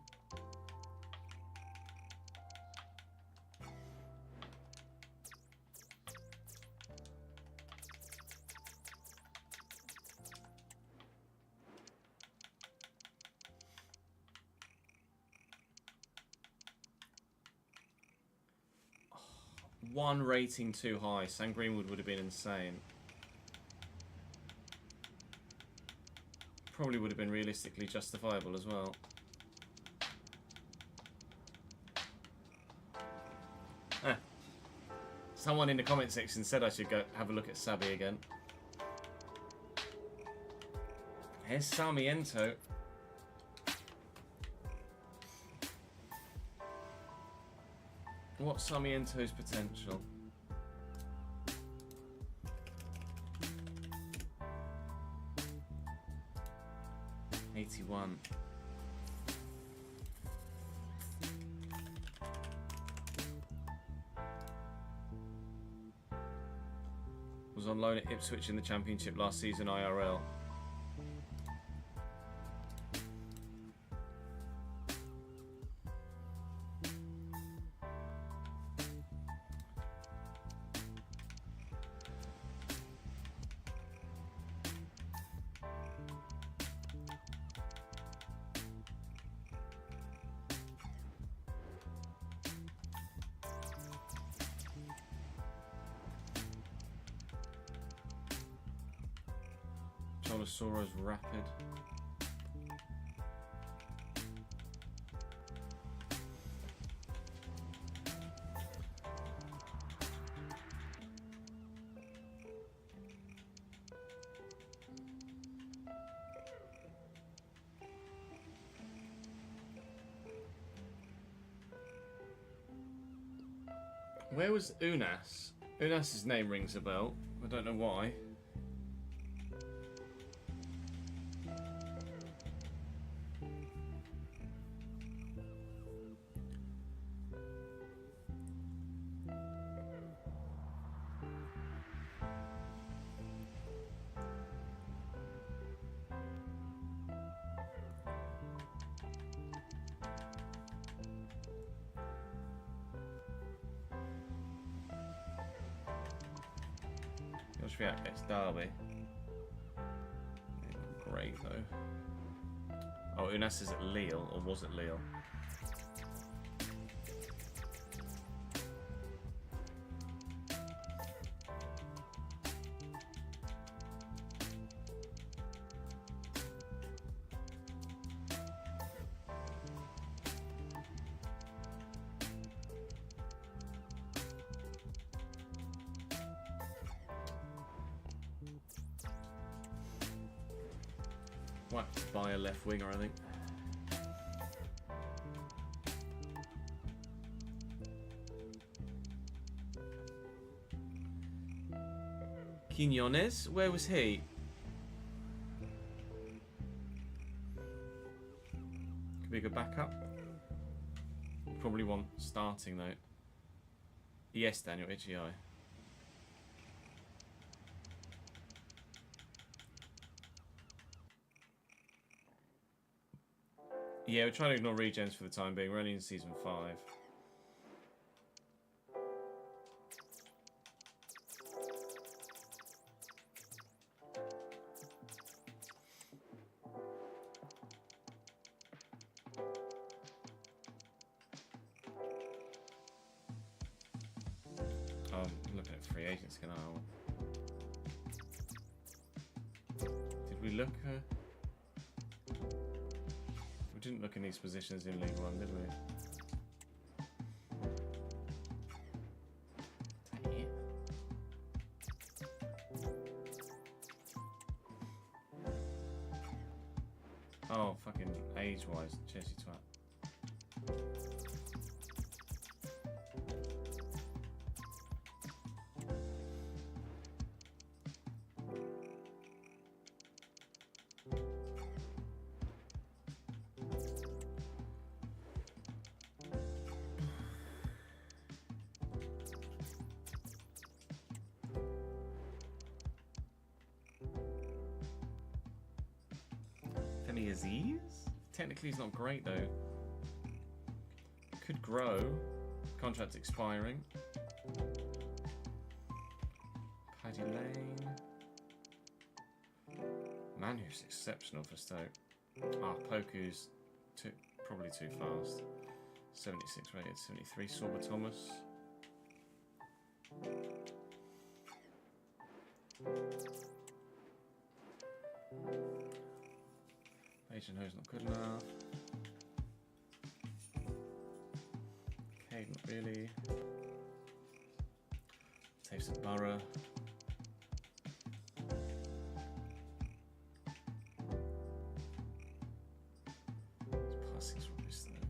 One rating too high. Sam Greenwood would have been insane. Probably would have been realistically justifiable as well. Someone in the comment section said I should go have a look at Sabi again. Here's Sarmiento. What's Sarmiento's potential? '81. Was on loan at Ipswich in the Championship last season, IRL. Cholisauro's rapid. Where was Unas? Unas's name rings a bell. I don't know why. Yoshviak gets Derby. Great though. Oh, Unas is at Lille, or was at Lille. Might have to buy a left winger, I think. Quinones? Where was he? Could be a good backup. Probably want starting though. Yes, Daniel, itchy eye. Yeah, we're trying to ignore regens for the time being. We're only in season 5. I'm looking at free agents now. Did we look? We didn't look in these positions in League One, did we? Oh, fucking age-wise, Chelsea twat. Aziz? Technically he's not great though. Could grow. Contract expiring. Paddy Lane. Manu's exceptional for Stoke. Ah, Poku's probably too fast. 76 rated, 73. Sorba Thomas. Asian Ho's not good enough. Cade, not really. Taves of Borough. His passing's rubbish though.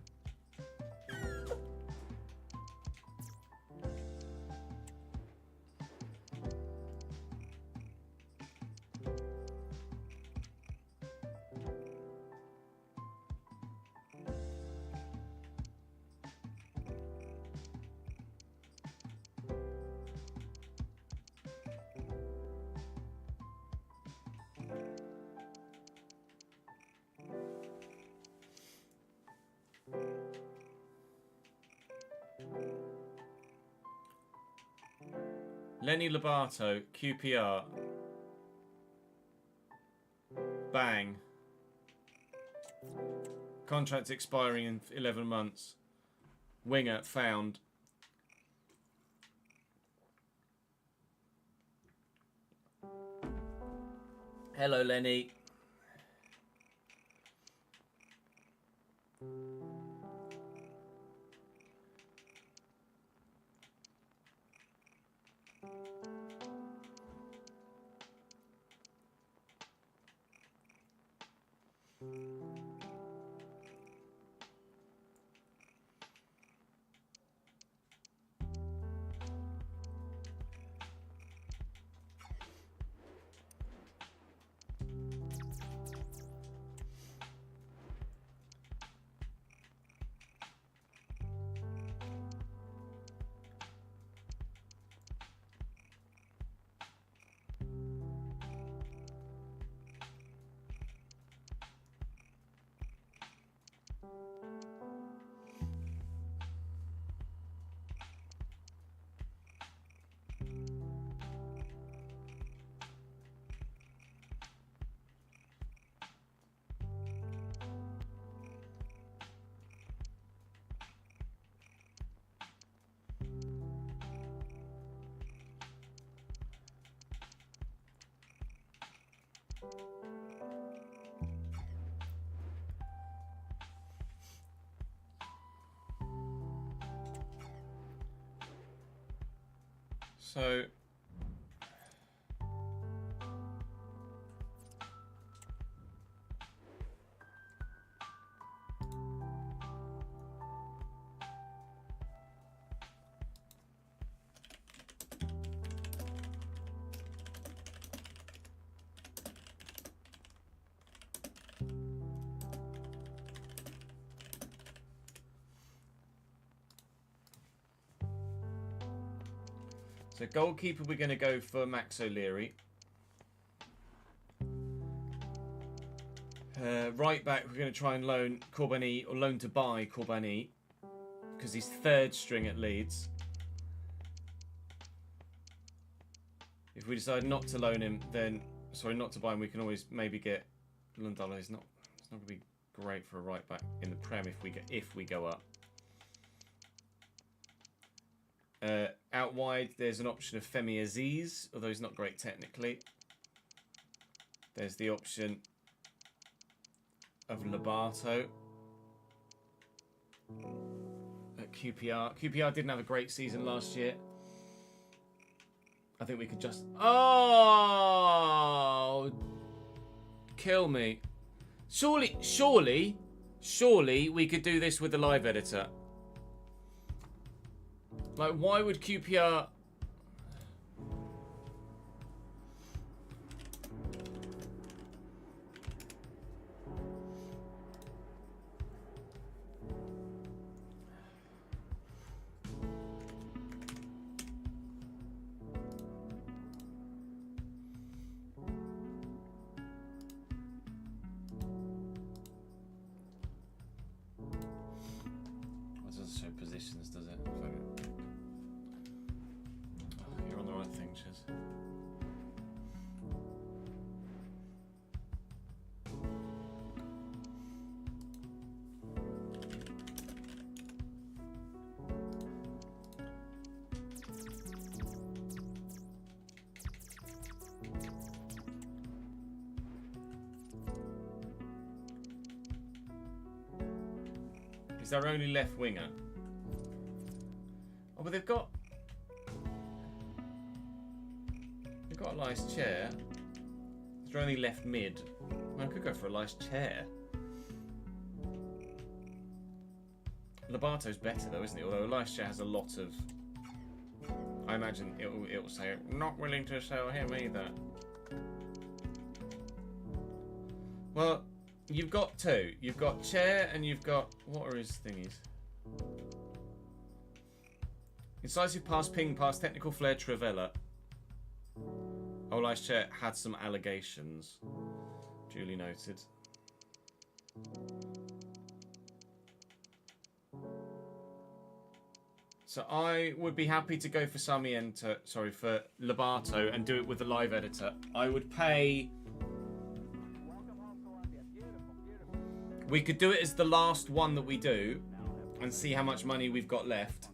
Lenny Lobato, QPR. Bang. Contract expiring in 11 months. Winger found. Hello, Lenny. So goalkeeper, we're going to go for Max O'Leary. Right back, we're going to try and loan Corbani, or loan to buy Corbani, because he's third string at Leeds. If we decide not to loan him, then not to buy him, we can always maybe get Lundalo. It's not going to be great for a right back in the Prem if we go up. Out wide, there's an option of Femi Aziz, although he's not great technically. There's the option of Lobato at QPR. QPR didn't have a great season last year. I think we could just... Oh! Kill me. Surely we could do this with the live editor. Like, why would QPR... It doesn't show positions, does it? You're on the right thing, Chiz. He's our only left winger. Oh, but they've got Elias Chair. He's our only left mid. Man, I could go for Elias Chair. Lobato's better though, isn't he? Although Elias Chair has a lot of... I imagine it'll say, not willing to sell him either. Well, you've got two. You've got Chair and you've got... What are his thingies? Incisive pass, ping pass, technical flair, Trivella. Oh, Elias Chair had some allegations. Duly noted. So I would be happy to go for Sarmiento, sorry, for Lobato and do it with the live editor. I would pay... We could do it as the last one that we do and see how much money we've got left.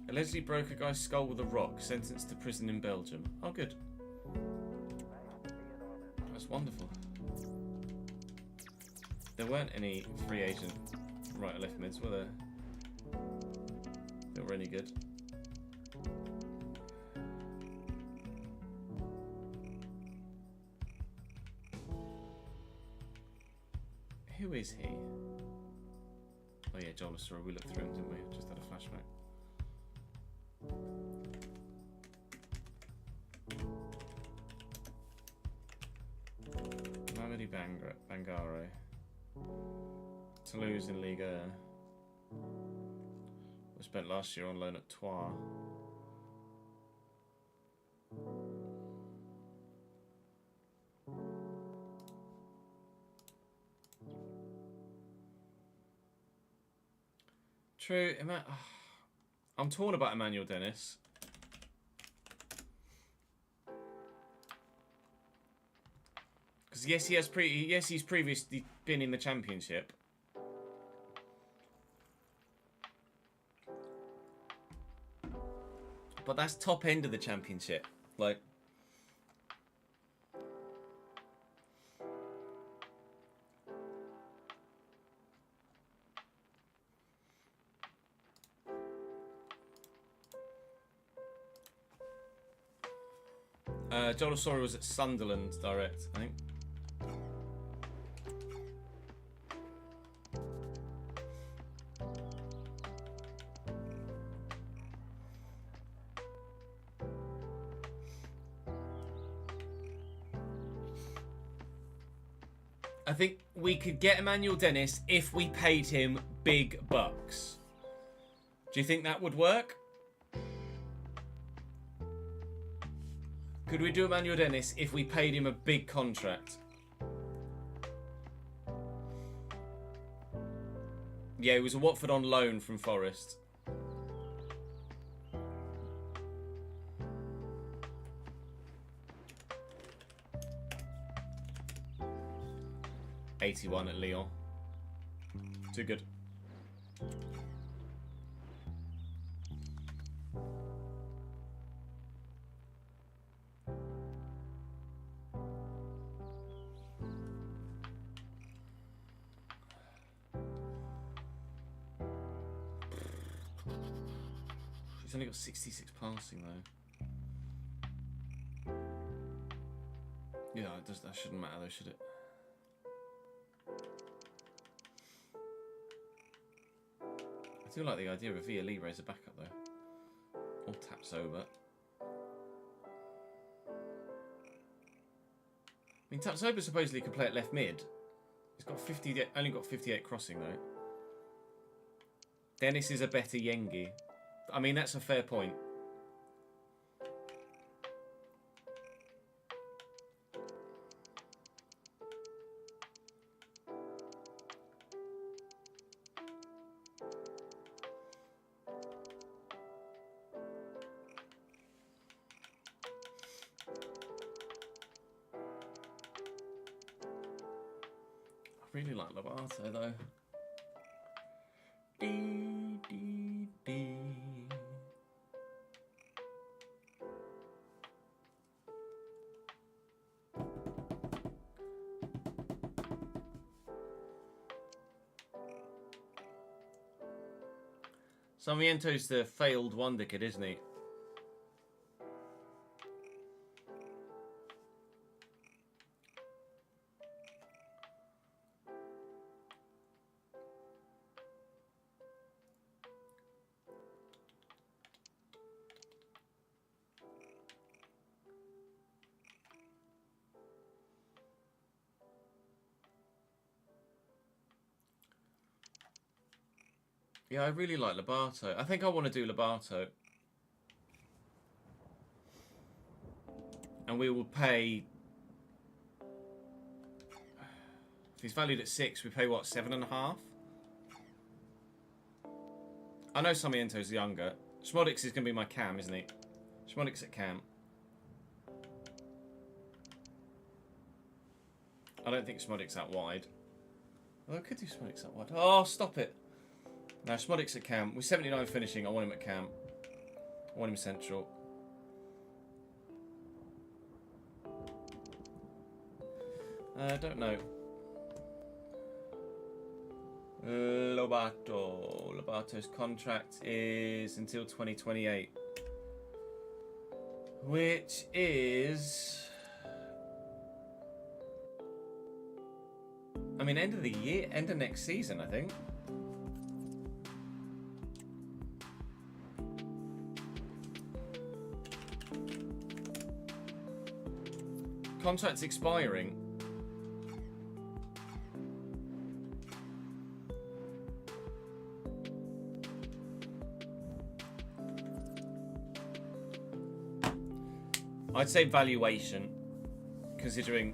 Allegedly broke a guy's skull with a rock, sentenced to prison in Belgium. Oh, good. That's wonderful. There weren't any free agent right or left mids, were there? They were any good. Who is he? Oh yeah, Jolasor. We looked through him, didn't we? Just had a flashback. Mamadi Bangare. Toulouse in Liga. We spent last year on loan at Troyes. True. I'm torn about Emmanuel Dennis. Because yes, he's previously been in the Championship. But that's top end of the Championship. Like, Jolasoro was at Sunderland direct, I think. I think we could get Emmanuel Dennis if we paid him big bucks. Do you think that would work? Could we do Emmanuel Dennis if we paid him a big contract? Yeah, he was a Watford on loan from Forest. '81 at Lyon. Too good. He's only got 66 passing though. Yeah, that shouldn't matter though, should it? I do like the idea of Villa Libre as a backup though. Or Tapsoba. I mean, Tapsoba supposedly could play at left mid. He's got only got 58 crossing though. Dennis is a better Yengi. I mean, that's a fair point. I really like Lobato though. Dee, dee, dee. Sarmiento's the failed wonder kid, isn't he? Yeah, I really like Lobato. I think I want to do Lobato. And we will pay... If he's valued at 6, we pay, what, 7.5? I know Sarmiento's younger. Schmodix is going to be my cam, isn't he? Schmodix at cam. I don't think Schmodix out wide. Well, I could do Schmodix out wide. Oh, stop it. No, Schmodix at cam. We're 79 finishing. I want him at cam. I want him central. I don't know. Lobato. Lobato's contract is until 2028. Which is... I mean, end of the year, end of next season, I think. Contract's expiring. I'd say valuation, considering...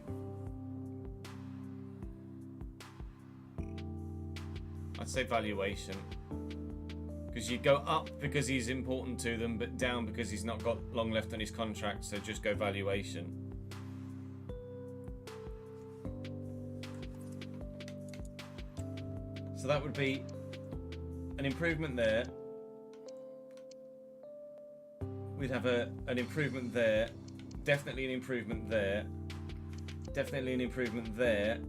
I'd say valuation. Because you go up because he's important to them, but down because he's not got long left on his contract, so just go valuation. So that would be an improvement there. We'd have an improvement there. Definitely an improvement there. Definitely an improvement there.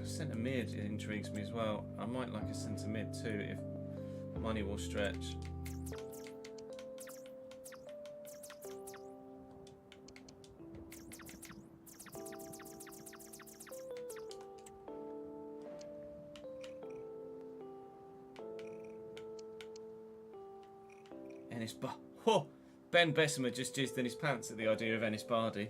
Centre mid intrigues me as well. I might like a centre mid too if money will stretch. Oh, Ben Bessemer just jizzed in his pants at the idea of Ennis Bardi.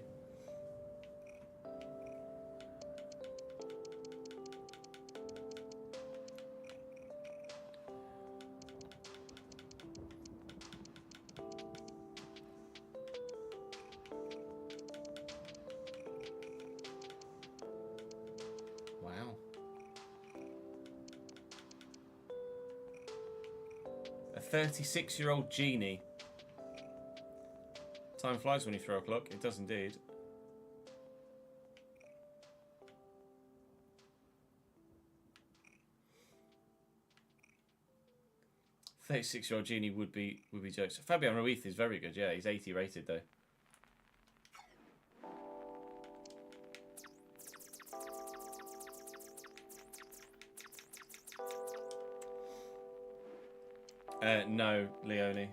Wow. A 36-year-old genie. Time flies when you throw a clock. It does indeed. "36-year-old genie would be jokes." Fabian Ruiz is very good. Yeah, he's 80 rated though. No, Leone.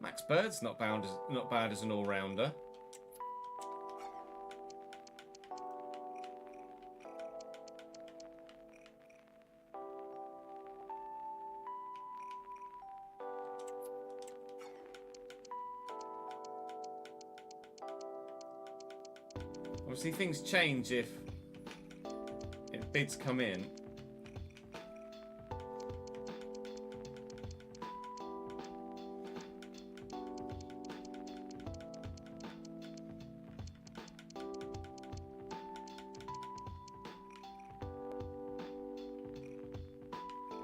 Max Bird's not bad as an all-rounder. Obviously, things change if bids come in.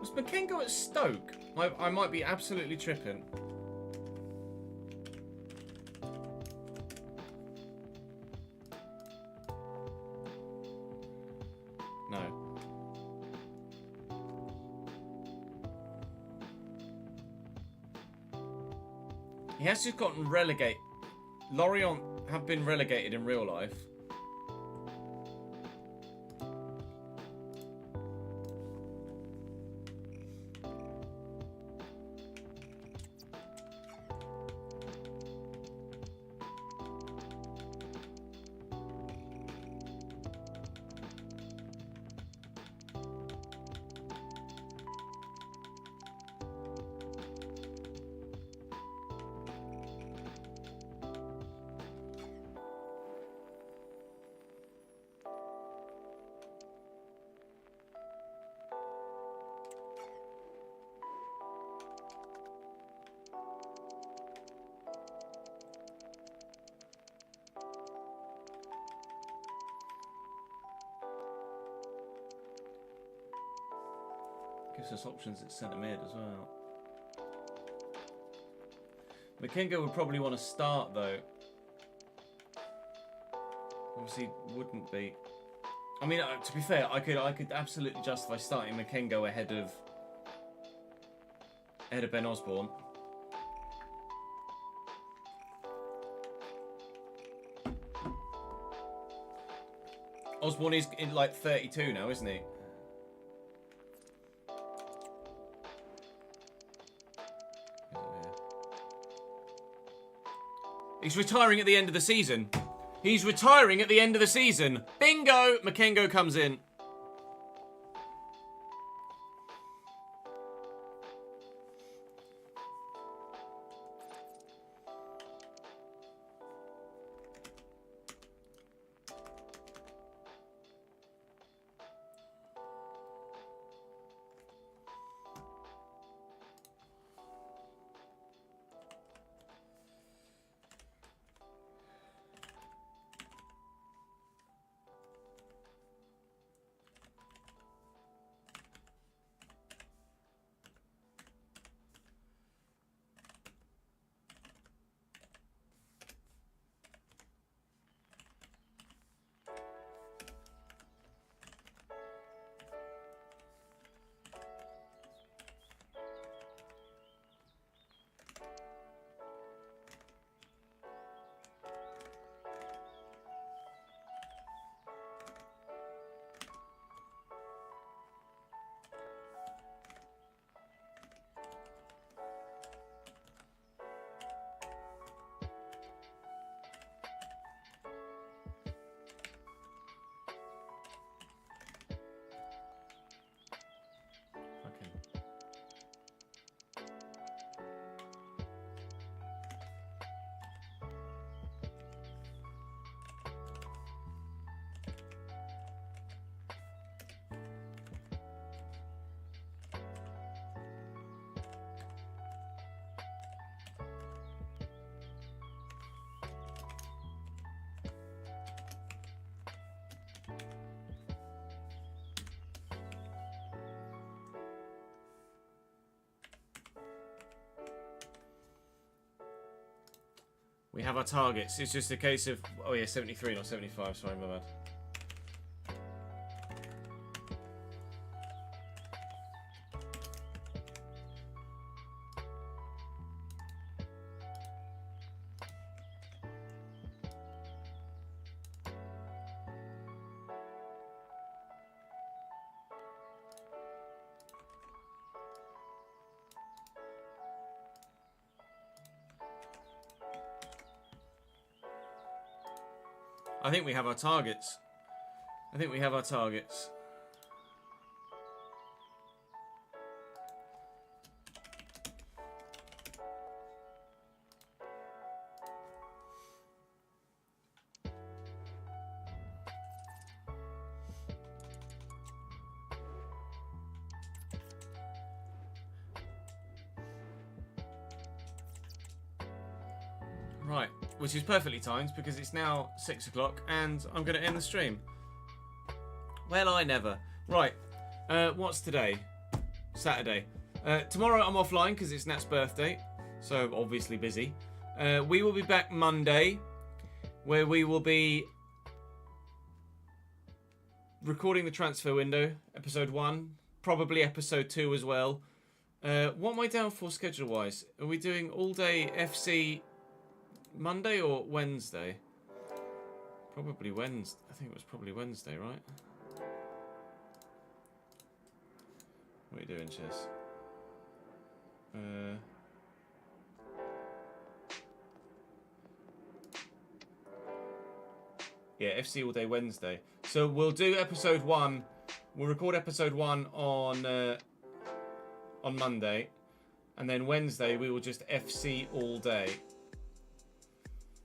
Was Makengo at Stoke? I might be absolutely tripping. No. He has just gotten relegated. Lorient have been relegated in real life. Gives us options at centre mid as well. Makengo would probably want to start though. Obviously, wouldn't be. I mean, to be fair, I could absolutely justify starting Makengo ahead of Ben Osborne. Osborne is in like 32 now, isn't he? He's retiring at the end of the season. He's retiring at the end of the season. Bingo! Makengo comes in. We have our targets. It's just a case of... Oh yeah, 73, not 75. Sorry, my bad. I think we have our targets. I think we have our targets. Right, which is perfectly timed because it's now 6 o'clock and I'm going to end the stream. Well, I never. Right, what's today? Saturday. Tomorrow I'm offline because it's Nat's birthday, so obviously busy. We will be back Monday, where we will be recording the transfer window, episode 1, probably episode 2 as well. What am I down for schedule-wise? Are we doing all day FC... Monday or Wednesday? Probably Wednesday. I think it was probably Wednesday, right? What are you doing, Chess? Yeah, FC all day Wednesday. So we'll do episode 1. We'll record episode 1 on Monday, and then Wednesday we will just FC all day.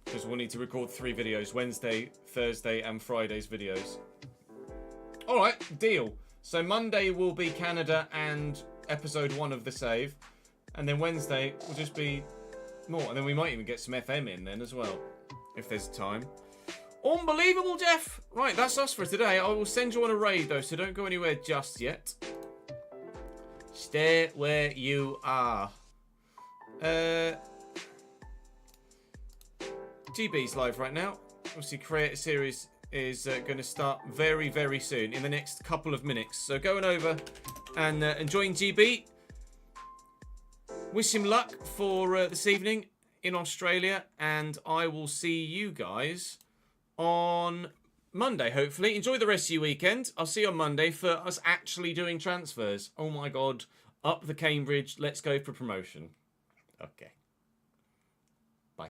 Because we'll need to record 3 videos, Wednesday, Thursday and Friday's videos. Alright, deal. So Monday will be Canada and episode 1 of The Save. And then Wednesday will just be more. And then we might even get some FM in then as well, if there's time. Unbelievable, Jeff! Right, that's us for today. I will send you on a raid though, so don't go anywhere just yet. Stay where you are. GB's live right now. Obviously, Creator Series is going to start very, very soon, in the next couple of minutes. So going over and join GB. Wish him luck for this evening in Australia, and I will see you guys on Monday, hopefully. Enjoy the rest of your weekend. I'll see you on Monday for us actually doing transfers. Oh my god, up the Cambridge, let's go for promotion. Okay.